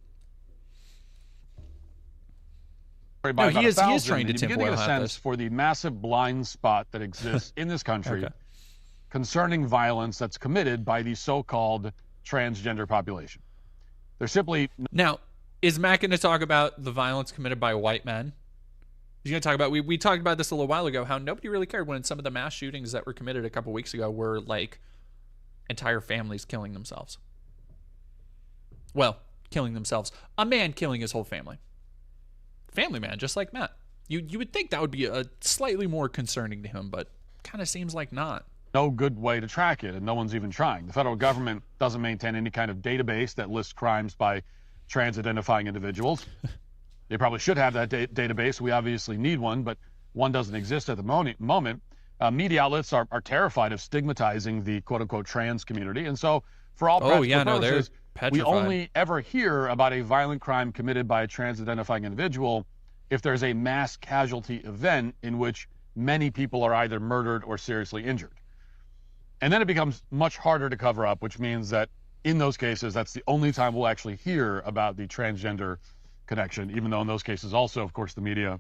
No, he is trying to get a sense for the massive blind spot that exists in this country concerning violence that's committed by the so-called transgender population. They're simply... Now, is Matt going to talk about the violence committed by white men? He's going to talk about, we talked about this a little while ago, how nobody really cared when some of the mass shootings that were committed a couple weeks ago were like entire families killing themselves. Well, killing themselves. A man killing his whole family. Family man, just like Matt. You would think that would be a slightly more concerning to him, but kind of seems like not. No good way to track it, and no one's even trying. The federal government doesn't maintain any kind of database that lists crimes by trans-identifying individuals. They probably should have that database. We obviously need one, but one doesn't exist at the moment. Media outlets are terrified of stigmatizing the quote-unquote trans community, and so for all practical purposes, we only ever hear about a violent crime committed by a trans-identifying individual if there's a mass casualty event in which many people are either murdered or seriously injured. And then it becomes much harder to cover up, which means that in those cases, that's the only time we'll actually hear about the transgender connection, even though in those cases also, of course, the media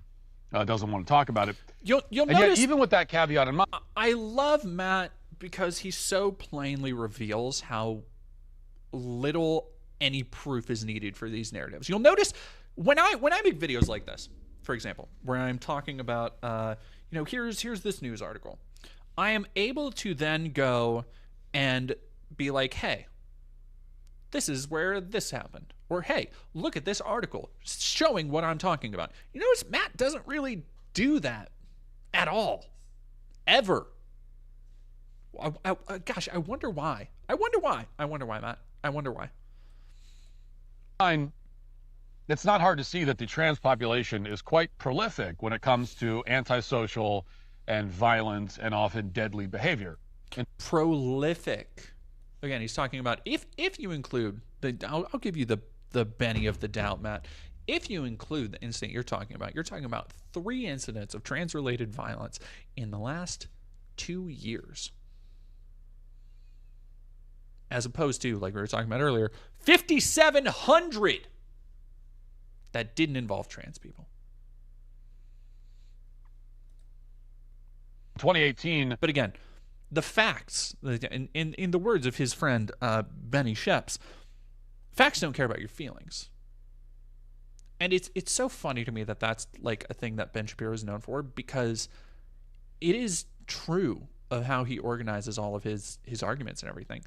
doesn't want to talk about it. You'll and notice, yet, even with that caveat in mind, I love Matt because he so plainly reveals how little any proof is needed for these narratives. You'll notice when I make videos like this, for example, where I'm talking about, here's this news article, I am able to then go and be like, hey, this is where this happened. Or, hey, look at this article showing what I'm talking about. You notice Matt doesn't really do that at all. Ever. Gosh, I wonder why. I wonder why, Matt. I wonder why. It's not hard to see that the trans population is quite prolific when it comes to antisocial and violent and often deadly behavior. And prolific. Again, he's talking about if you include I'll give you the Benny of the doubt, Matt. If you include the incident you're talking about 3 incidents of trans-related violence in the last 2 years. As opposed to, like we were talking about earlier, 5,700 that didn't involve trans people. 2018. But again, the facts, in the words of his friend Benny Sheps, facts don't care about your feelings. And it's so funny to me that that's like a thing that Ben Shapiro is known for, because it is true of how he organizes all of his arguments and everything,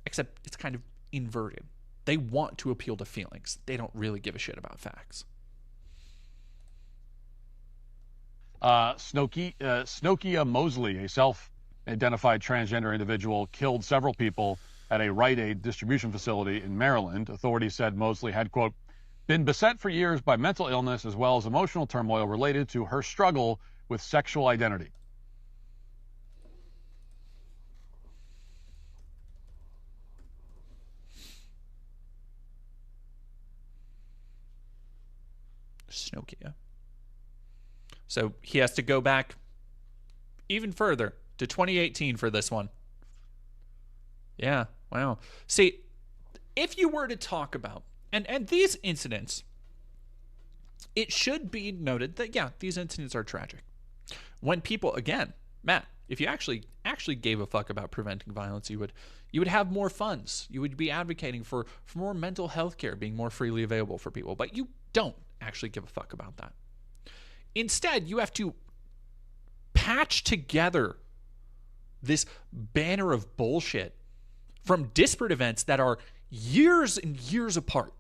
except it's kind of inverted. They want to appeal to feelings. They don't really give a shit about facts. Snokia Mosley, a self-identified transgender individual, killed several people at a Rite Aid distribution facility in Maryland. Authorities said Mosley had, quote, been beset for years by mental illness as well as emotional turmoil related to her struggle with sexual identity. Snokia. So he has to go back even further to 2018 for this one. Yeah, wow. See, if you were to talk about, and these incidents, it should be noted that, yeah, these incidents are tragic. When people, again, Matt, if you actually gave a fuck about preventing violence, you would have more funds. You would be advocating for more mental health care being more freely available for people. But you don't actually give a fuck about that. Instead, you have to patch together this banner of bullshit from disparate events that are years and years apart.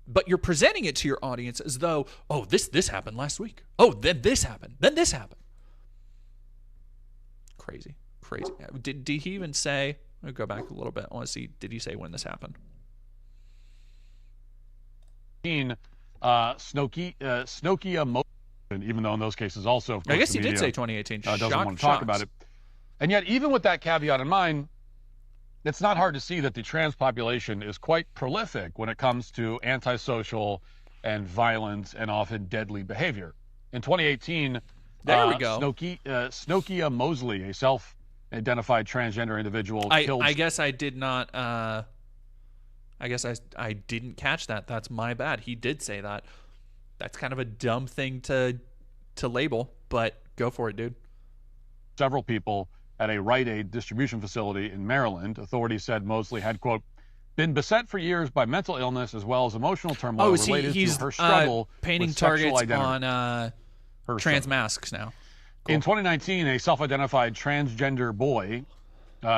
But you're presenting it to your audience as though, oh, this happened last week. Oh, then this happened. Then this happened. Crazy. Did he even say, I'll go back a little bit. I want to see, did he say when this happened? Snokia, even though in those cases also, of course, I guess he did say 2018. Doesn't want to talk about it. And yet, even with that caveat in mind, it's not hard to see that the trans population is quite prolific when it comes to antisocial and violent and often deadly behavior. In 2018, there we go. Snokia Mosley, a self-identified transgender individual, killed. I guess I did not. I guess I didn't catch that. That's my bad. He did say that. That's kind of a dumb thing to label, but go for it, dude. Several people at a Rite Aid distribution facility in Maryland. Authorities said Mosley had, quote, been beset for years by mental illness as well as emotional turmoil related to her struggle painting with sexual targets identity. Trans masks now. Cool. In 2019, a self-identified transgender boy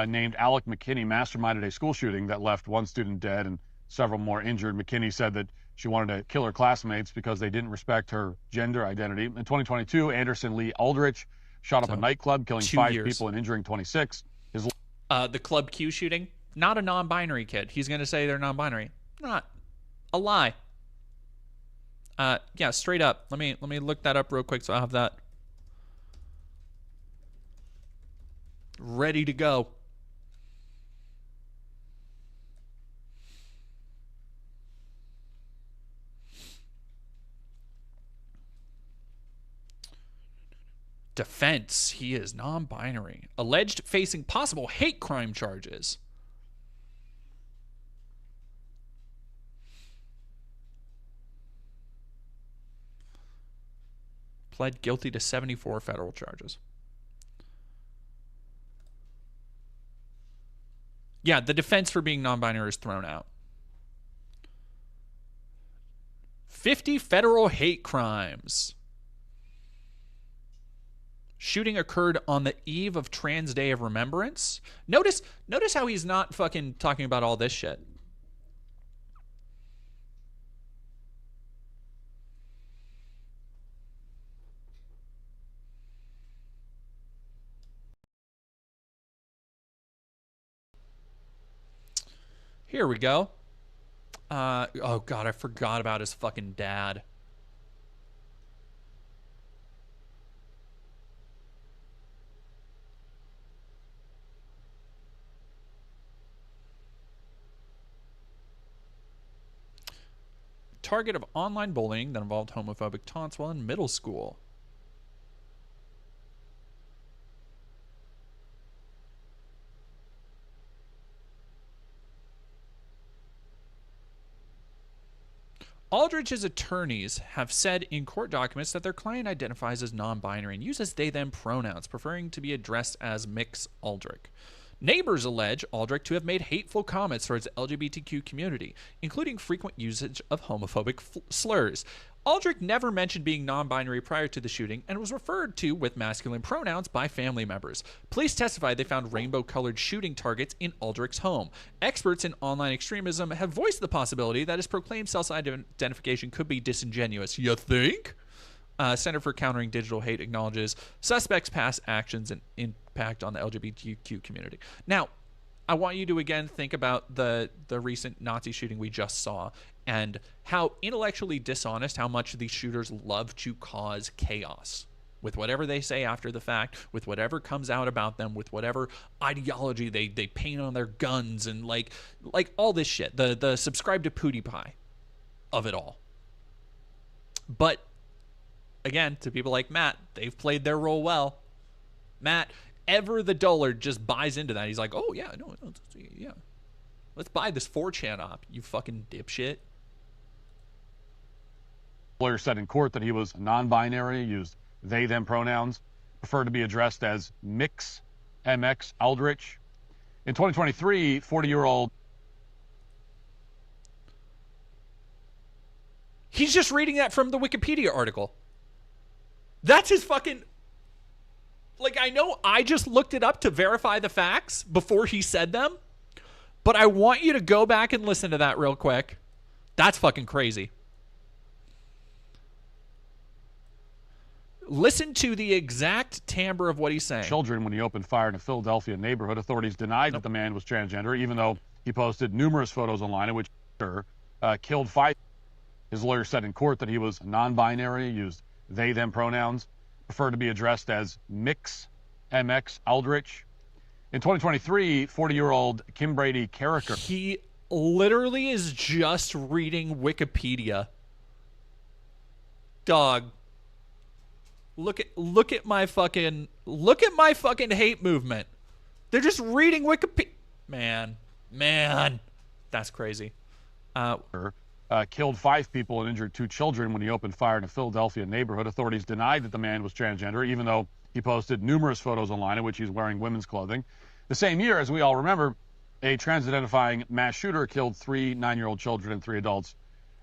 named Alec McKinney masterminded a school shooting that left one student dead and several more injured. McKinney said that she wanted to kill her classmates because they didn't respect her gender identity. In 2022, Anderson Lee Aldrich shot up a nightclub, killing 5 people and injuring 26. The Club Q shooting, not a non-binary kid. He's going to say they're non-binary. Not a lie. Yeah, straight up. Let me look that up real quick so I have that ready to go. Defense, he is non-binary. Alleged facing possible hate crime charges. Pled guilty to 74 federal charges. Yeah, the defense for being non-binary is thrown out. 50 federal hate crimes. Shooting occurred on the eve of Trans Day of Remembrance. Notice how he's not fucking talking about all this shit. Here we go. Oh God, I forgot about his fucking dad. Target of online bullying that involved homophobic taunts while in middle school. Aldrich's attorneys have said in court documents that their client identifies as non-binary and uses they-them pronouns, preferring to be addressed as Mix Aldrich. Neighbors allege Aldrich to have made hateful comments towards the LGBTQ community, including frequent usage of homophobic slurs. Aldrich never mentioned being non-binary prior to the shooting and was referred to with masculine pronouns by family members. Police testified they found rainbow-colored shooting targets in Aldrich's home. Experts in online extremism have voiced the possibility that his proclaimed self-identification could be disingenuous. You think? Center for Countering Digital Hate acknowledges suspects' past actions and impact on the LGBTQ community. Now, I want you to again think about the recent Nazi shooting we just saw and how intellectually dishonest, how much these shooters love to cause chaos with whatever they say after the fact, with whatever comes out about them, with whatever ideology they paint on their guns and like all this shit, the subscribe to PewDiePie of it all. But again, to people like Matt, they've played their role well. Matt, ever the dullard, just buys into that. He's like, oh, yeah, no, yeah. Let's buy this 4chan op, you fucking dipshit. Lawyer said in court that he was non-binary, used they-them pronouns, preferred to be addressed as Mix, MX Aldrich. In 2023, 40-year-old... He's just reading that from the Wikipedia article. That's his fucking... Like, I know I just looked it up to verify the facts before he said them, but I want you to go back and listen to that real quick. That's fucking crazy. Listen to the exact timbre of what he's saying. Children when he opened fire in a Philadelphia neighborhood. Authorities denied that the man was transgender, even though he posted numerous photos online in which killed 5. His lawyer said in court that he was non-binary, used they-them pronouns, preferred to be addressed as Mix, MX Aldrich. In 2023, 40-year-old Kim Brady Carricker. He literally is just reading Wikipedia. Dog. Look at my fucking hate movement. They're just reading Wikipedia. Man, that's crazy. Killed 5 people and injured 2 children when he opened fire in a Philadelphia neighborhood. Authorities denied that the man was transgender, even though he posted numerous photos online in which he's wearing women's clothing. The same year, as we all remember, a trans-identifying mass shooter killed 3 9-year-old children and 3 adults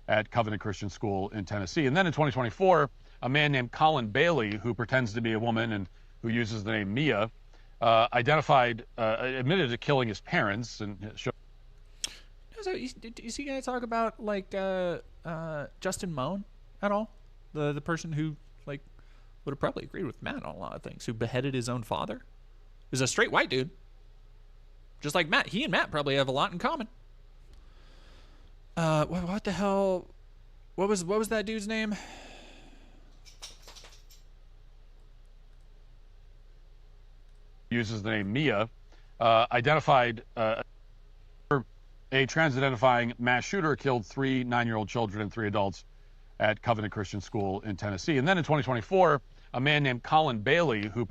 at Covenant Christian School in Tennessee. And then in 2024, a man named Colin Bailey, who pretends to be a woman and who uses the name Mia, admitted to killing his parents and showed. So is he going to talk about like Justin Moan at all? The person who like would have probably agreed with Matt on a lot of things, who beheaded his own father, is a straight white dude, just like Matt. He and Matt probably have a lot in common. What the hell? What was that dude's name? Uses the name Mia, identified a trans-identifying mass shooter killed 3 9-year-old children and 3 adults at Covenant Christian School in Tennessee. And then in 2024, a man named Colin Bailey, who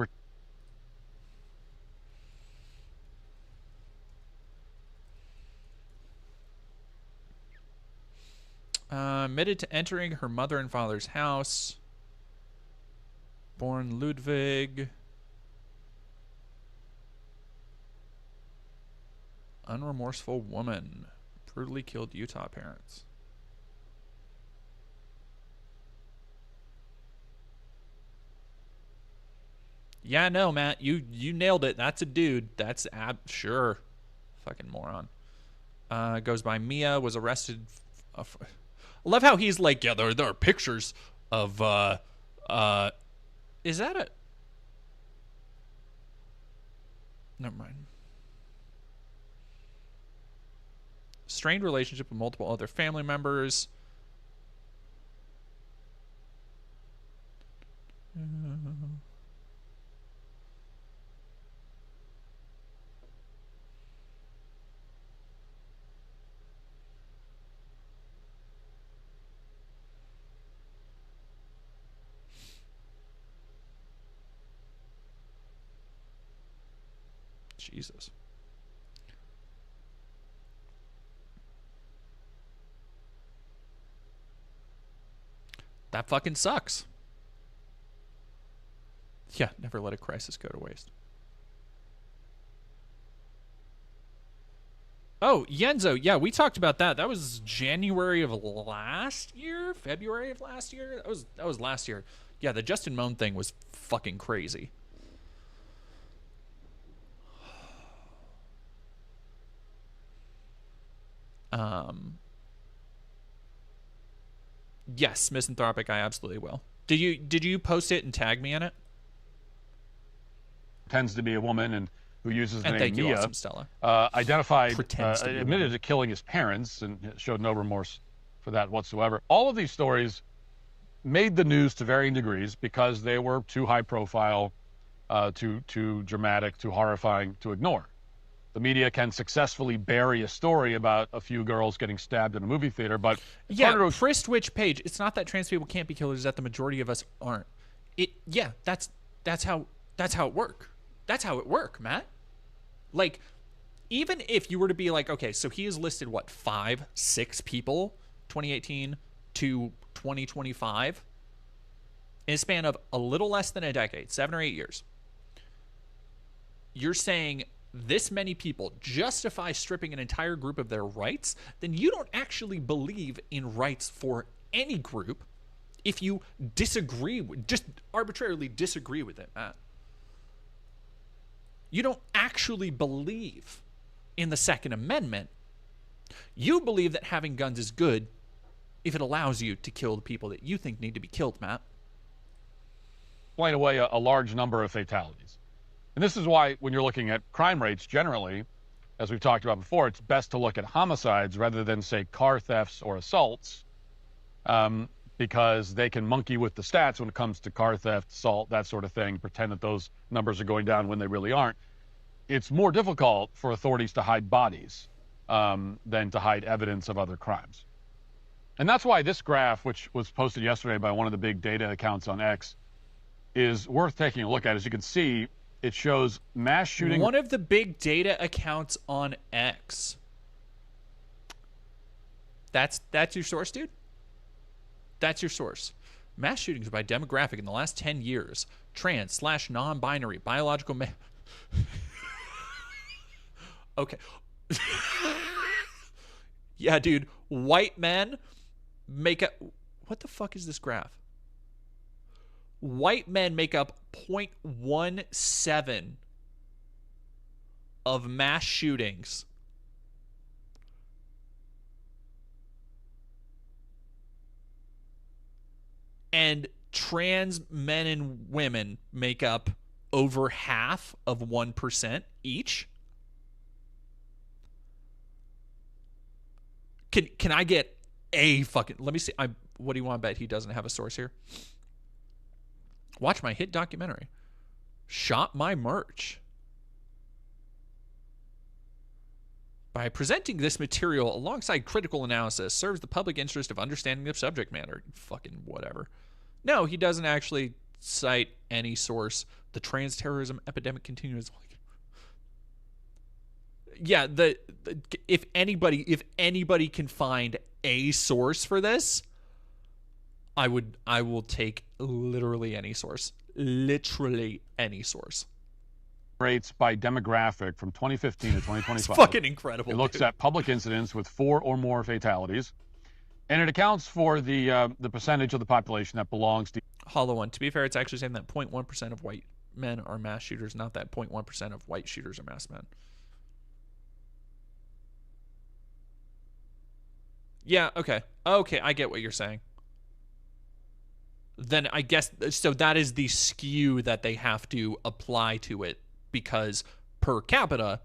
admitted to entering her mother and father's house. Born Ludwig. Unremorseful woman brutally killed Utah parents. Yeah, no, Matt, you nailed it. That's a dude. That's sure. Fucking moron. Goes by Mia, was arrested. I love how he's like, yeah, there are pictures of is that a never mind. Strained relationship with multiple other family members. Jesus. That fucking sucks. Yeah, never let a crisis go to waste. Oh, Yenzo. Yeah, we talked about that. That was January of last year? February of last year? That was last year. Yeah, the Justin Moan thing was fucking crazy. Yes, misanthropic, I absolutely will. Did you post it and tag me in it? Tends to be a woman and who uses the name thank you, Mia, awesome Stella. Admitted to killing his parents and showed no remorse for that whatsoever. All of these stories made the news to varying degrees because they were too high profile, too dramatic, too horrifying to ignore. The media can successfully bury a story about a few girls getting stabbed in a movie theater, but yeah, Pristwich Page. It's not that trans people can't be killed; it's that the majority of us aren't. Yeah, that's how it work. That's how it work, Matt. Like, even if you were to be like, okay, so he has listed what 5, 6 people, 2018 to 2025, in a span of a little less than a decade, 7 or 8 years. You're saying this many people justify stripping an entire group of their rights, then you don't actually believe in rights for any group if you disagree with, just arbitrarily disagree with it, Matt. You don't actually believe in the Second Amendment. You believe that having guns is good if it allows you to kill the people that you think need to be killed, Matt. Explain away a large number of fatalities. And this is why when you're looking at crime rates generally, as we've talked about before, it's best to look at homicides rather than, say, car thefts or assaults, because they can monkey with the stats when it comes to car theft, assault, that sort of thing, pretend that those numbers are going down when they really aren't. It's more difficult for authorities to hide bodies than to hide evidence of other crimes. And that's why this graph, which was posted yesterday by one of the big data accounts on X, is worth taking a look at. As you can see, it shows mass shooting. One of the big data accounts on X. That's your source, dude? That's your source. Mass shootings by demographic in the last 10 years. Trans/non-binary, biological male. Okay. Yeah, dude. White men make a... What the fuck is this graph? White men make up 0.17 of mass shootings. And trans men and women make up over half of 1% each. Can I get a fucking... Let me see. What do you want to bet he doesn't have a source here? Watch my hit documentary. Shop my merch. By presenting this material alongside critical analysis serves the public interest of understanding the subject matter. Fucking whatever. No, he doesn't actually cite any source. The trans terrorism epidemic continues. Yeah, if anybody can find a source for this, I will take literally any source. Literally any source. Rates by demographic from 2015 to 2025. It's fucking incredible. It looks at public incidents with 4 or more fatalities, and it accounts for the percentage of the population that belongs to. Hollow one. To be fair, it's actually saying that 0.1% of white men are mass shooters, not that 0.1% of white shooters are mass men. Yeah, okay. Okay, I get what you're saying. Then I guess, so that is the skew that they have to apply to it, because per capita,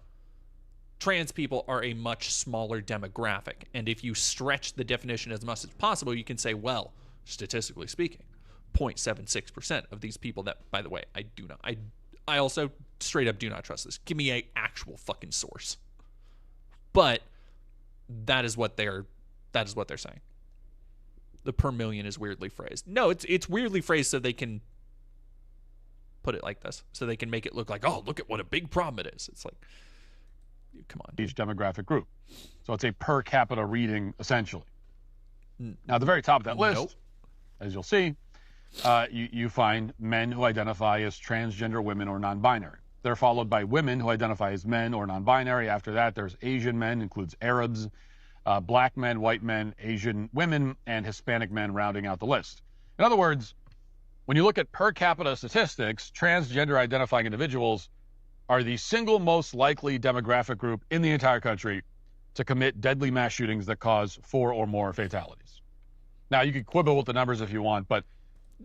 trans people are a much smaller demographic. And if you stretch the definition as much as possible, you can say, well, statistically speaking, 0.76% of these people that, by the way, I also straight up do not trust this. Give me a actual fucking source. But that is what they're saying. The per million is weirdly phrased. No, it's weirdly phrased so they can put it like this. So they can make it look like, oh, look at what a big problem it is. It's like, come on. Each demographic group. So it's a per capita reading, essentially. Now, at the very top of that list, as you'll see, you find men who identify as transgender women or non-binary. They're followed by women who identify as men or non-binary. After that, there's Asian men, includes Arabs, black men, white men, Asian women, and Hispanic men rounding out the list. In other words, when you look at per capita statistics, transgender identifying individuals are the single most likely demographic group in the entire country to commit deadly mass shootings that cause 4 or more fatalities. Now, you could quibble with the numbers if you want, but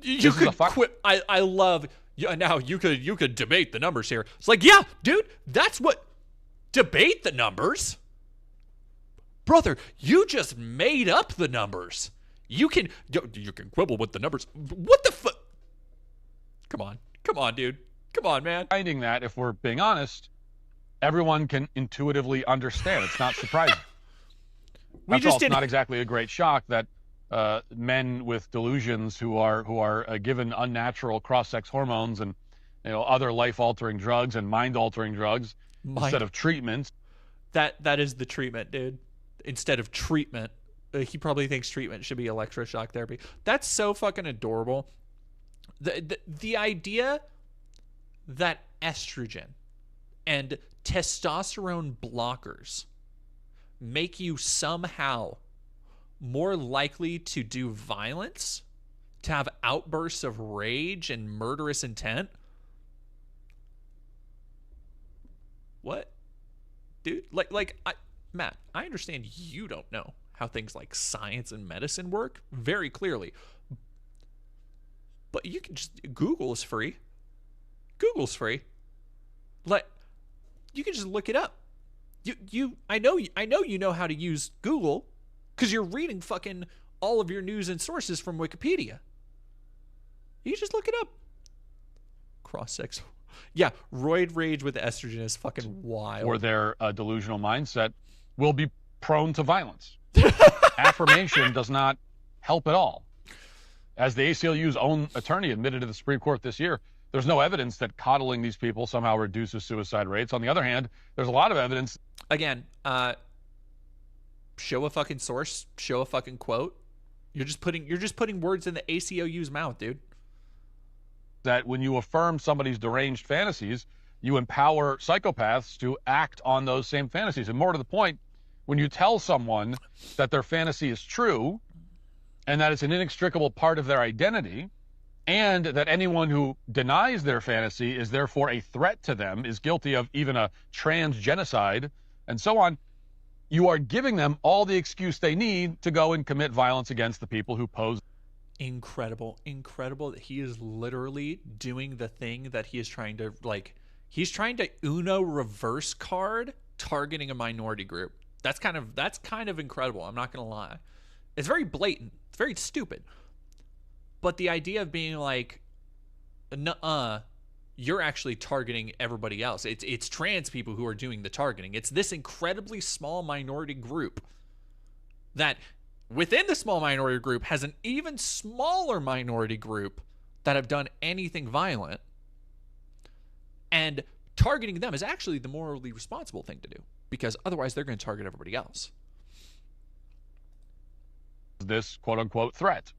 you could I love, now you could debate the numbers here. It's like, yeah, dude, that's what, debate the numbers? Brother, you just made up the numbers. You can quibble with the numbers. What the fuck? Come on, dude. Come on, man. Finding that, if we're being honest, everyone can intuitively understand. It's not surprising. It's not exactly a great shock that men with delusions who are given unnatural cross-sex hormones and other life-altering drugs and mind-altering drugs instead of treatments. That is the treatment, dude. Instead of treatment, he probably thinks treatment should be electroshock therapy. That's so fucking adorable. The idea that estrogen and testosterone blockers make you somehow more likely to do violence, to have outbursts of rage and murderous intent. What? Dude, Matt, I understand you don't know how things like science and medicine work very clearly. But you can just, Google is free. Google's free. You can just look it up. I know you know how to use Google because you're reading fucking all of your news and sources from Wikipedia. You just look it up. Cross-sex. Yeah, roid rage with estrogen is fucking wild. Or their delusional mindset will be prone to violence. Affirmation does not help at all. As the ACLU's own attorney admitted to the Supreme Court this year, there's no evidence that coddling these people somehow reduces suicide rates. On the other hand, there's a lot of evidence. Again, show a fucking source, show a fucking quote. You're just putting words in the ACLU's mouth, dude. That when you affirm somebody's deranged fantasies, you empower psychopaths to act on those same fantasies. And more to the point, when you tell someone that their fantasy is true and that it's an inextricable part of their identity, and that anyone who denies their fantasy is therefore a threat to them, is guilty of even a trans genocide, and so on, you are giving them all the excuse they need to go and commit violence against the people who pose. Incredible that he is literally doing the thing that he is trying to, like, he's trying to Uno reverse card targeting a minority group. That's kind of incredible. I'm not gonna lie. It's very blatant. It's very stupid. But the idea of being like, nuh-uh, you're actually targeting everybody else. It's trans people who are doing the targeting. It's this incredibly small minority group that within the small minority group has an even smaller minority group that have done anything violent. And targeting them is actually the morally responsible thing to do, because otherwise they're going to target everybody else. This quote-unquote threat.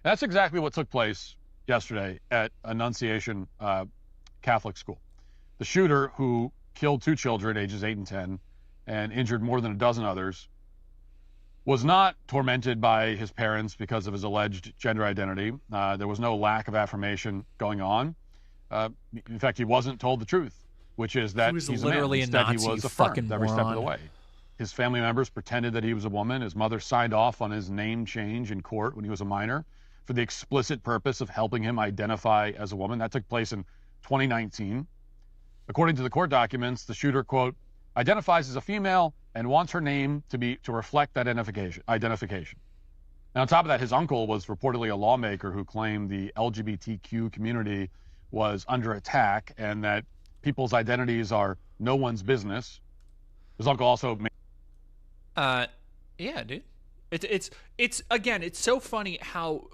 That's exactly what took place yesterday at Annunciation Catholic School. The shooter, who killed 2 children ages 8 and 10 and injured more than a dozen others, was not tormented by his parents because of his alleged gender identity. There was no lack of affirmation going on. In fact, he wasn't told the truth, which is that he's literally a man. Instead, Nazi, he was affirmed every step of the moron. way. His family members pretended that he was a woman. His mother signed off on his name change in court when he was a minor for the explicit purpose of helping him identify as a woman. That took place in 2019. According to the court documents, the shooter, quote, identifies as a female and wants her name to reflect that identification. And on top of that, his uncle was reportedly a lawmaker who claimed the LGBTQ community was under attack and that people's identities are no one's business. His uncle also made... Yeah, dude. It's again, it's so funny how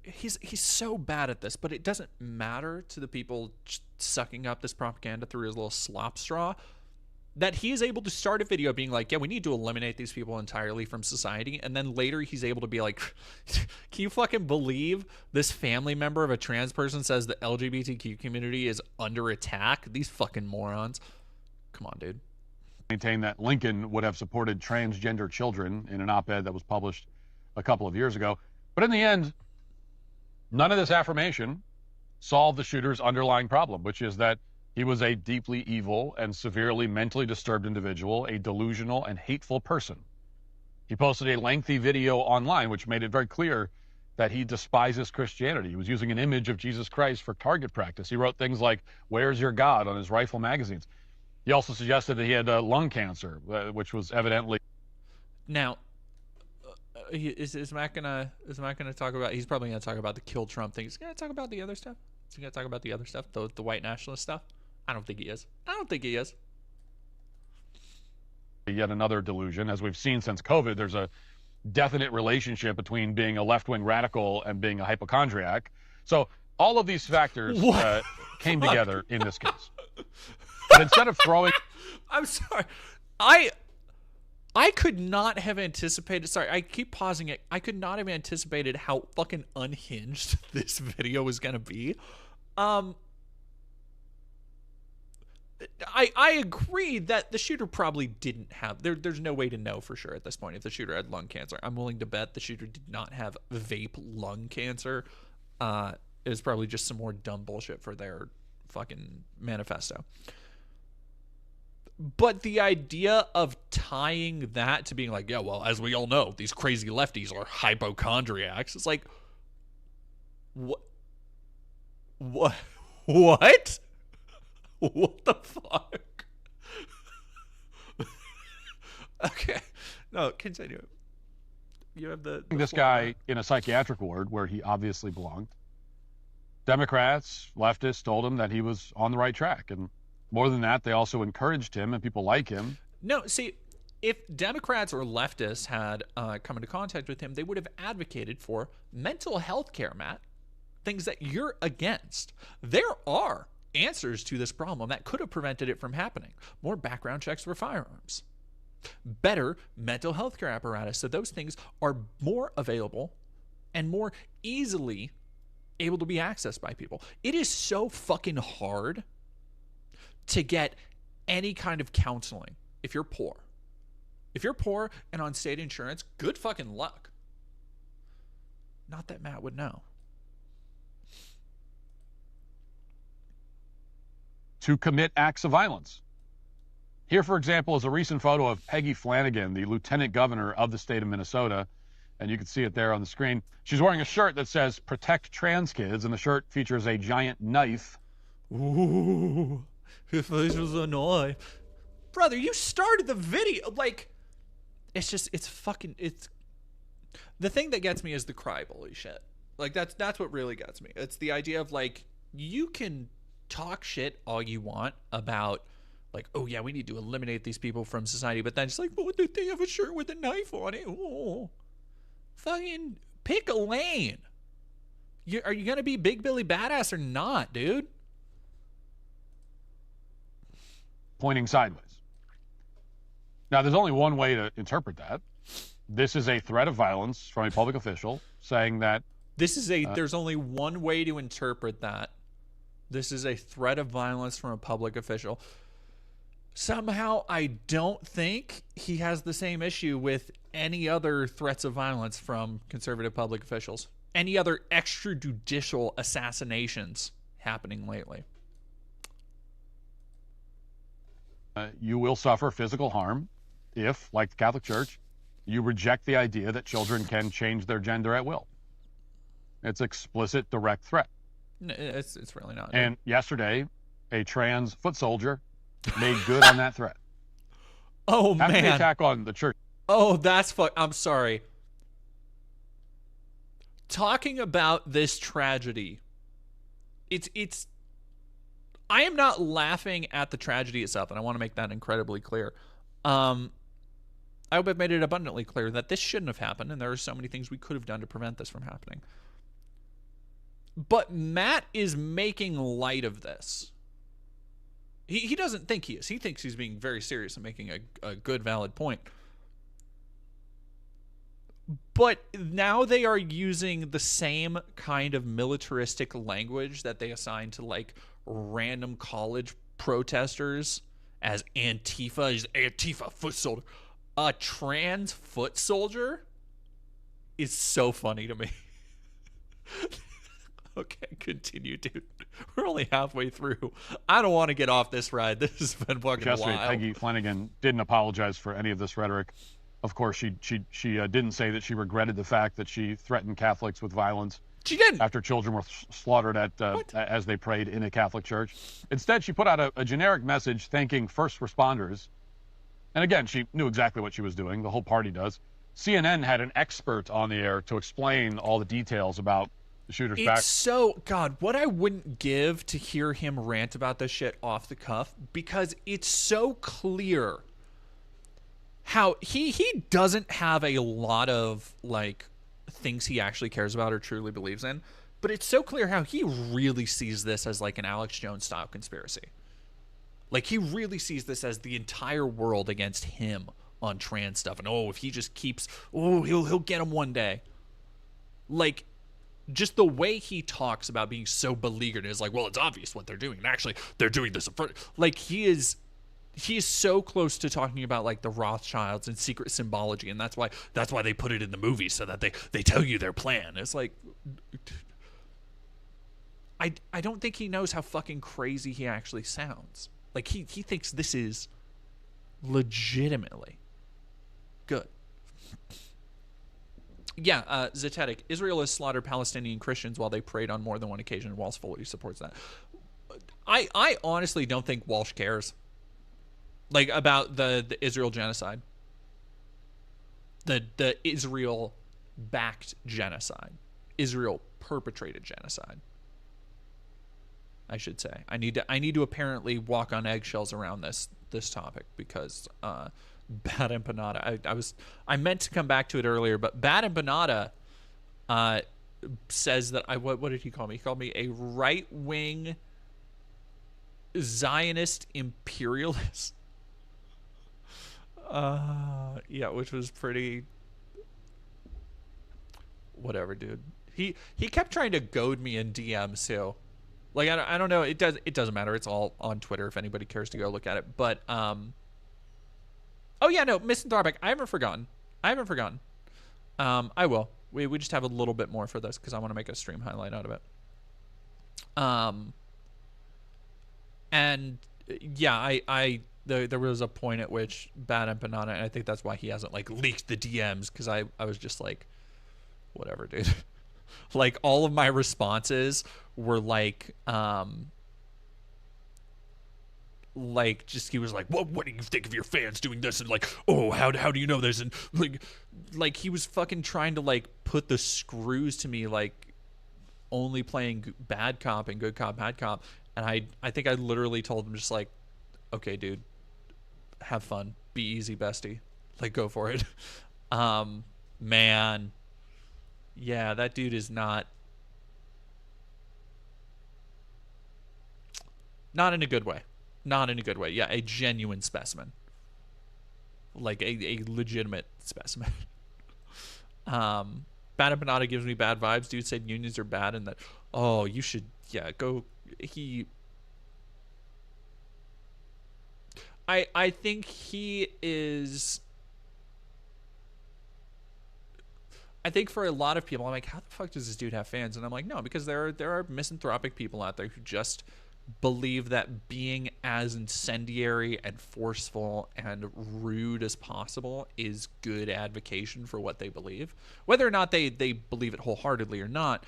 he's so bad at this, but it doesn't matter to the people sucking up this propaganda through his little slop straw, that he is able to start a video being like, yeah, we need to eliminate these people entirely from society, and then later he's able to be like, can you fucking believe this family member of a trans person says the LGBTQ community is under attack? These fucking morons. Come on, dude. Maintain that Lincoln would have supported transgender children in an op-ed that was published a couple of years ago. But in the end, none of this affirmation solved the shooter's underlying problem, which is that he was a deeply evil and severely mentally disturbed individual, a delusional and hateful person. He posted a lengthy video online which made it very clear that he despises Christianity. He was using an image of Jesus Christ for target practice. He wrote things like, "Where's your God?" on his rifle magazines. He also suggested that he had lung cancer, which was evidently... Now, is Matt gonna talk about? He's probably gonna talk about the kill Trump thing. He's gonna talk about the other stuff. Is he gonna talk about the other stuff, the white nationalist stuff? I don't think he is. Yet another delusion. As we've seen since COVID, there's a definite relationship between being a left-wing radical and being a hypochondriac. So all of these factors came together in this case. But instead of throwing... I'm sorry. I could not have anticipated... Sorry, I keep pausing it. I could not have anticipated how fucking unhinged this video was going to be. I agree that the shooter probably didn't have... There's no way to know for sure at this point if the shooter had lung cancer. I'm willing to bet the shooter did not have vape lung cancer. It was probably just some more dumb bullshit for their fucking manifesto. But the idea of tying that to being like, yeah, well, as we all know, these crazy lefties are hypochondriacs. It's like, what? What the fuck? Okay. No, continue. You have this guy in a psychiatric ward where he obviously belonged. Democrats, leftists told him that he was on the right track. And more than that, they also encouraged him and people like him. No, see, if Democrats or leftists had come into contact with him, they would have advocated for mental health care, Matt. Things that you're against. There are answers to this problem that could have prevented it from happening. More background checks for firearms. Better mental health care apparatus. So those things are more available and more easily able to be accessed by people. It is so fucking hard to get any kind of counseling if you're poor. If you're poor and on state insurance, good fucking luck. Not that Matt would know. to commit acts of violence. Here, for example, is a recent photo of Peggy Flanagan, the lieutenant governor of the state of Minnesota, and you can see it there on the screen. She's wearing a shirt that says "Protect Trans Kids," and the shirt features a giant knife. Ooh, if this was a knife. Brother, you started the video. Like, it's the thing that gets me is the cry bully shit. Like, that's what really gets me. It's the idea of, like, you can talk shit all you want about, like, oh yeah, we need to eliminate these people from society, but then it's like, oh, they have a shirt with a knife on it. Oh, fucking pick a lane. Are you gonna be Big Billy Badass or not, dude? Pointing sideways. Now, there's only one way to interpret that. This is a threat of violence from a public official saying that... There's only one way to interpret that. This is a threat of violence from a public official. Somehow, I don't think he has the same issue with any other threats of violence from conservative public officials. Any other extrajudicial assassinations happening lately. You will suffer physical harm if, like the Catholic Church, you reject the idea that children can change their gender at will. It's explicit, direct threat. It's really not. And yesterday, a trans foot soldier made good on that threat. Oh, After man. the attack on the church. Oh, I'm sorry. Talking about this tragedy, it's I am not laughing at the tragedy itself, and I want to make that incredibly clear. I hope I've made it abundantly clear that this shouldn't have happened, and there are so many things we could have done to prevent this from happening. But Matt is making light of this. He doesn't think he is. He thinks he's being very serious and making a good, valid point. But now they are using the same kind of militaristic language that they assign to, like, random college protesters as Antifa. He's Antifa foot soldier. A trans foot soldier is so funny to me. Okay, continue, dude. We're only halfway through. I don't want to get off this ride. This has been fucking Yesterday, wild. Peggy Flanagan didn't apologize for any of this rhetoric. Of course, she didn't say that she regretted the fact that she threatened Catholics with violence. She didn't. After children were slaughtered as they prayed in a Catholic church. Instead, she put out a generic message thanking first responders. And again, she knew exactly what she was doing. The whole party does. CNN had an expert on the air to explain all the details about the shooter's back. It's so, God, what I wouldn't give to hear him rant about this shit off the cuff, because it's so clear how he doesn't have a lot of, like, things he actually cares about or truly believes in, but it's so clear how he really sees this as, like, an Alex Jones style conspiracy. Like, he really sees this as the entire world against him on trans stuff, and if he just keeps, he'll get him one day. Like, just the way he talks about being so beleaguered is like, well, it's obvious what they're doing, and actually they're doing this in front. Like, he is so close to talking about, like, the Rothschilds and secret symbology, and that's why they put it in the movie, so that they tell you their plan. It's like, I don't think he knows how fucking crazy he actually sounds. Like, he thinks this is legitimately good. Yeah, Zetetic. Israel has slaughtered Palestinian Christians while they prayed on more than one occasion, and Walsh fully supports that. I honestly don't think Walsh cares, like, about the Israel genocide. The Israel-backed genocide. Israel-perpetrated genocide, I should say. I need to apparently walk on eggshells around this topic, because Bad Empanada. I meant to come back to it earlier, but Bad Empanada says that what did he call me? He called me a right-wing Zionist imperialist. Yeah, which was pretty. Whatever, dude. He kept trying to goad me in DMs too. Like, I don't know. It doesn't matter. It's all on Twitter if anybody cares to go look at it. But oh yeah, no, Misanthropic. I haven't forgotten. I will. We just have a little bit more for this because I want to make a stream highlight out of it. And yeah, there was a point at which Bad Empanada, and I think that's why he hasn't like leaked the DMs, because I was just like, whatever, dude. Like all of my responses were like just he was like, what do you think of your fans doing this, and like, oh, how do you know this, and like he was fucking trying to like put the screws to me, like only playing bad cop and good cop, bad cop. And I think I literally told him just like, okay, dude, have fun, be easy, bestie, like go for it. Man, yeah, that dude is not in a good way. Not in a good way. Yeah, a genuine specimen. Like a legitimate specimen. Bad Empanada gives me bad vibes. Dude said unions are bad and that, oh, you should, yeah, go. I think he is. I think for a lot of people, I'm like, how the fuck does this dude have fans? And I'm like, no, because there are misanthropic people out there who just believe that being as incendiary and forceful and rude as possible is good advocation for what they believe. Whether or not they believe it wholeheartedly or not,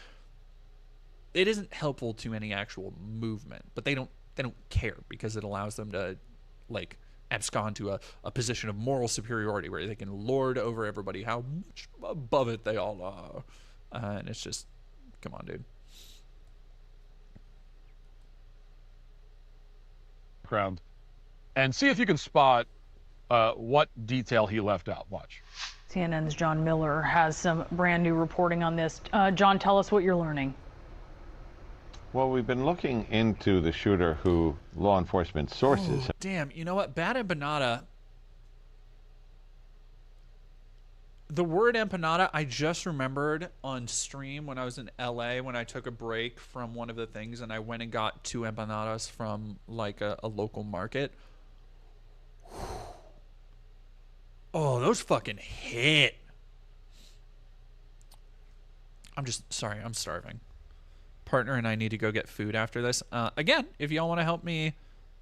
it isn't helpful to any actual movement. But they don't care, because it allows them to like abscond to a position of moral superiority where they can lord over everybody how much above it they all are. And it's just, come on, dude. Background, and see if you can spot what detail he left out. Watch. CNN's John Miller has some brand new reporting on this. John, tell us what you're learning. Well, we've been looking into the shooter who law enforcement sources. Oh, damn, you know what? Bad Empanada. The word empanada, I just remembered on stream when I was in LA when I took a break from one of the things and I went and got 2 empanadas from like a local market. Oh, those fucking hit. I'm just sorry, I'm starving. Partner and I need to go get food after this. Again, if y'all want to help me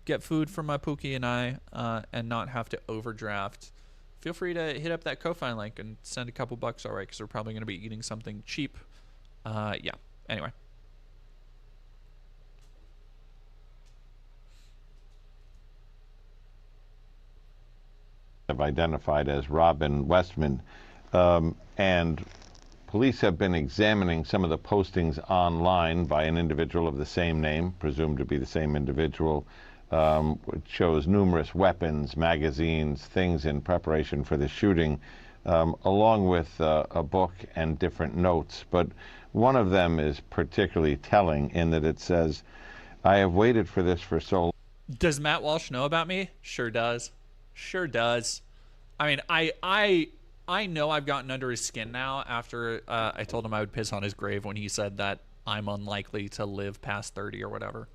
get food for my Pookie and I and not have to overdraft, feel free to hit up that Ko-Fi link and send a couple bucks, all right, because we're probably going to be eating something cheap. Yeah, anyway. Have identified as Robin Westman, and police have been examining some of the postings online by an individual of the same name, presumed to be the same individual, which shows numerous weapons, magazines, things in preparation for the shooting, along with a book and different notes. But one of them is particularly telling in that it says, "I have waited for this for so long." Does Matt Walsh know about me? Sure does. Sure does. I mean, I know I've gotten under his skin now after I told him I would piss on his grave when he said that I'm unlikely to live past 30 or whatever,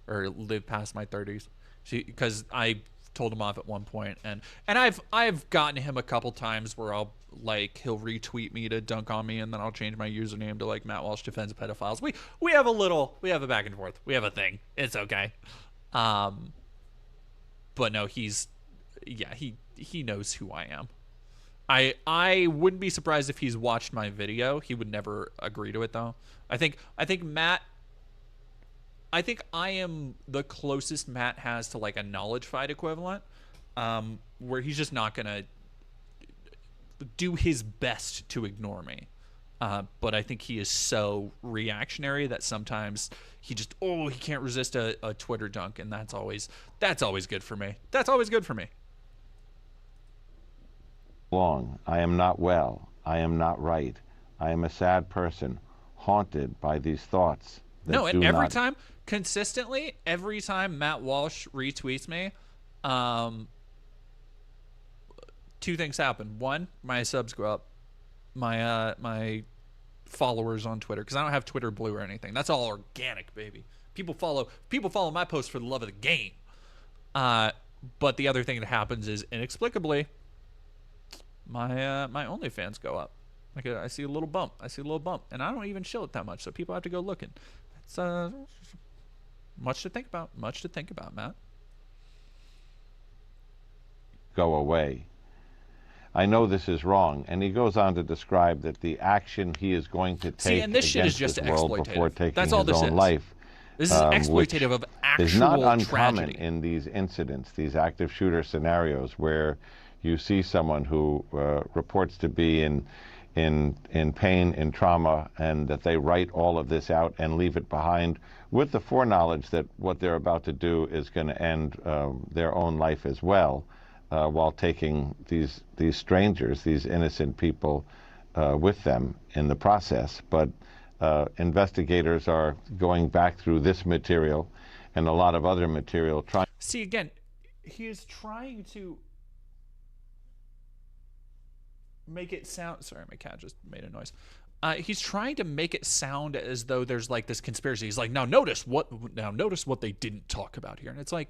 or live past my 30s. Because I told him off at one point, and I've gotten him a couple times where he'll retweet me to dunk on me, and then I'll change my username to like Matt Walsh Defends Pedophiles. We have a back and forth. We have a thing. It's okay. But no, he knows who I am. I wouldn't be surprised if he's watched my video. He would never agree to it though. I think Matt, I think I am the closest Matt has to like a knowledge fight equivalent, where he's just not gonna do his best to ignore me. But I think he is so reactionary that sometimes he can't resist a Twitter dunk, and that's always good for me. That's always good for me. Long. I am not well. I am not right. I am a sad person, haunted by these thoughts. No, and every time, consistently, every time Matt Walsh retweets me, 2 things happen. 1, my subs go up. My followers on Twitter, because I don't have Twitter Blue or anything. That's all organic, baby. People follow my posts for the love of the game. But the other thing that happens is inexplicably, my OnlyFans go up. Like I see a little bump. And I don't even chill it that much, so people have to go looking. It's Much to think about. Much to think about, Matt. Go away. I know this is wrong. And he goes on to describe that the action he is going to take and this shit is against just this world before taking That's all his this own is. life. This is exploitative of actual is not uncommon tragedy. in these incidents, these active shooter scenarios, where you see someone who reports to be in pain, in trauma, and that they write all of this out and leave it behind with the foreknowledge that what they're about to do is going to end their own life as well, while taking these strangers, these innocent people, with them in the process. But investigators are going back through this material and a lot of other material trying. See, again, he is trying to make it sound. Sorry, my cat just made a noise. He's trying to make it sound as though there's like this conspiracy. He's like, now notice what they didn't talk about here. And it's like,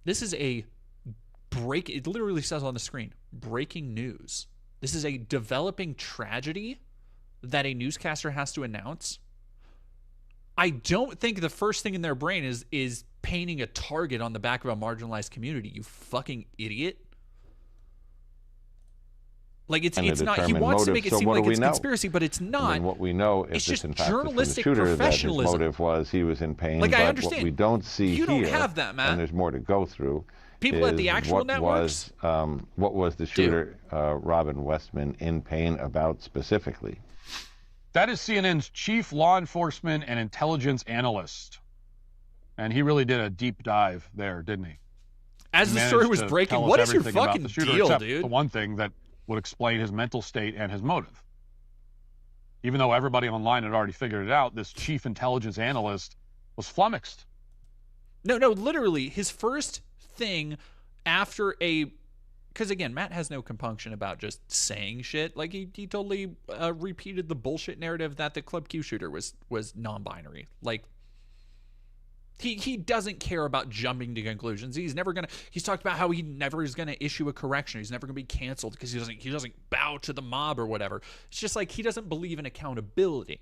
this is a break. It literally says on the screen, breaking news. This is a developing tragedy that a newscaster has to announce. I don't think the first thing in their brain is painting a target on the back of a marginalized community. You fucking idiot. Like it's not. He wants to make it seem like it's a conspiracy, but it's not. What we know is just in fact journalistic the shooter, professionalism. That his motive was he was in pain. Like, but I understand. What we don't see you here, don't have that, Matt. and there's more to go through. People at the actual what networks. What was the shooter, Robin Westman, in pain about specifically? That is CNN's chief law enforcement and intelligence analyst. And he really did a deep dive there, didn't he? As the story was breaking, what is your fucking deal, dude? The one thing that would explain his mental state and his motive. Even though everybody online had already figured it out, this chief intelligence analyst was flummoxed. No, literally, his first thing after because again, Matt has no compunction about just saying shit. Like he totally repeated the bullshit narrative that the Club Q shooter was non-binary. Like he doesn't care about jumping to conclusions. He's talked about how he never is gonna issue a correction. He's never gonna be canceled because he doesn't bow to the mob or whatever. It's just like he doesn't believe in accountability.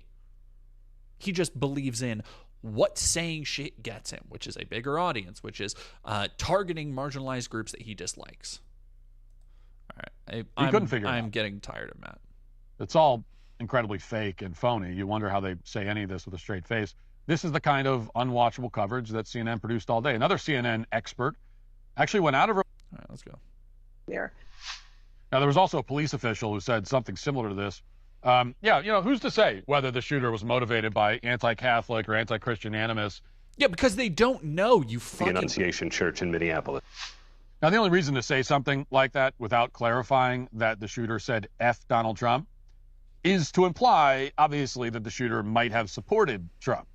He just believes in what saying shit gets him, which is a bigger audience, which is targeting marginalized groups that he dislikes. All right, I'm getting tired of Matt. It's all incredibly fake and phony. You wonder how they say any of this with a straight face. This is the kind of unwatchable coverage that CNN produced all day. Another CNN expert actually went out of her. All right, let's go. There. Now, there was also a police official who said something similar to this. Who's to say whether the shooter was motivated by anti-Catholic or anti-Christian animus? Yeah, because they don't know, you fucking... The Annunciation Church in Minneapolis. Now, the only reason to say something like that without clarifying that the shooter said F Donald Trump is to imply, obviously, that the shooter might have supported Trump.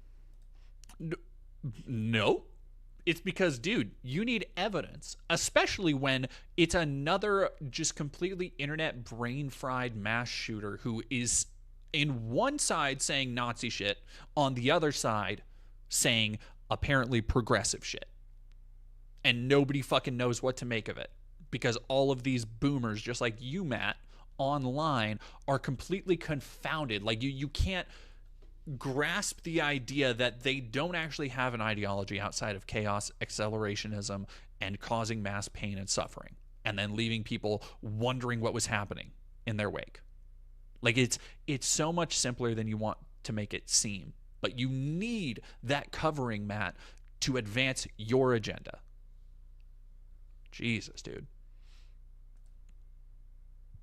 No. It's because, dude, you need evidence, especially when it's another just completely internet brain-fried mass shooter who is in one side saying Nazi shit, on the other side saying apparently progressive shit. And nobody fucking knows what to make of it because all of these boomers, just like you, Matt, online are completely confounded. Like you can't grasp the idea that they don't actually have an ideology outside of chaos, accelerationism, and causing mass pain and suffering, and then leaving people wondering what was happening in their wake. Like it's so much simpler than you want to make it seem, but you need that covering, Matt, to advance your agenda. Jesus, dude.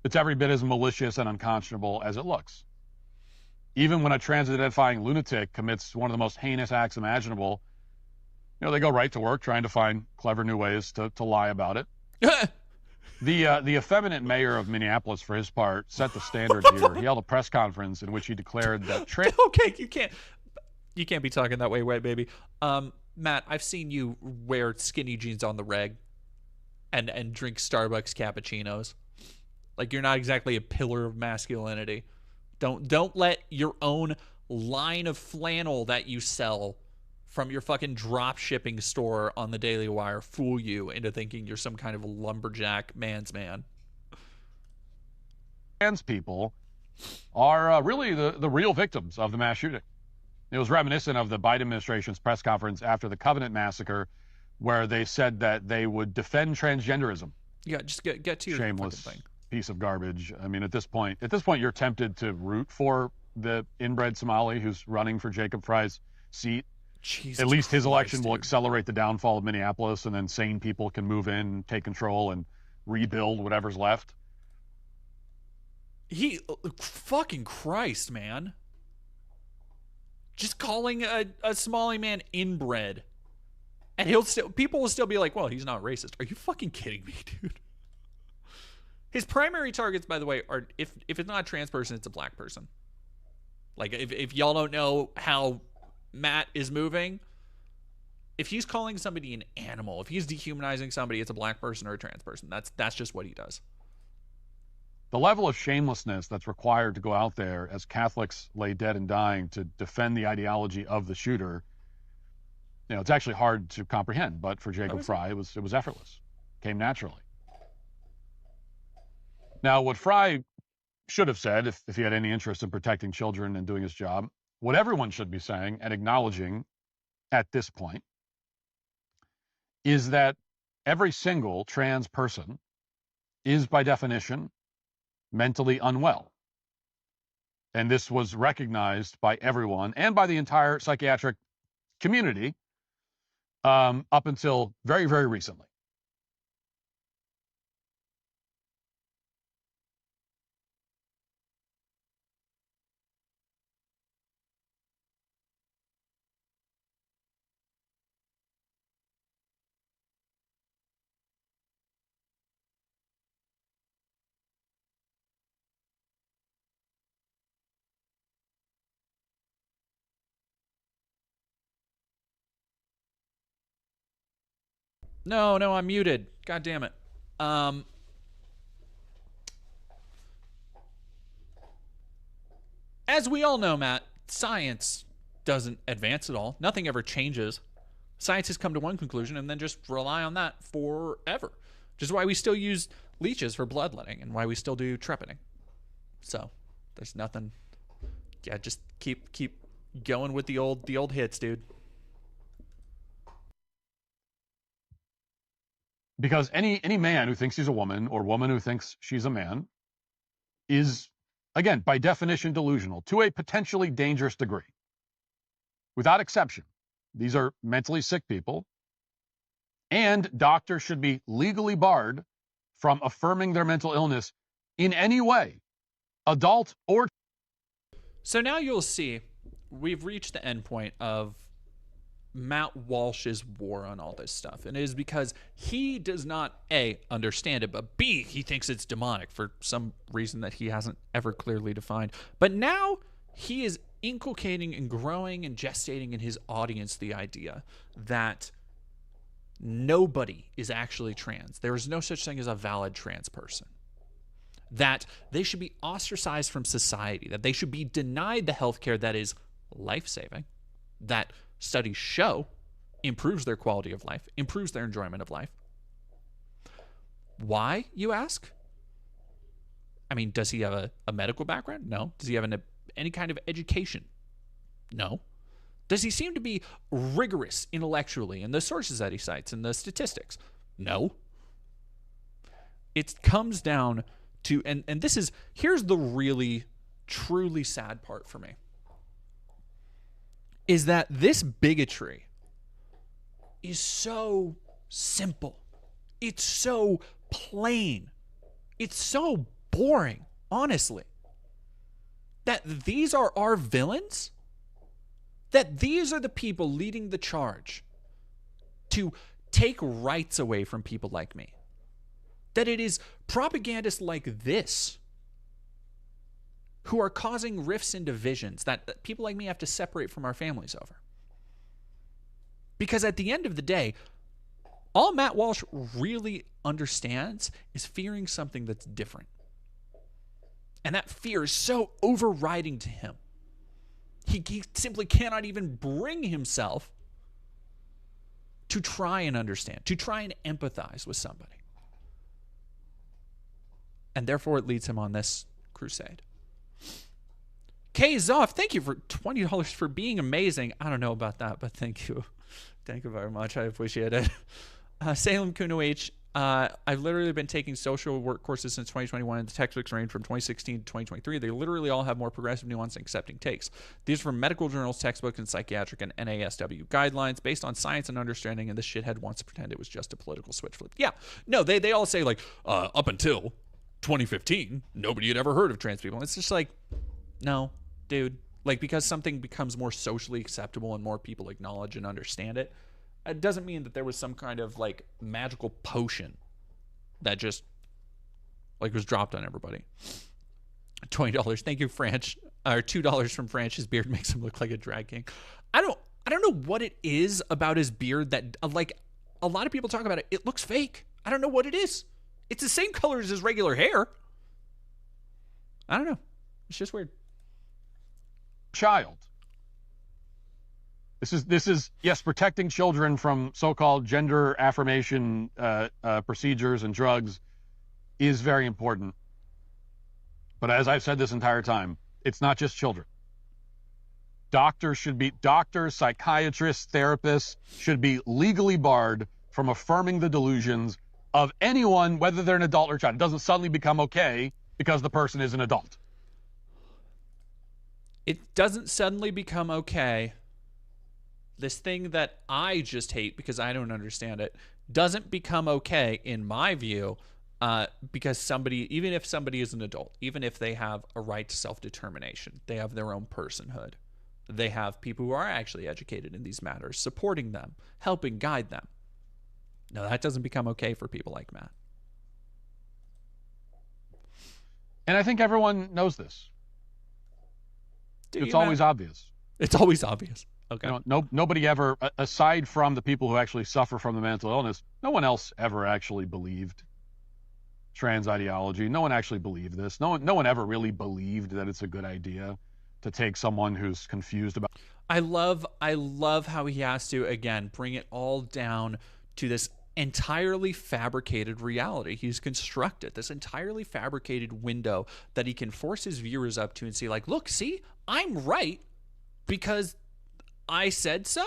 It's every bit as malicious and unconscionable as it looks. Even when a trans-identifying lunatic commits one of the most heinous acts imaginable, they go right to work trying to find clever new ways to lie about it. The effeminate mayor of Minneapolis, for his part, set the standard here. He held a press conference in which he declared that Okay, you can't be talking that way, white baby. Matt, I've seen you wear skinny jeans on the reg and drink Starbucks cappuccinos. Like you're not exactly a pillar of masculinity. Don't let your own line of flannel that you sell from your fucking drop shipping store on the Daily Wire fool you into thinking you're some kind of a lumberjack man's man. Trans people are really the real victims of the mass shooting. It was reminiscent of the Biden administration's press conference after the Covenant massacre, where they said that they would defend transgenderism. Yeah, just get to your shameless fucking thing. Piece of garbage. I mean, at this point, you're tempted to root for the inbred Somali who's running for Jacob Fry's seat. Jesus At least his Christ, election will dude. accelerate the downfall of Minneapolis, and then sane people can move in, take control, and rebuild whatever's left. Fucking Christ, man. Just calling a Somali man inbred. And people will still be like, well, he's not racist. Are you fucking kidding me, dude? His primary targets, by the way, are if it's not a trans person, it's a black person. Like, if y'all don't know how Matt is moving, if he's calling somebody an animal, if he's dehumanizing somebody, it's a black person or a trans person. That's just what he does. The level of shamelessness that's required to go out there as Catholics lay dead and dying to defend the ideology of the shooter, it's actually hard to comprehend. But for Jacob Fry, it was effortless. Came naturally. Now, what Fry should have said, if he had any interest in protecting children and doing his job, what everyone should be saying and acknowledging at this point is that every single trans person is, by definition, mentally unwell. And this was recognized by everyone and by the entire psychiatric community up until very, very recently. No, I'm muted. God damn it. As we all know, Matt, science doesn't advance at all. Nothing ever changes. Scientists come to one conclusion and then just rely on that forever. Which is why we still use leeches for bloodletting and why we still do trepanning. So, there's nothing. Yeah, just keep going with the old hits, dude. Because any man who thinks he's a woman or woman who thinks she's a man is, again, by definition, delusional to a potentially dangerous degree. Without exception, these are mentally sick people, and doctors should be legally barred from affirming their mental illness in any way, adult or... So now you'll see we've reached the end point of Matt Walsh's war on all this stuff. And it is because he does not, A, understand it, but B, he thinks it's demonic for some reason that he hasn't ever clearly defined. But now he is inculcating and growing and gestating in his audience the idea that nobody is actually trans. There is no such thing as a valid trans person. That they should be ostracized from society, that they should be denied the healthcare that is life-saving, that studies show improves their quality of life, improves their enjoyment of life. Why, you ask? I mean, does he have a medical background? No. Does he have any kind of education? No. Does he seem to be rigorous intellectually in the sources that he cites and the statistics? No. It comes down to, and here's the really, truly sad part for me, is that this bigotry is so simple. It's so plain. It's so boring, honestly. That these are our villains? That these are the people leading the charge to take rights away from people like me? That it is propagandists like this who are causing rifts and divisions that people like me have to separate from our families over? Because at the end of the day, all Matt Walsh really understands is fearing something that's different. And that fear is so overriding to him. He simply cannot even bring himself to try and understand, to try and empathize with somebody. And therefore it leads him on this crusade. Kay Zoff, thank you for $20 for being amazing. I don't know about that, but thank you. Thank you very much. I appreciate it. Salem Kuno H. I've literally been taking social work courses since 2021, and the textbooks range from 2016 to 2023. They literally all have more progressive, nuanced, and accepting takes. These are from medical journals, textbooks, and psychiatric and NASW guidelines based on science and understanding, and this shithead wants to pretend it was just a political switch flip. Yeah. No, they all say, like, up until 2015, nobody had ever heard of trans people. It's just like, no, dude. Like, because something becomes more socially acceptable and more people acknowledge and understand it, it doesn't mean that there was some kind of, like, magical potion that just, like, was dropped on everybody. $20. Thank you, Franch. Or $2 from Franch. His beard makes him look like a drag king. I don't know what it is about his beard that, like, a lot of people talk about it. It looks fake. I don't know what it is. It's the same color as his regular hair. I don't know. It's just weird. Child. This is yes, protecting children from so-called gender affirmation procedures and drugs is very important. But as I've said this entire time, it's not just children. Doctors, psychiatrists, therapists should be legally barred from affirming the delusions of anyone, whether they're an adult or a child. It doesn't suddenly become okay because the person is an adult. It doesn't suddenly become okay. This thing that I just hate because I don't understand it doesn't become okay, in my view, because somebody, even if somebody is an adult, even if they have a right to self-determination, they have their own personhood, they have people who are actually educated in these matters, supporting them, helping guide them. No, that doesn't become okay for people like Matt. And I think everyone knows this. It's always obvious. It's always obvious. Okay. You know, nobody ever, aside from the people who actually suffer from the mental illness, no one else ever actually believed trans ideology. No one actually believed this. No one ever really believed that it's a good idea to take someone who's confused about. I love how he has to, again, bring it all down to this entirely fabricated reality. He's constructed this entirely fabricated window that he can force his viewers up to and see, like, look, see, I'm right because I said so,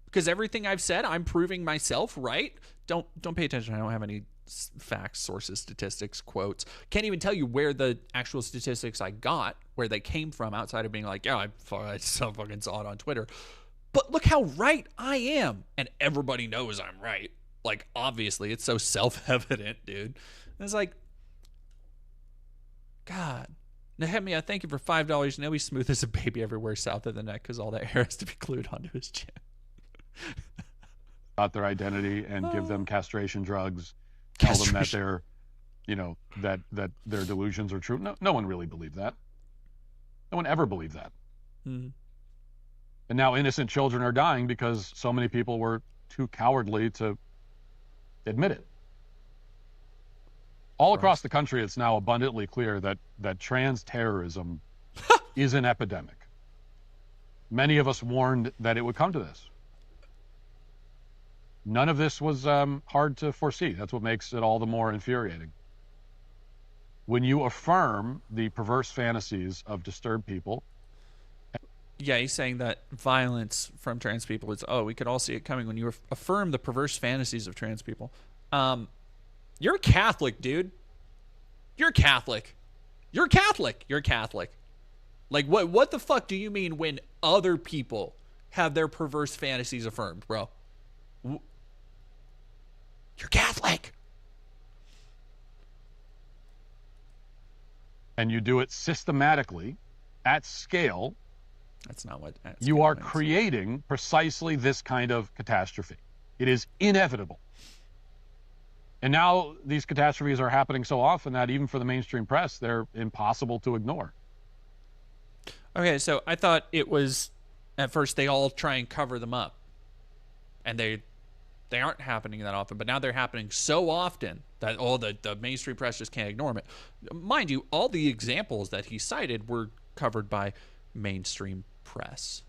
because everything I've said, I'm proving myself right. Don't pay attention. I don't have any facts, sources, statistics, quotes. Can't even tell you where the actual statistics I got, where they came from, outside of being like, yeah, I so fucking saw it on Twitter. But look how right I am, and everybody knows I'm right. Like, obviously, it's so self-evident, dude. And it's like, God. Nehemiah, thank you for $5. You know he's smooth as a baby everywhere south of the neck because all that hair has to be glued onto his chin. About their identity and give them castration drugs, tell them that they're, you know, that their delusions are true. No one really believed that. No one ever believed that. Mm-hmm. And now innocent children are dying because so many people were too cowardly to admit it. All across the country, it's now abundantly clear that trans terrorism is an epidemic. Many of us warned that it would come to this. None of this was hard to foresee. That's what makes it all the more infuriating. When you affirm the perverse fantasies of disturbed people. Yeah, he's saying that violence from trans people is, we could all see it coming. When you affirm the perverse fantasies of trans people. You're a Catholic, dude. You're a Catholic. You're a Catholic. You're a Catholic. Like, what the fuck do you mean when other people have their perverse fantasies affirmed, bro? You're Catholic. And you do it systematically, at scale. That's not what you are creating precisely this kind of catastrophe. It is inevitable. And now these catastrophes are happening so often that even for the mainstream press, they're impossible to ignore. Okay, so I thought it was, at first, they all try and cover them up. And they aren't happening that often, but now they're happening so often that the mainstream press just can't ignore them. Mind you, all the examples that he cited were covered by mainstream press.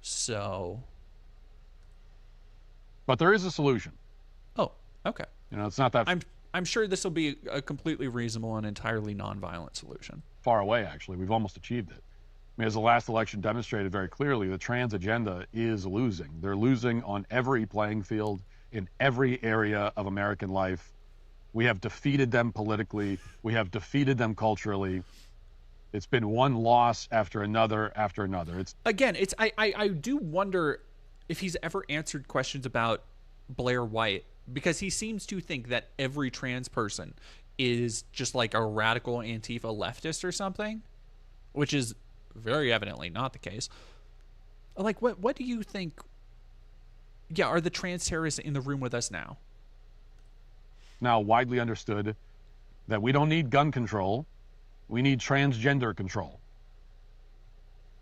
So. But there is a solution. Oh, okay. You know, it's not that. I'm sure this will be a completely reasonable and entirely nonviolent solution. Far away, actually. We've almost achieved it. mean, as the last election demonstrated very clearly, the trans agenda is losing. They're losing on every playing field, in every area of American life. We have defeated them politically. We have defeated them culturally. It's been one loss after another after another. I do wonder if he's ever answered questions about Blair White, because he seems to think that every trans person is just like a radical Antifa leftist or something, which is very evidently not the case. Like, what do you think? Yeah, are the trans terrorists in the room with us now? Now widely understood that we don't need gun control. We need transgender control.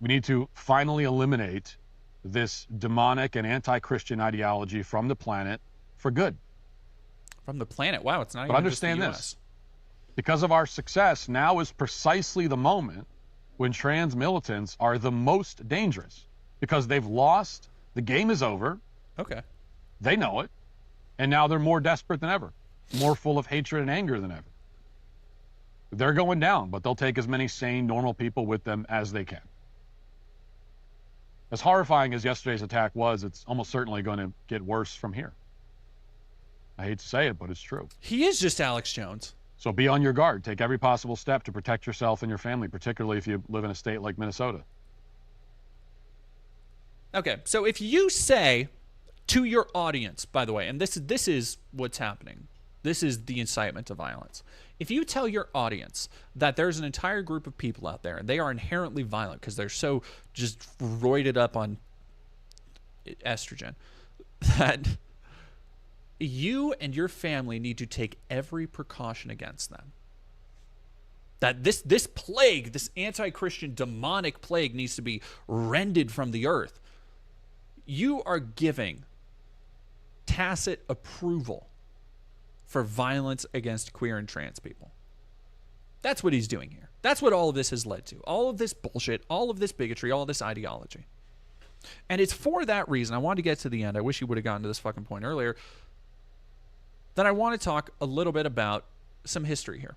We need to finally eliminate this demonic and anti-Christian ideology from the planet for good. From the planet? Wow, it's not even But understand just the US. this. Because of our success, now is precisely the moment when trans militants are the most dangerous, because they've lost, the game is over. Okay. They know it. And now they're more desperate than ever, more full of hatred and anger than ever. They're going down, but they'll take as many sane, normal people with them as they can. As horrifying as yesterday's attack was, it's almost certainly going to get worse from here. I hate to say it, but it's true. He is just Alex Jones. So be on your guard. Take every possible step to protect yourself and your family, particularly if you live in a state like Minnesota. Okay, so if you say to your audience, by the way, and this is what's happening. This is the incitement to violence. If you tell your audience that there's an entire group of people out there and they are inherently violent because they're so just roided up on estrogen, that you and your family need to take every precaution against them, that this plague, this anti-Christian demonic plague, needs to be rended from the earth, you are giving tacit approval for violence against queer and trans people. That's what he's doing here. That's what all of this has led to. All of this bullshit, all of this bigotry, all of this ideology. And it's for that reason, I wanted to get to the end, I wish he would have gotten to this fucking point earlier, that I want to talk a little bit about some history here.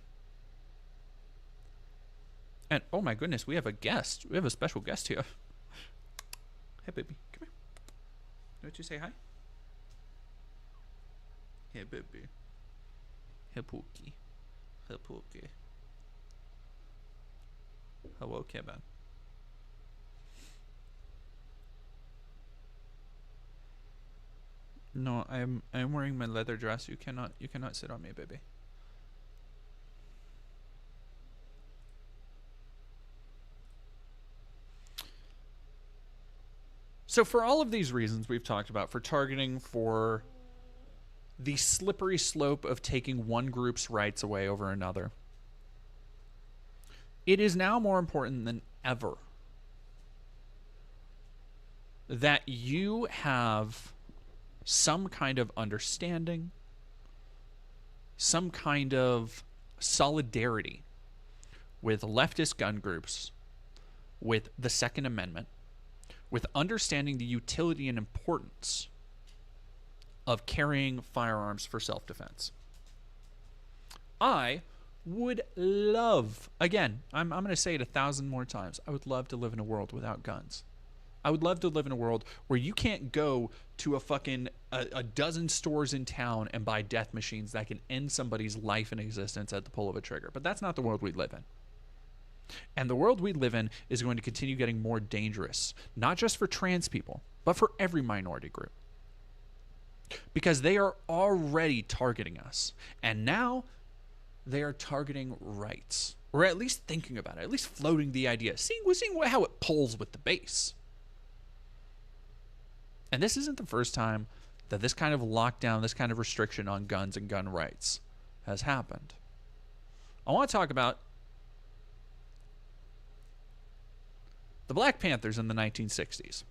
And, oh my goodness, we have a guest. We have a special guest here. Hey, baby, come here. Don't you say hi? Hey, baby. Hey, Pookie. Hey, Pookie. Hello, Kevin. No, I'm wearing my leather dress. You cannot sit on me, baby. So for all of these reasons we've talked about, for targeting, for the slippery slope of taking one group's rights away over another, it is now more important than ever that you have some kind of understanding, some kind of solidarity with leftist gun groups, with the Second Amendment, with understanding the utility and importance of carrying firearms for self-defense. I would love, again, I'm going to say it 1,000 more times, I would love to live in a world without guns. I would love to live in a world where you can't go to a dozen stores in town and buy death machines that can end somebody's life and existence at the pull of a trigger. But that's not the world we live in. And the world we live in is going to continue getting more dangerous, not just for trans people, but for every minority group. Because they are already targeting us. And now they are targeting rights. Or at least thinking about it, at least floating the idea, seeing how it pulls with the base. And this isn't the first time that this kind of lockdown, this kind of restriction on guns and gun rights has happened. I want to talk about the Black Panthers in the 1960s.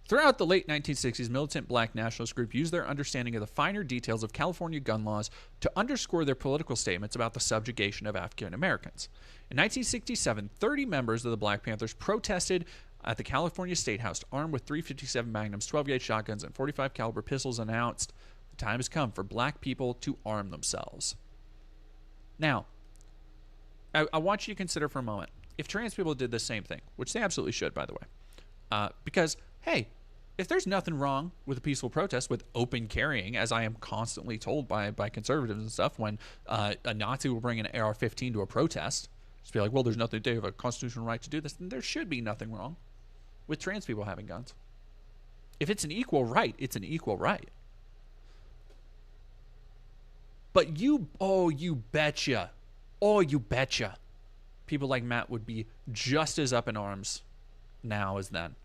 Throughout the late 1960s, militant black nationalist group used their understanding of the finer details of California gun laws to underscore their political statements about the subjugation of African Americans. In 1967, 30 members of the Black Panthers protested at the California State House, armed with .357 Magnums, 12-gauge shotguns, and .45 caliber pistols, announced, "The time has come for black people to arm themselves." Now, I want you to consider for a moment, if trans people did the same thing, which they absolutely should, by the way, because, hey, if there's nothing wrong with a peaceful protest, with open carrying, as I am constantly told by conservatives and stuff, when a Nazi will bring an AR-15 to a protest, just be like, well, there's nothing, they have a constitutional right to do this, then there should be nothing wrong with trans people having guns. If it's an equal right, it's an equal right. But you betcha, people like Matt would be just as up in arms now as then.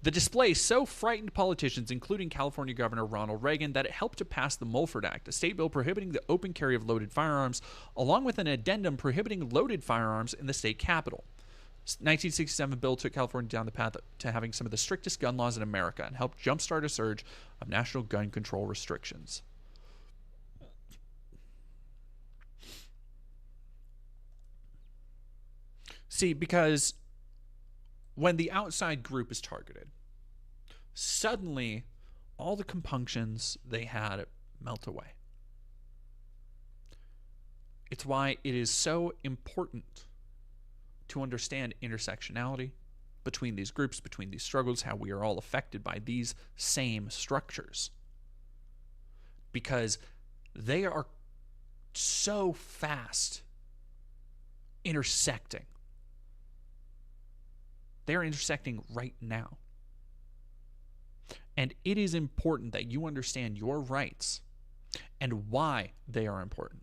The display so frightened politicians, including California Governor Ronald Reagan, that it helped to pass the Mulford Act, a state bill prohibiting the open carry of loaded firearms, along with an addendum prohibiting loaded firearms in the state capitol. 1967 bill took California down the path to having some of the strictest gun laws in America and helped jumpstart a surge of national gun control restrictions. See, because when the outside group is targeted, suddenly all the compunctions they had melt away. It's why it is so important to understand intersectionality between these groups, between these struggles, how we are all affected by these same structures. Because they are so fast intersecting. They're intersecting right now. And it is important that you understand your rights and why they are important.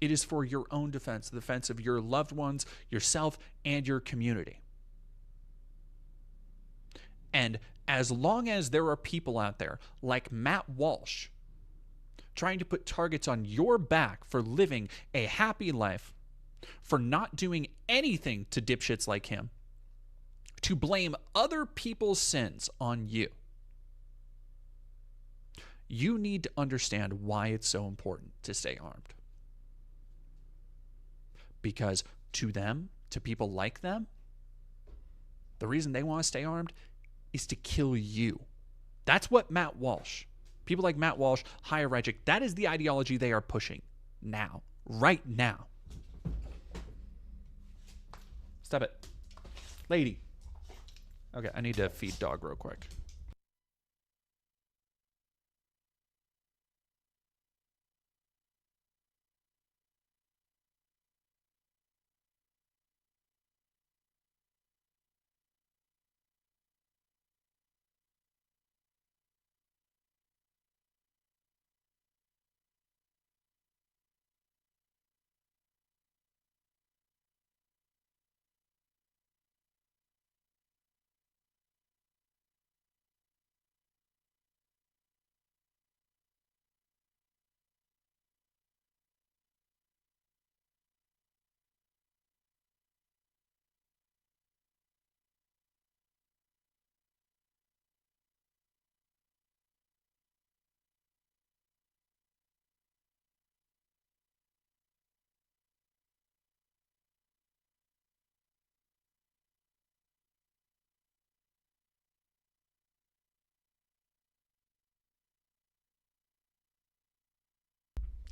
It is for your own defense, the defense of your loved ones, yourself, and your community. And as long as there are people out there like Matt Walsh trying to put targets on your back for living a happy life, for not doing anything to dipshits like him, to blame other people's sins on you, you need to understand why it's so important to stay armed. Because to them, to people like them, the reason they want to stay armed is to kill you. That's what Matt Walsh, people like Matt Walsh, Higher Regic, that is the ideology they are pushing now, right now. Stop it. Lady. Okay, I need to feed dog real quick.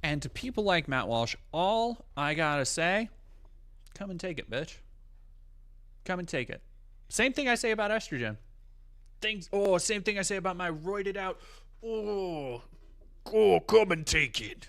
And to people like Matt Walsh, all I gotta say, come and take it, bitch. Come and take it. Same thing I say about estrogen. Same thing I say about my roided out. Come and take it.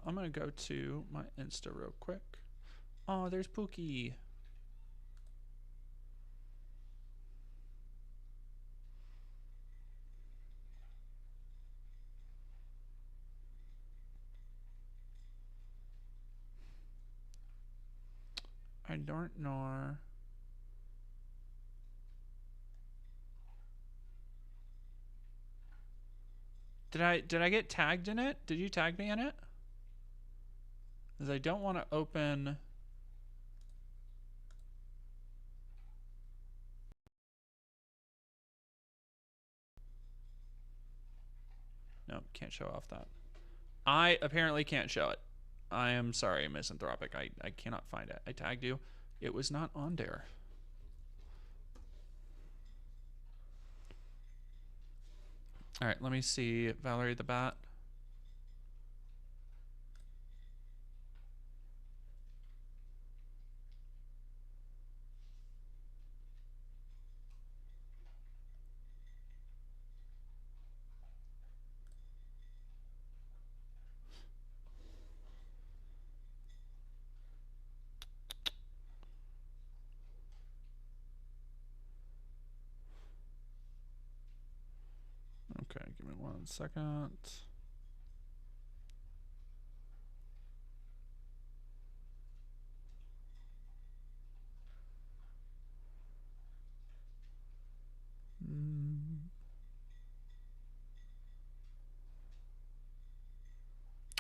I'm going to go to my Insta real quick. Oh, there's Pookie. I don't know. Did I get tagged in it? Did you tag me in it? Because I don't want to open No, can't show off that. I apparently can't show it. I am sorry, Misanthropic. I cannot find it. I tagged you. It was not on there. All right, let me see. Valerie the Bat. Okay, give me 1 second.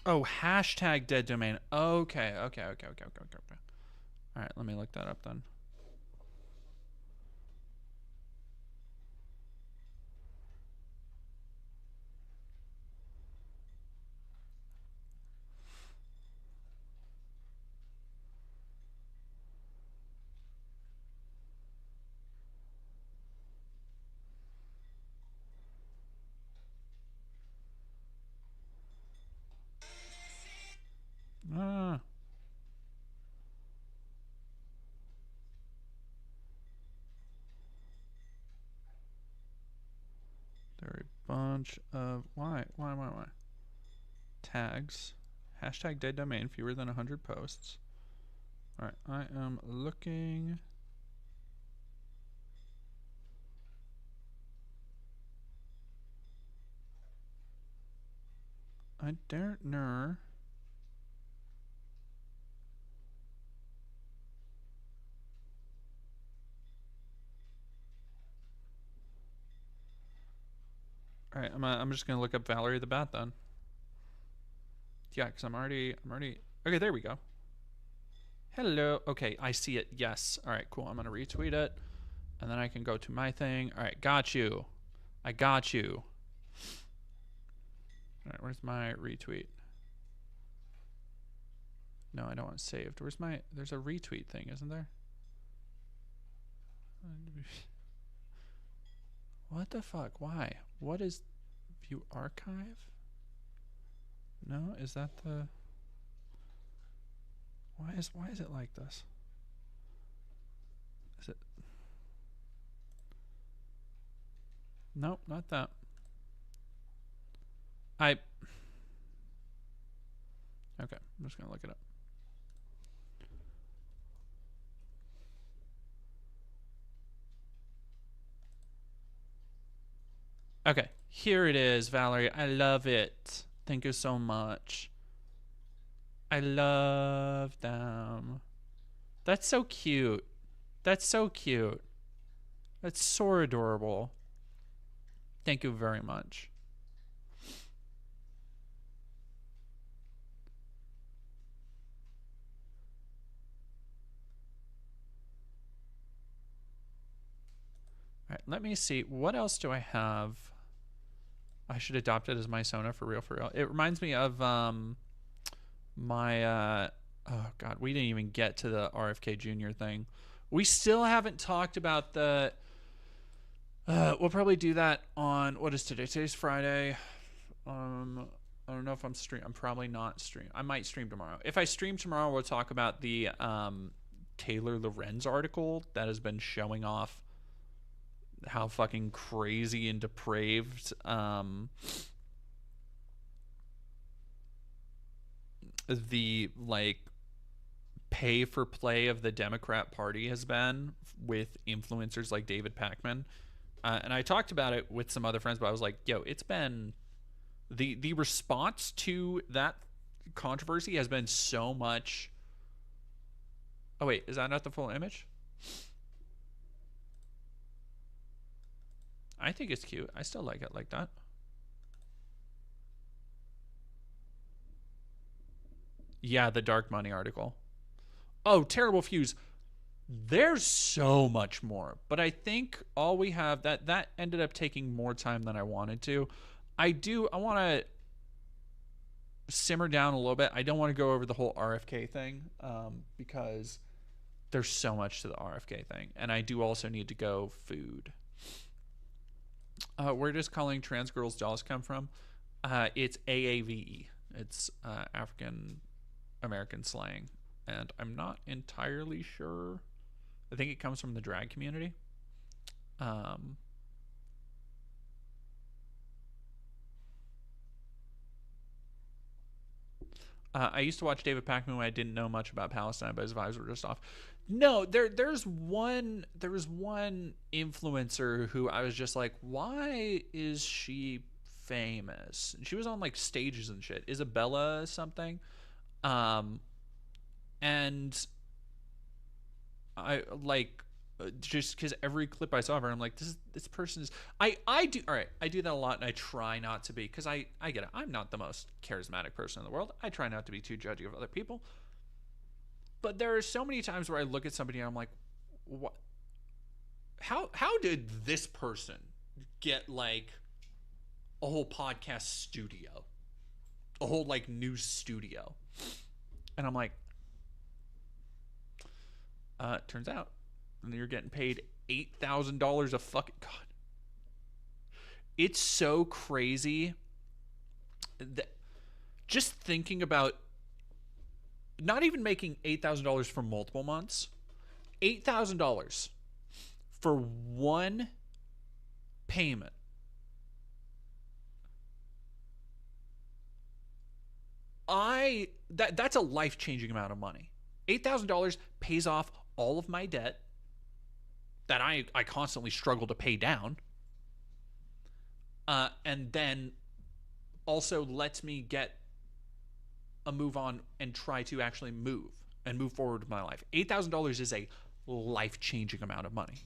Oh, hashtag dead domain. Okay. All right, let me look that up then. Ah. There are a bunch of why? Tags. Hashtag dead domain, fewer than 100 posts. All right, I am looking. I don't know. All right, I'm just gonna look up Valerie the Bat then. Yeah, because I'm already. Okay, there we go. Hello. Okay, I see it. Yes. All right, cool. I'm gonna retweet it, and then I can go to my thing. All right, got you. I got you. All right, where's my retweet? No, I don't want saved. Where's my? There's a retweet thing, isn't there? What the fuck? Why? What is view archive? No, is that the? Why is it like this? Is it? Nope, not that. Okay, I'm just gonna look it up. Okay, here it is, Valerie. I love it. Thank you so much. I love them. That's so cute. That's so cute. That's so adorable. Thank you very much. All right, let me see. What else do I have? I should adopt it as my Sona for real, for real. It reminds me of my oh god, we didn't even get to the RFK Jr. thing. We still haven't talked about the we'll probably do that on, what is today? Today's Friday. I don't know if I'm I'm probably not stream. I might stream tomorrow. If I stream tomorrow, we'll talk about the Taylor Lorenz article that has been showing off how fucking crazy and depraved the like pay for play of the Democrat Party has been with influencers like David Pakman. And I talked about it with some other friends, but I was like, yo, it's been the response to that controversy has been so much. Oh wait, is that not the full image? I think it's cute. I still like it like that. Yeah, the Dark Money article. Oh, Terrible Fuse. There's so much more, but I think all we have that ended up taking more time than I wanted to. I want to simmer down a little bit. I don't want to go over the whole RFK thing because there's so much to the RFK thing. And I do also need to go food. Where does calling trans girls dolls come from? It's AAVE. It's African American slang. And I'm not entirely sure. I think it comes from the drag community. I used to watch David Pakman when I didn't know much about Palestine, but his vibes were just off. No, there's one influencer who I was just like, why is she famous? And she was on like stages and shit. Isabella something. And I like just because every clip I saw of her, I'm like, this person is. I do that a lot, and I try not to be, because I get it. I'm not the most charismatic person in the world. I try not to be too judgy of other people. But there are so many times where I look at somebody and I'm like, what? How did this person get like a whole podcast studio, a whole like news studio? And I'm like, turns out, and you're getting paid $8,000 a fucking God. It's so crazy that just thinking about not even making $8,000 for multiple months, $8,000 for one payment. That's a life-changing amount of money. $8,000 pays off all of my debt that I constantly struggle to pay down. And then also lets me get a move on and try to actually move forward with my life. $8,000 is a life-changing amount of money.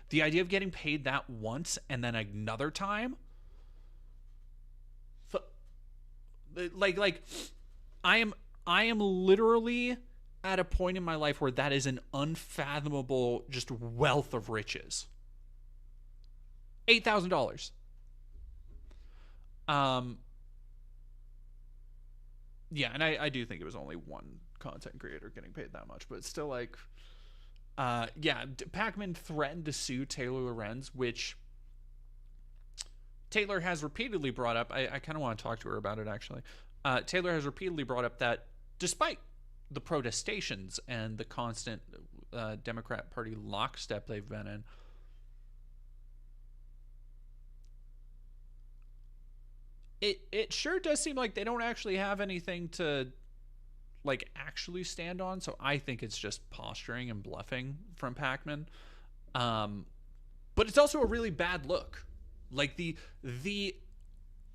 The idea of getting paid that once and then another time, like I am literally at a point in my life where that is an unfathomable just wealth of riches. $8,000. Yeah, and I do think it was only one content creator getting paid that much, but it's still like, yeah, Pakman threatened to sue Taylor Lorenz, which Taylor has repeatedly brought up. I kind of want to talk to her about it, actually. Taylor has repeatedly brought up that despite the protestations and the constant Democrat Party lockstep they've been in, it sure does seem like they don't actually have anything to like actually stand on. So I think it's just posturing and bluffing from Pakman. But it's also a really bad look. Like the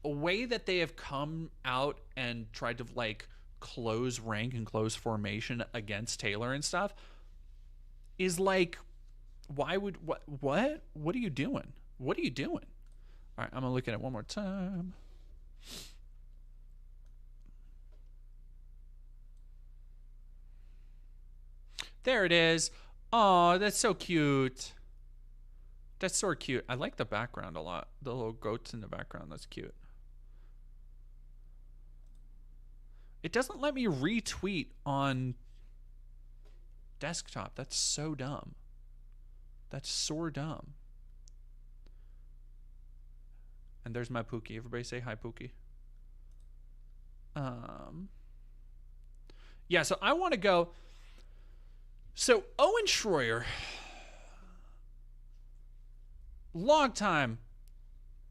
way that they have come out and tried to like close rank and close formation against Taylor and stuff is like, what are you doing? What are you doing? All right, I'm gonna look at it one more time. There it is. Oh, that's so cute. That's so cute. I like the background a lot. The little goats in the background. That's cute. It doesn't let me retweet on desktop. That's so dumb. That's so dumb. And there's my Pookie. Everybody say hi, Pookie. Yeah, so I want to go. So Owen Schroyer, long time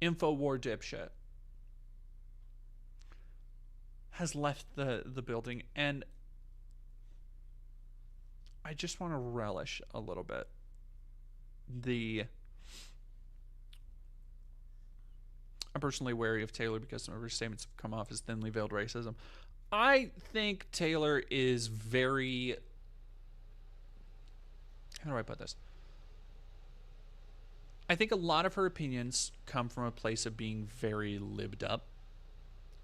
InfoWar dipshit, has left the building, and I just want to relish a little bit I'm personally wary of Taylor because some of her statements have come off as thinly veiled racism. I think Taylor is very, how do I put this? I think a lot of her opinions come from a place of being very libbed up,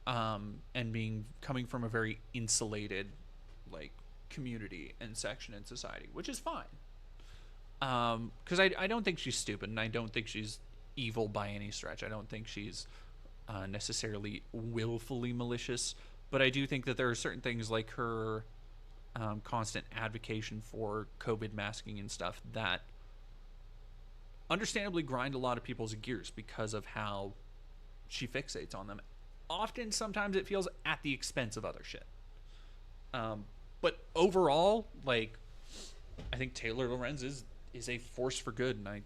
and coming from a very insulated like community and section in society, which is fine. Because I don't think she's stupid, and I don't think she's evil by any stretch. I don't think she's necessarily willfully malicious, but I do think that there are certain things like her constant advocacy for COVID masking and stuff that understandably grind a lot of people's gears because of how she fixates on them. Often, sometimes it feels at the expense of other shit. But overall, like, I think Taylor Lorenz is a force for good, and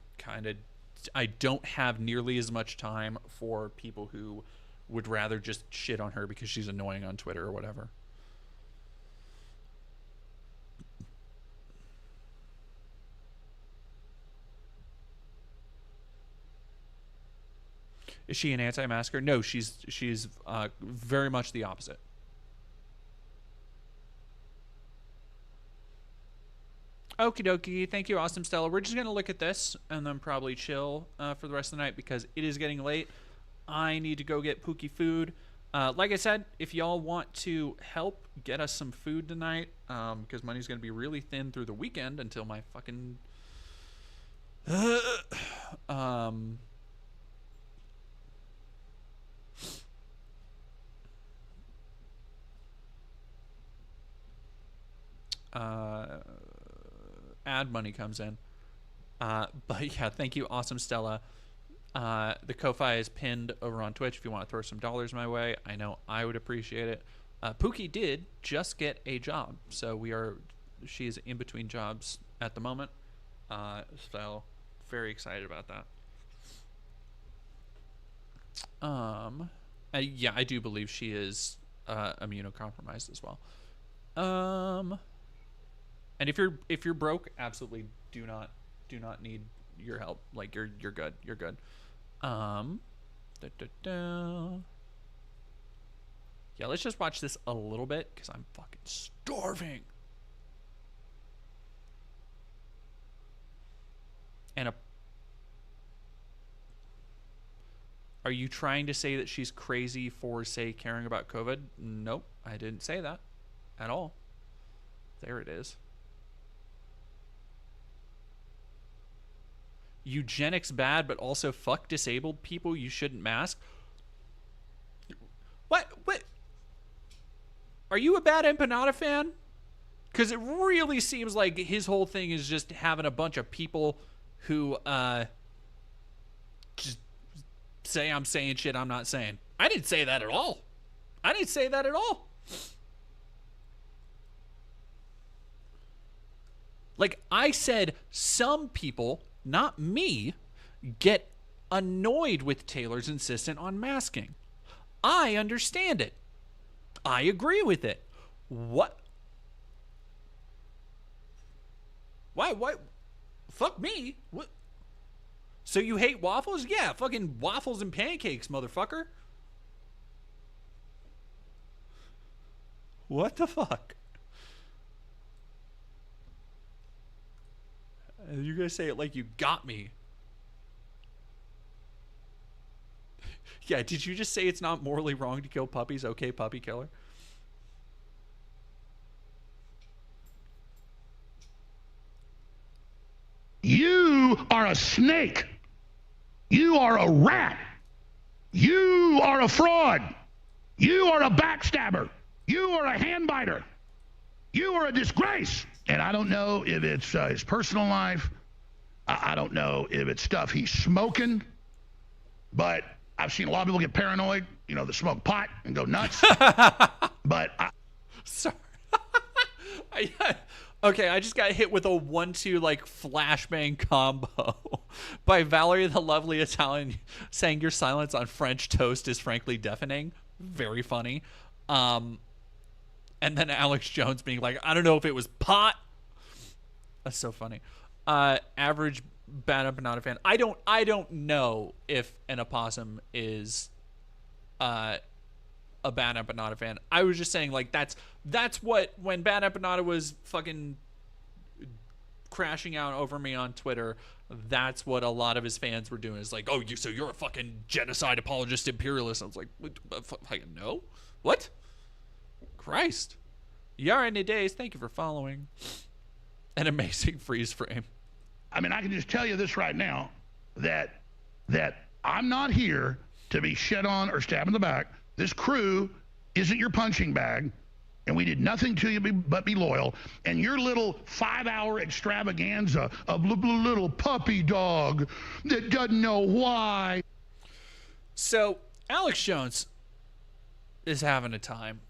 I don't have nearly as much time for people who would rather just shit on her because she's annoying on Twitter or whatever. Is she an anti-masker? No, she's very much the opposite. Okie dokie. Thank you, Awesome Stella. We're just going to look at this and then probably chill for the rest of the night because it is getting late. I need to go get Pookie food. Like I said, if y'all want to help get us some food tonight, because money's going to be really thin through the weekend until my fucking... ad money comes in. But yeah, thank you, Awesome Stella. The Ko-Fi is pinned over on Twitch if you want to throw some dollars my way. I know I would appreciate it. Pookie did just get a job, so she is in between jobs at the moment. So very excited about that. Yeah, I do believe she is immunocompromised as well. And if you're broke, absolutely do not need your help. Like you're good. You're good. Yeah, let's just watch this a little bit because I'm fucking starving. And are you trying to say that she's crazy for, say, caring about COVID? Nope, I didn't say that at all. There it is. Eugenics bad, but also fuck disabled people. You shouldn't mask. What? Are you a Bad Empanada fan? Because it really seems like his whole thing is just having a bunch of people who just say I'm saying shit I'm not saying. I didn't say that at all. I didn't say that at all. Like, I said some people, not me, get annoyed with Taylor's insistence on masking. I understand it. I agree with it. What? Why? Fuck me. What? So you hate waffles? Yeah, fucking waffles and pancakes, motherfucker. What the fuck? You guys say it like you got me. Yeah, did you just say it's not morally wrong to kill puppies? Okay, puppy killer. You are a snake. You are a rat. You are a fraud. You are a backstabber. You are a handbiter. You are a disgrace. And I don't know if it's his personal life. I don't know if it's stuff he's smoking. But I've seen a lot of people get paranoid, that smoke pot and go nuts. Sorry. Okay, I just got hit with a 1-2 flashbang combo by Valerie the Lovely Italian saying your silence on French toast is frankly deafening. Very funny. And then Alex Jones being like, I don't know if it was pot. That's so funny. Average Bad Empanada fan. I don't know if an opossum is a Bad Empanada fan. I was just saying that's what, when Bad Empanada was fucking crashing out over me on Twitter, that's what a lot of his fans were doing. Is like, oh, so you're a fucking genocide apologist imperialist. I was like, no? What? Christ. Yara Days, thank you for following. An amazing freeze frame. I mean, I can just tell you this right now, that I'm not here to be shit on or stabbed in the back. This crew isn't your punching bag, and we did nothing to you but be loyal. And your little 5-hour extravaganza of little puppy dog that doesn't know why. So Alex Jones is having a time.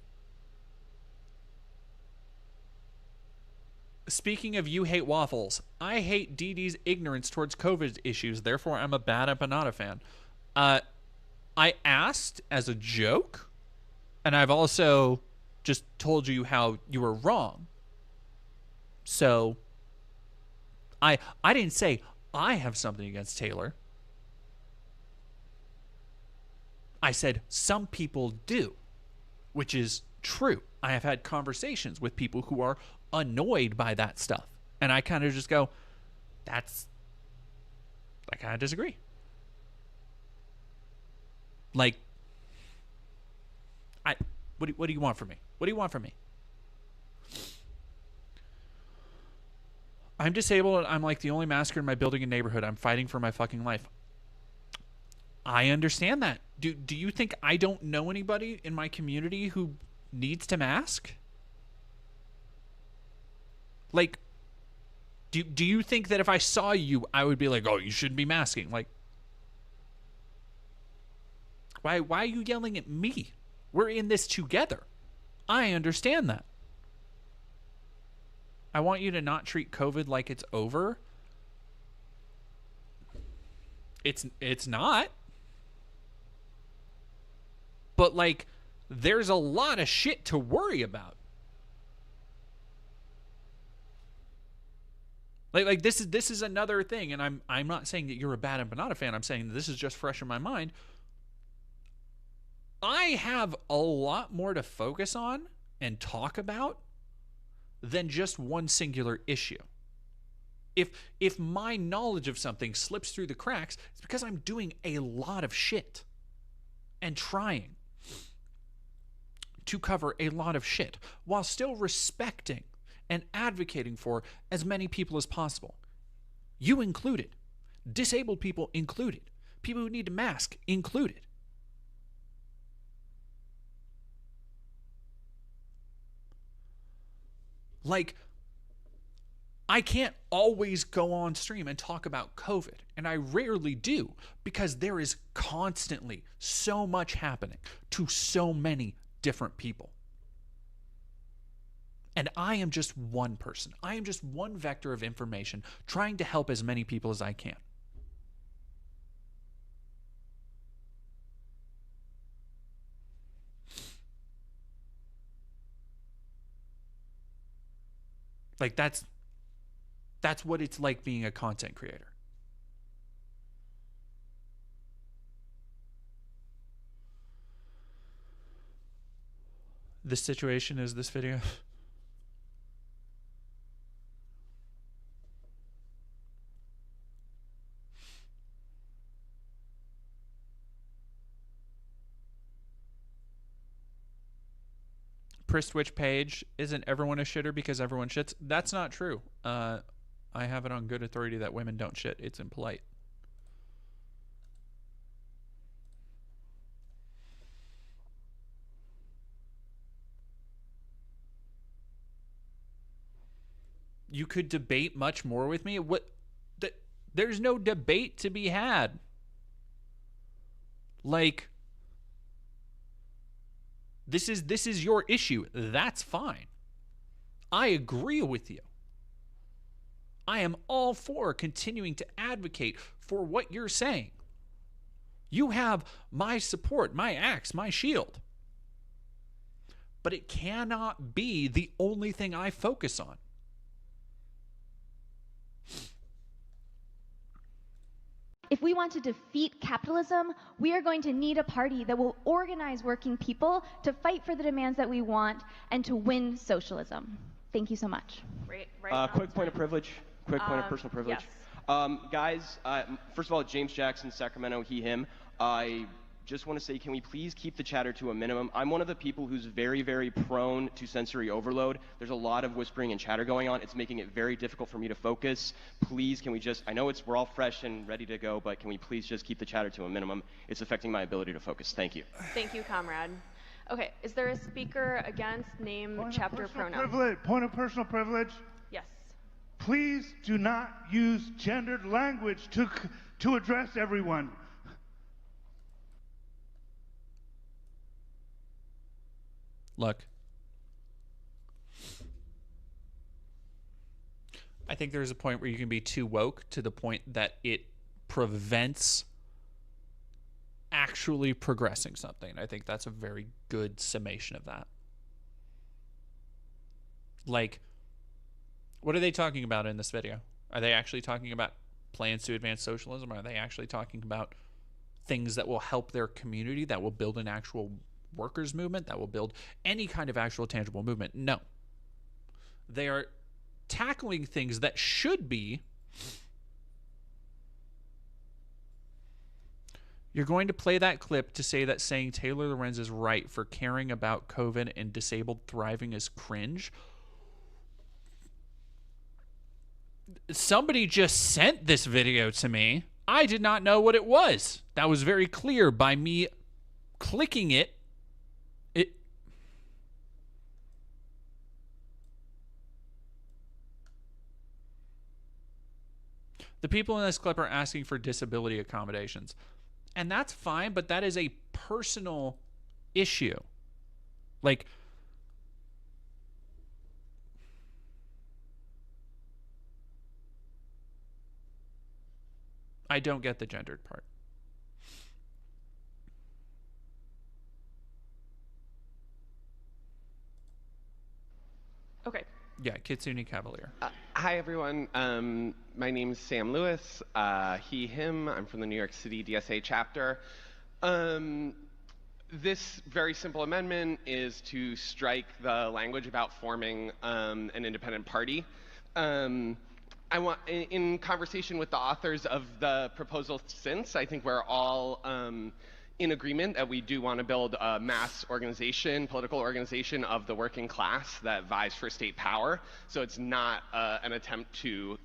Speaking of you hate waffles, I hate Dee Dee's ignorance towards COVID issues. Therefore, I'm a bad empanada fan. I asked as a joke, and I've also just told you how you were wrong. So I didn't say I have something against Taylor. I said some people do, which is true. I have had conversations with people who are annoyed by that stuff, and I kind of just go, I kind of disagree. Like, what do you want from me? What do you want from me? I'm disabled. I'm like the only masker in my building and neighborhood. I'm fighting for my fucking life. I understand that. Do you think I don't know anybody in my community who needs to mask? Like, do you think that if I saw you, I would be like, oh, you shouldn't be masking? Like, why are you yelling at me? We're in this together. I understand that. I want you to not treat COVID like it's over. It's not. But like, there's a lot of shit to worry about. Like this is another thing, and I'm not saying that you're a bad empanada fan. I'm saying that this is just fresh in my mind. I have a lot more to focus on and talk about than just one singular issue. If my knowledge of something slips through the cracks, it's because I'm doing a lot of shit and trying to cover a lot of shit while still respecting and advocating for as many people as possible. You included. Disabled people included. People who need to mask included. Like, I can't always go on stream and talk about COVID, and I rarely do, because there is constantly so much happening to so many different people. And I am just one person. I am just one vector of information trying to help as many people as I can. Like, that's what it's like being a content creator. The situation is this video. Pristwich page, isn't everyone a shitter because everyone shits? That's not true. I have it on good authority that women don't shit. It's impolite. You could debate much more with me. There's no debate to be had. Like, this is your issue. That's fine. I agree with you. I am all for continuing to advocate for what you're saying. You have my support, my axe, my shield. But it cannot be the only thing I focus on. If we want to defeat capitalism, we are going to need a party that will organize working people to fight for the demands that we want and to win socialism. Thank you so much. Quick point of privilege. Quick point of personal privilege. Yes. Guys, first of all, James Jackson, Sacramento, he, him. I just want to say, can we please keep the chatter to a minimum? I'm one of the people who's very, very prone to sensory overload. There's a lot of whispering and chatter going on. It's making it very difficult for me to focus. Please, can we just, I know we're all fresh and ready to go, but can we please just keep the chatter to a minimum? It's affecting my ability to focus. Thank you. Thank you, comrade. Okay, is there a speaker against name, chapter, pronoun? Point of personal privilege. Yes. Please do not use gendered language to address everyone. Look, I think there's a point where you can be too woke to the point that it prevents actually progressing something. I think that's a very good summation of that. Like, what are they talking about in this video? Are they actually talking about plans to advance socialism? Are they actually talking about things that will help their community, that will build an actual workers' movement, that will build any kind of actual tangible movement? No. They are tackling things that should be, you're going to play that clip to say that saying Taylor Lorenz is right for caring about COVID and disabled thriving is cringe. Somebody just sent this video to me. I did not know what it was. That was very clear by me clicking it. The people in this clip are asking for disability accommodations. And that's fine, but that is a personal issue. Like, I don't get the gendered part. Okay. Yeah, Kitsune Cavalier. Hi, everyone. My name's Sam Lewis. He, him. I'm from the New York City DSA chapter. This very simple amendment is to strike the language about forming an independent party. I want, in conversation with the authors of the proposal since, I think we're all in agreement that we do want to build a mass organization, political organization of the working class that vies for state power. So it's not an attempt to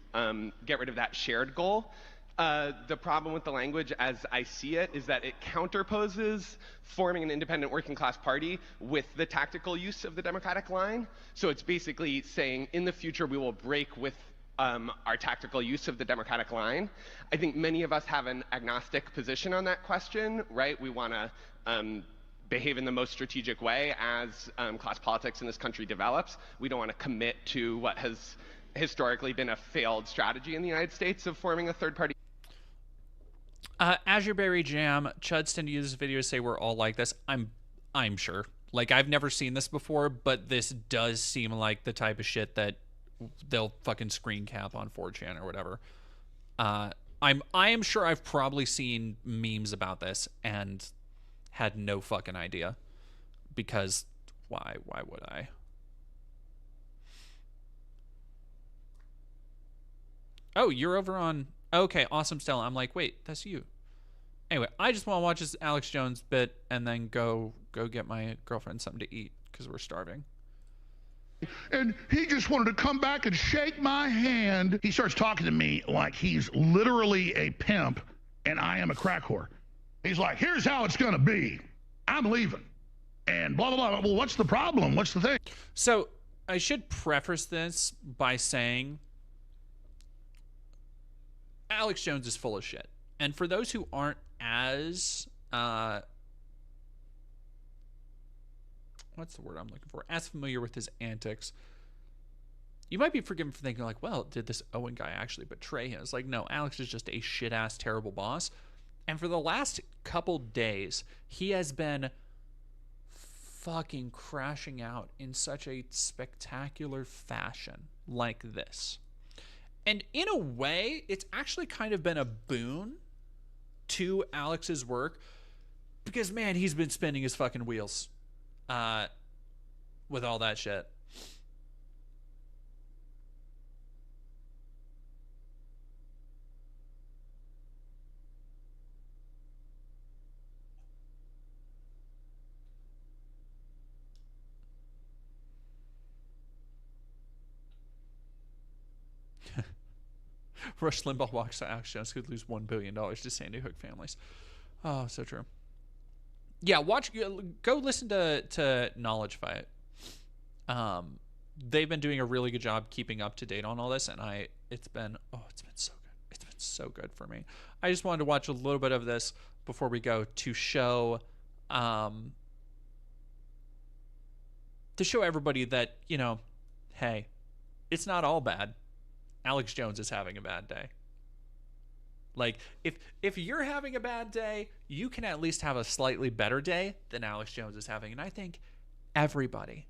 get rid of that shared goal. The problem with the language as I see it is that it counterposes forming an independent working class party with the tactical use of the Democratic line. So it's basically saying in the future we will break with our tactical use of the Democratic line. I think many of us have an agnostic position on that question, right? We want to behave in the most strategic way as class politics in this country develops. We don't want to commit to what has historically been a failed strategy in the United States of forming a third party. Azureberry Jam, Chudston used this video to say we're all like this. I'm sure. Like, I've never seen this before, but this does seem like the type of shit that they'll fucking screen cap on 4chan or whatever. I am sure I've probably seen memes about this and had no fucking idea, because why would I? Oh, you're over on, okay, awesome Stella. I'm like, wait, that's you. Anyway, I just want to watch this Alex Jones bit and then go get my girlfriend something to eat because we're starving. And he just wanted to come back and shake my hand. He starts talking to me like he's literally a pimp and I am a crack whore. He's like, here's how it's going to be. I'm leaving. And blah, blah, blah. Well, what's the problem? What's the thing? So I should preface this by saying Alex Jones is full of shit. And for those who aren't as, what's the word I'm looking for? As familiar with his antics, you might be forgiven for thinking like, well, did this Owen guy actually betray him? It's like, no, Alex is just a shit-ass terrible boss. And for the last couple days, he has been fucking crashing out in such a spectacular fashion like this. And in a way, it's actually kind of been a boon to Alex's work because, man, he's been spinning his fucking wheels with all that shit. Rush Limbaugh walks to Alex Jones could lose $1 billion to Sandy Hook families. Oh, so true. Yeah, go listen to Knowledge Fight. They've been doing a really good job keeping up to date on all this, and it's been so good. It's been so good for me. I just wanted to watch a little bit of this before we go to show everybody that, hey, it's not all bad. Alex Jones is having a bad day. Like, if you're having a bad day, you can at least have a slightly better day than Alex Jones is having. And I think everybody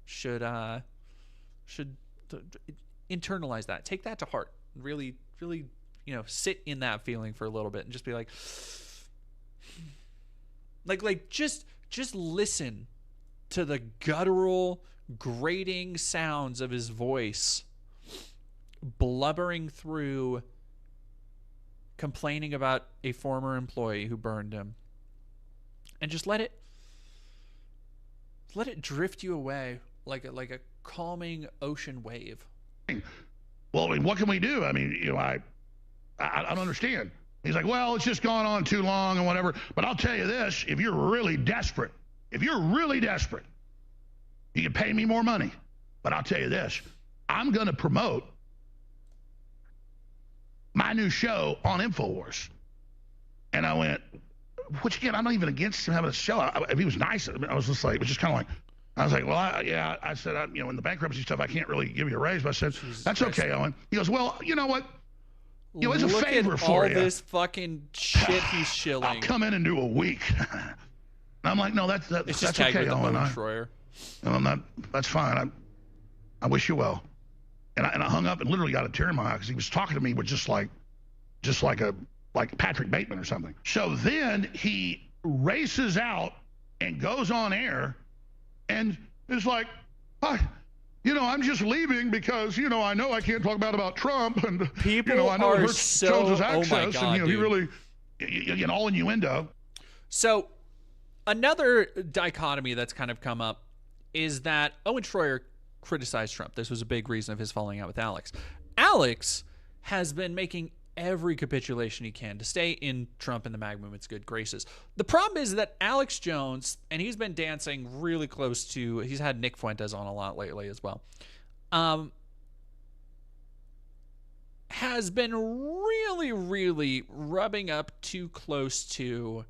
should internalize that. Take that to heart. Really, really, sit in that feeling for a little bit and just be like just listen to the guttural, grating sounds of his voice blubbering through complaining about a former employee who burned him, and just let it drift you away like a calming ocean wave. Well, I mean, what can we do? I mean, I don't understand. He's like, well, it's just gone on too long and whatever. But I'll tell you this, if you're really desperate, you can pay me more money. But I'll tell you this, I'm going to promote my new show on InfoWars. And I went, which again, I'm not even against him having a show. If he was nice, I was just like, it was just kind of like, I was like, well, I said, in the bankruptcy stuff, I can't really give you a raise. But I said, that's okay, Owen. He goes, well, you know what? It's a favor for you. All this fucking shit he's shilling. I'll come in and do a week. I'm like, no, that's okay, Owen. That's fine. I wish you well. And I hung up and literally got a tear in my eye because he was talking to me with just like Patrick Bateman or something. So then he races out and goes on air and is like, I'm just leaving because, I know I can't talk about Trump and, people I know it are hurts so, Jones's access. oh my God, and, dude. he really, all innuendo. So another dichotomy that's kind of come up is that Owen Schroyer criticized Trump. This was a big reason of his falling out with Alex. Alex has been making every capitulation he can to stay in Trump and the MAGA movement's good graces. The problem is that Alex Jones, and he's been dancing really close to, he's had Nick Fuentes on a lot lately as well, has been really, really rubbing up too close to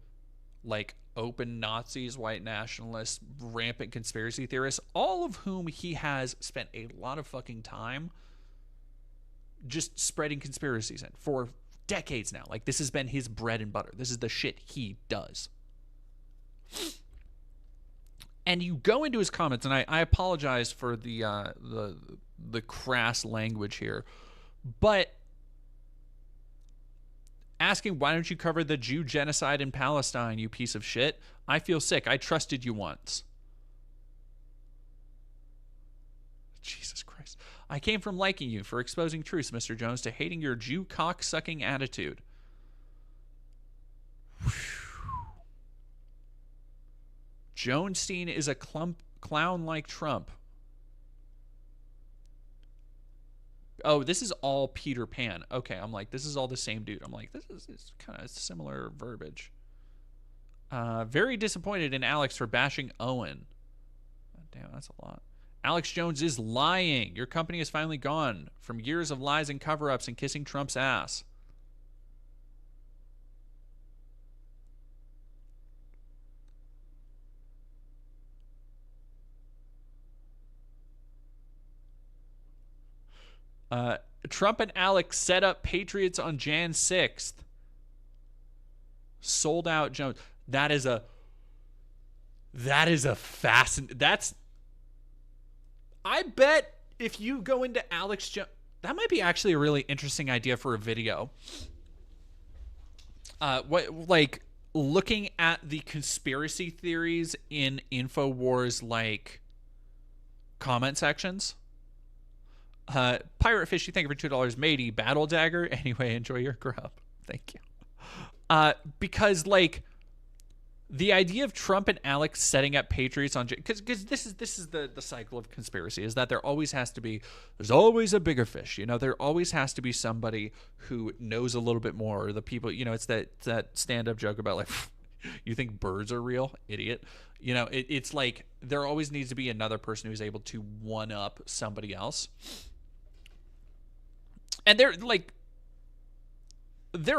like open Nazis, white nationalists, rampant conspiracy theorists, all of whom he has spent a lot of fucking time just spreading conspiracies in for decades now. Like, this has been his bread and butter. This is the shit he does. And you go into his comments, and I apologize for the crass language here, but asking, why don't you cover the Jew genocide in Palestine, you piece of shit? I feel sick. I trusted you once. Jesus Christ. I came from liking you for exposing truths, Mr. Jones, to hating your Jew cock-sucking attitude. Whew. Jonestein is a clown like Trump. Oh, this is all Peter Pan. Okay, I'm like, this is all the same dude. I'm like, this is kind of similar verbiage. Very disappointed in Alex for bashing Owen. Oh, damn, that's a lot. Alex Jones is lying. Your company is finally gone from years of lies and cover-ups and kissing Trump's ass. Trump and Alex set up Patriots on Jan 6th. Sold out Jones. That is a fascinating. I bet if you go into Alex Jones, that might be actually a really interesting idea for a video. Like looking at the conspiracy theories in InfoWars, like comment sections. Pirate Fishy, thank you for $2. Matey, Battle Dagger. Anyway, enjoy your grub. Thank you. Because like The idea of Trump and Alex setting up patriots on, because this is the cycle of conspiracy, is that there's always a bigger fish. There always has to be somebody who knows a little bit more. Or the people, it's that stand-up joke about like, you think birds are real, idiot. It's like there always needs to be another person who's able to one up somebody else. And there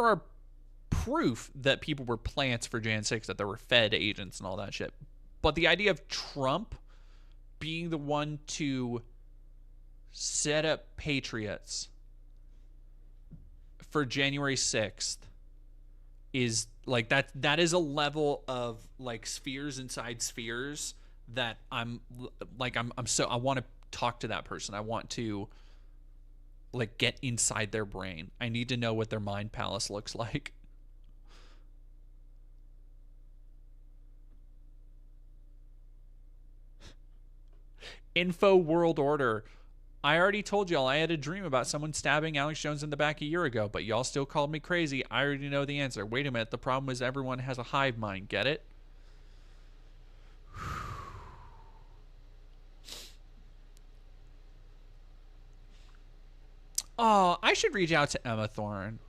are proof that people were plants for Jan 6, that there were Fed agents and all that shit. But the idea of Trump being the one to set up patriots for January 6th is like that is a level of like spheres inside spheres that I want to talk to that person. I want to like get inside their brain. I need to know what their mind palace looks like. Info World Order. I already told y'all I had a dream about someone stabbing Alex Jones in the back a year ago, but y'all still called me crazy. I already know the answer. Wait a minute. The problem is everyone has a hive mind. Get it? Oh, I should reach out to Emma Thorne.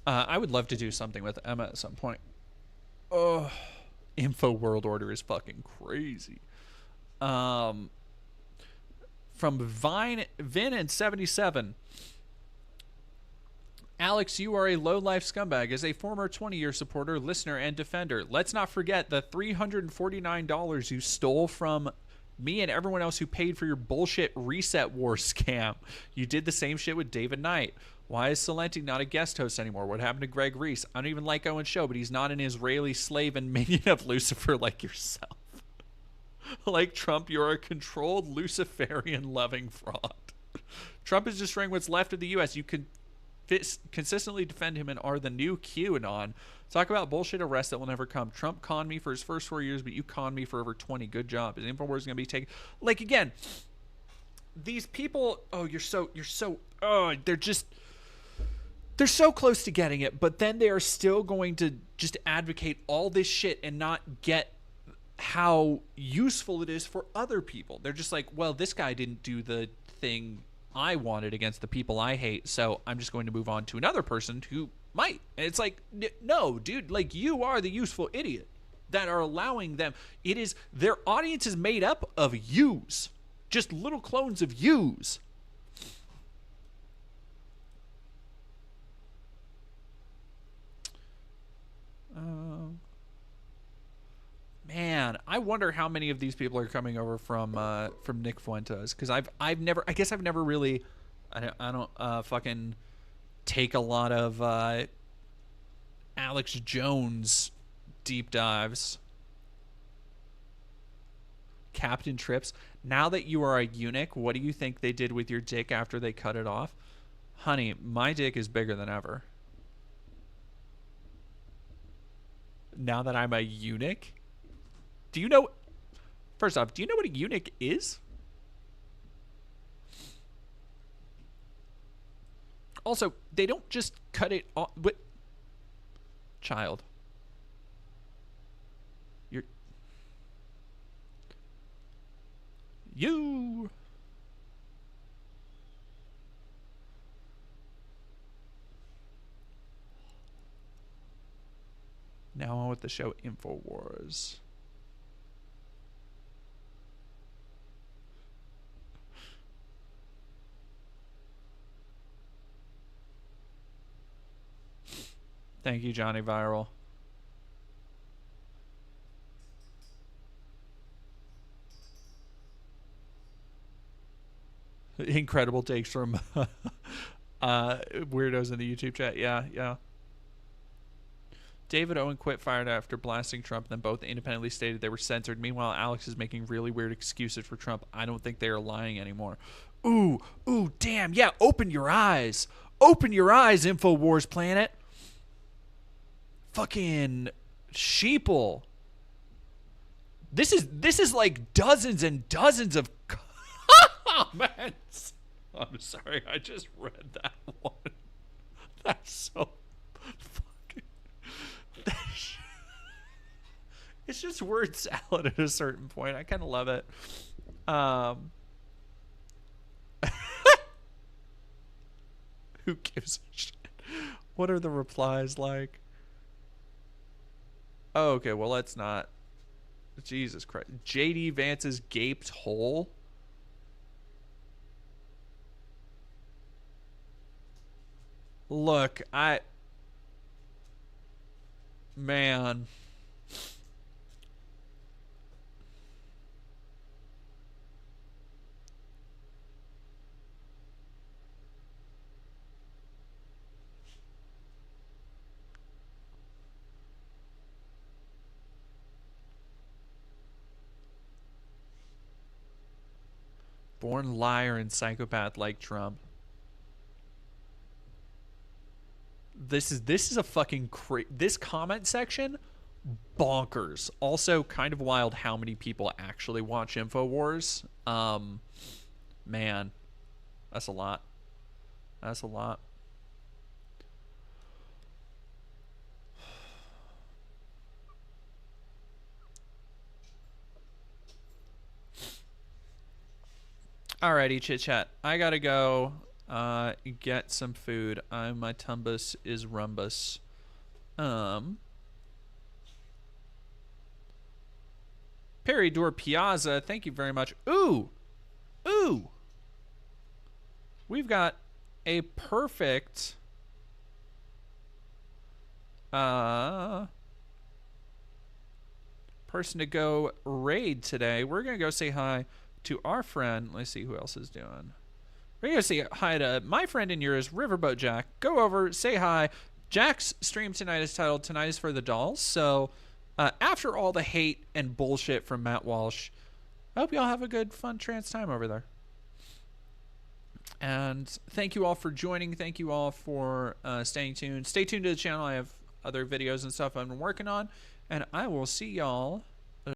I would love to do something with Emma at some point. Oh, Info World Order is fucking crazy. From Vin and 77. Alex, you are a low-life scumbag. As a former 20-year supporter, listener, and defender, let's not forget the $349 you stole from me and everyone else who paid for your bullshit Reset War scam. You did the same shit with David Knight. Why is Salenti not a guest host anymore? What happened to Greg Reese? I don't even like Owen's show, but he's not an Israeli slave and minion of Lucifer like yourself. Like Trump, you're a controlled Luciferian-loving fraud. Trump is destroying what's left of the U.S. You can consistently defend him and are the new QAnon. Talk about bullshit arrests that will never come. Trump conned me for his first 4 years, but you conned me for over 20. Good job. Is InfoWars going to be taken? Like, again, these people, they're so close to getting it, but then they are still going to just advocate all this shit and not get how useful it is for other people. They're just like, well, this guy didn't do the thing I wanted against the people I hate, so I'm just going to move on to another person who might. And it's like, no, dude, like, you are the useful idiot that are allowing them. It is, their audience is made up of yous, just little clones of yous. Man, I wonder how many of these people are coming over from Nick Fuentes, because I've never really, I don't fucking take a lot of Alex Jones deep dives. Captain Trips, now that you are a eunuch, what do you think they did with your dick after they cut it off? Honey, my dick is bigger than ever. Now that I'm a eunuch? Do you know... First off, do you know what a eunuch is? Also, they don't just cut it off... What? Child. You... Now on with the show InfoWars. Thank you, Johnny Viral. Incredible takes from weirdos in the YouTube chat. Yeah. David Owen quit fired after blasting Trump, then both independently stated they were censored. Meanwhile, Alex is making really weird excuses for Trump. I don't think they are lying anymore. Ooh, damn. Yeah, open your eyes. Open your eyes, InfoWars Planet. Fucking sheeple. This is like dozens and dozens of comments. I'm sorry, I just read that one. That's so fucking... It's just word salad at a certain point. I kind of love it. Who gives a shit? What are the replies like? Oh, okay, well, let's not. Jesus Christ. JD Vance's gaped hole. Look, man. Born liar and psychopath like Trump. This is a fucking this comment section, bonkers. Also kind of wild how many people actually watch InfoWars. Man, that's a lot. That's a lot. Alrighty, chit chat. I gotta go get some food. My tumbus is rumbus. Peridor Piazza, thank you very much. Ooh! We've got a perfect person to go raid today. We're gonna go say hi to our friend. Let's see who else is doing. We're going to say hi to my friend and yours, Riverboat Jack. Go over, say hi. Jack's stream tonight is titled Tonight is for the Dolls. So after all the hate and bullshit from Matt Walsh, I hope y'all have a good, fun, trans time over there. And thank you all for joining. Thank you all for staying tuned. Stay tuned to the channel. I have other videos and stuff I've been working on. And I will see y'all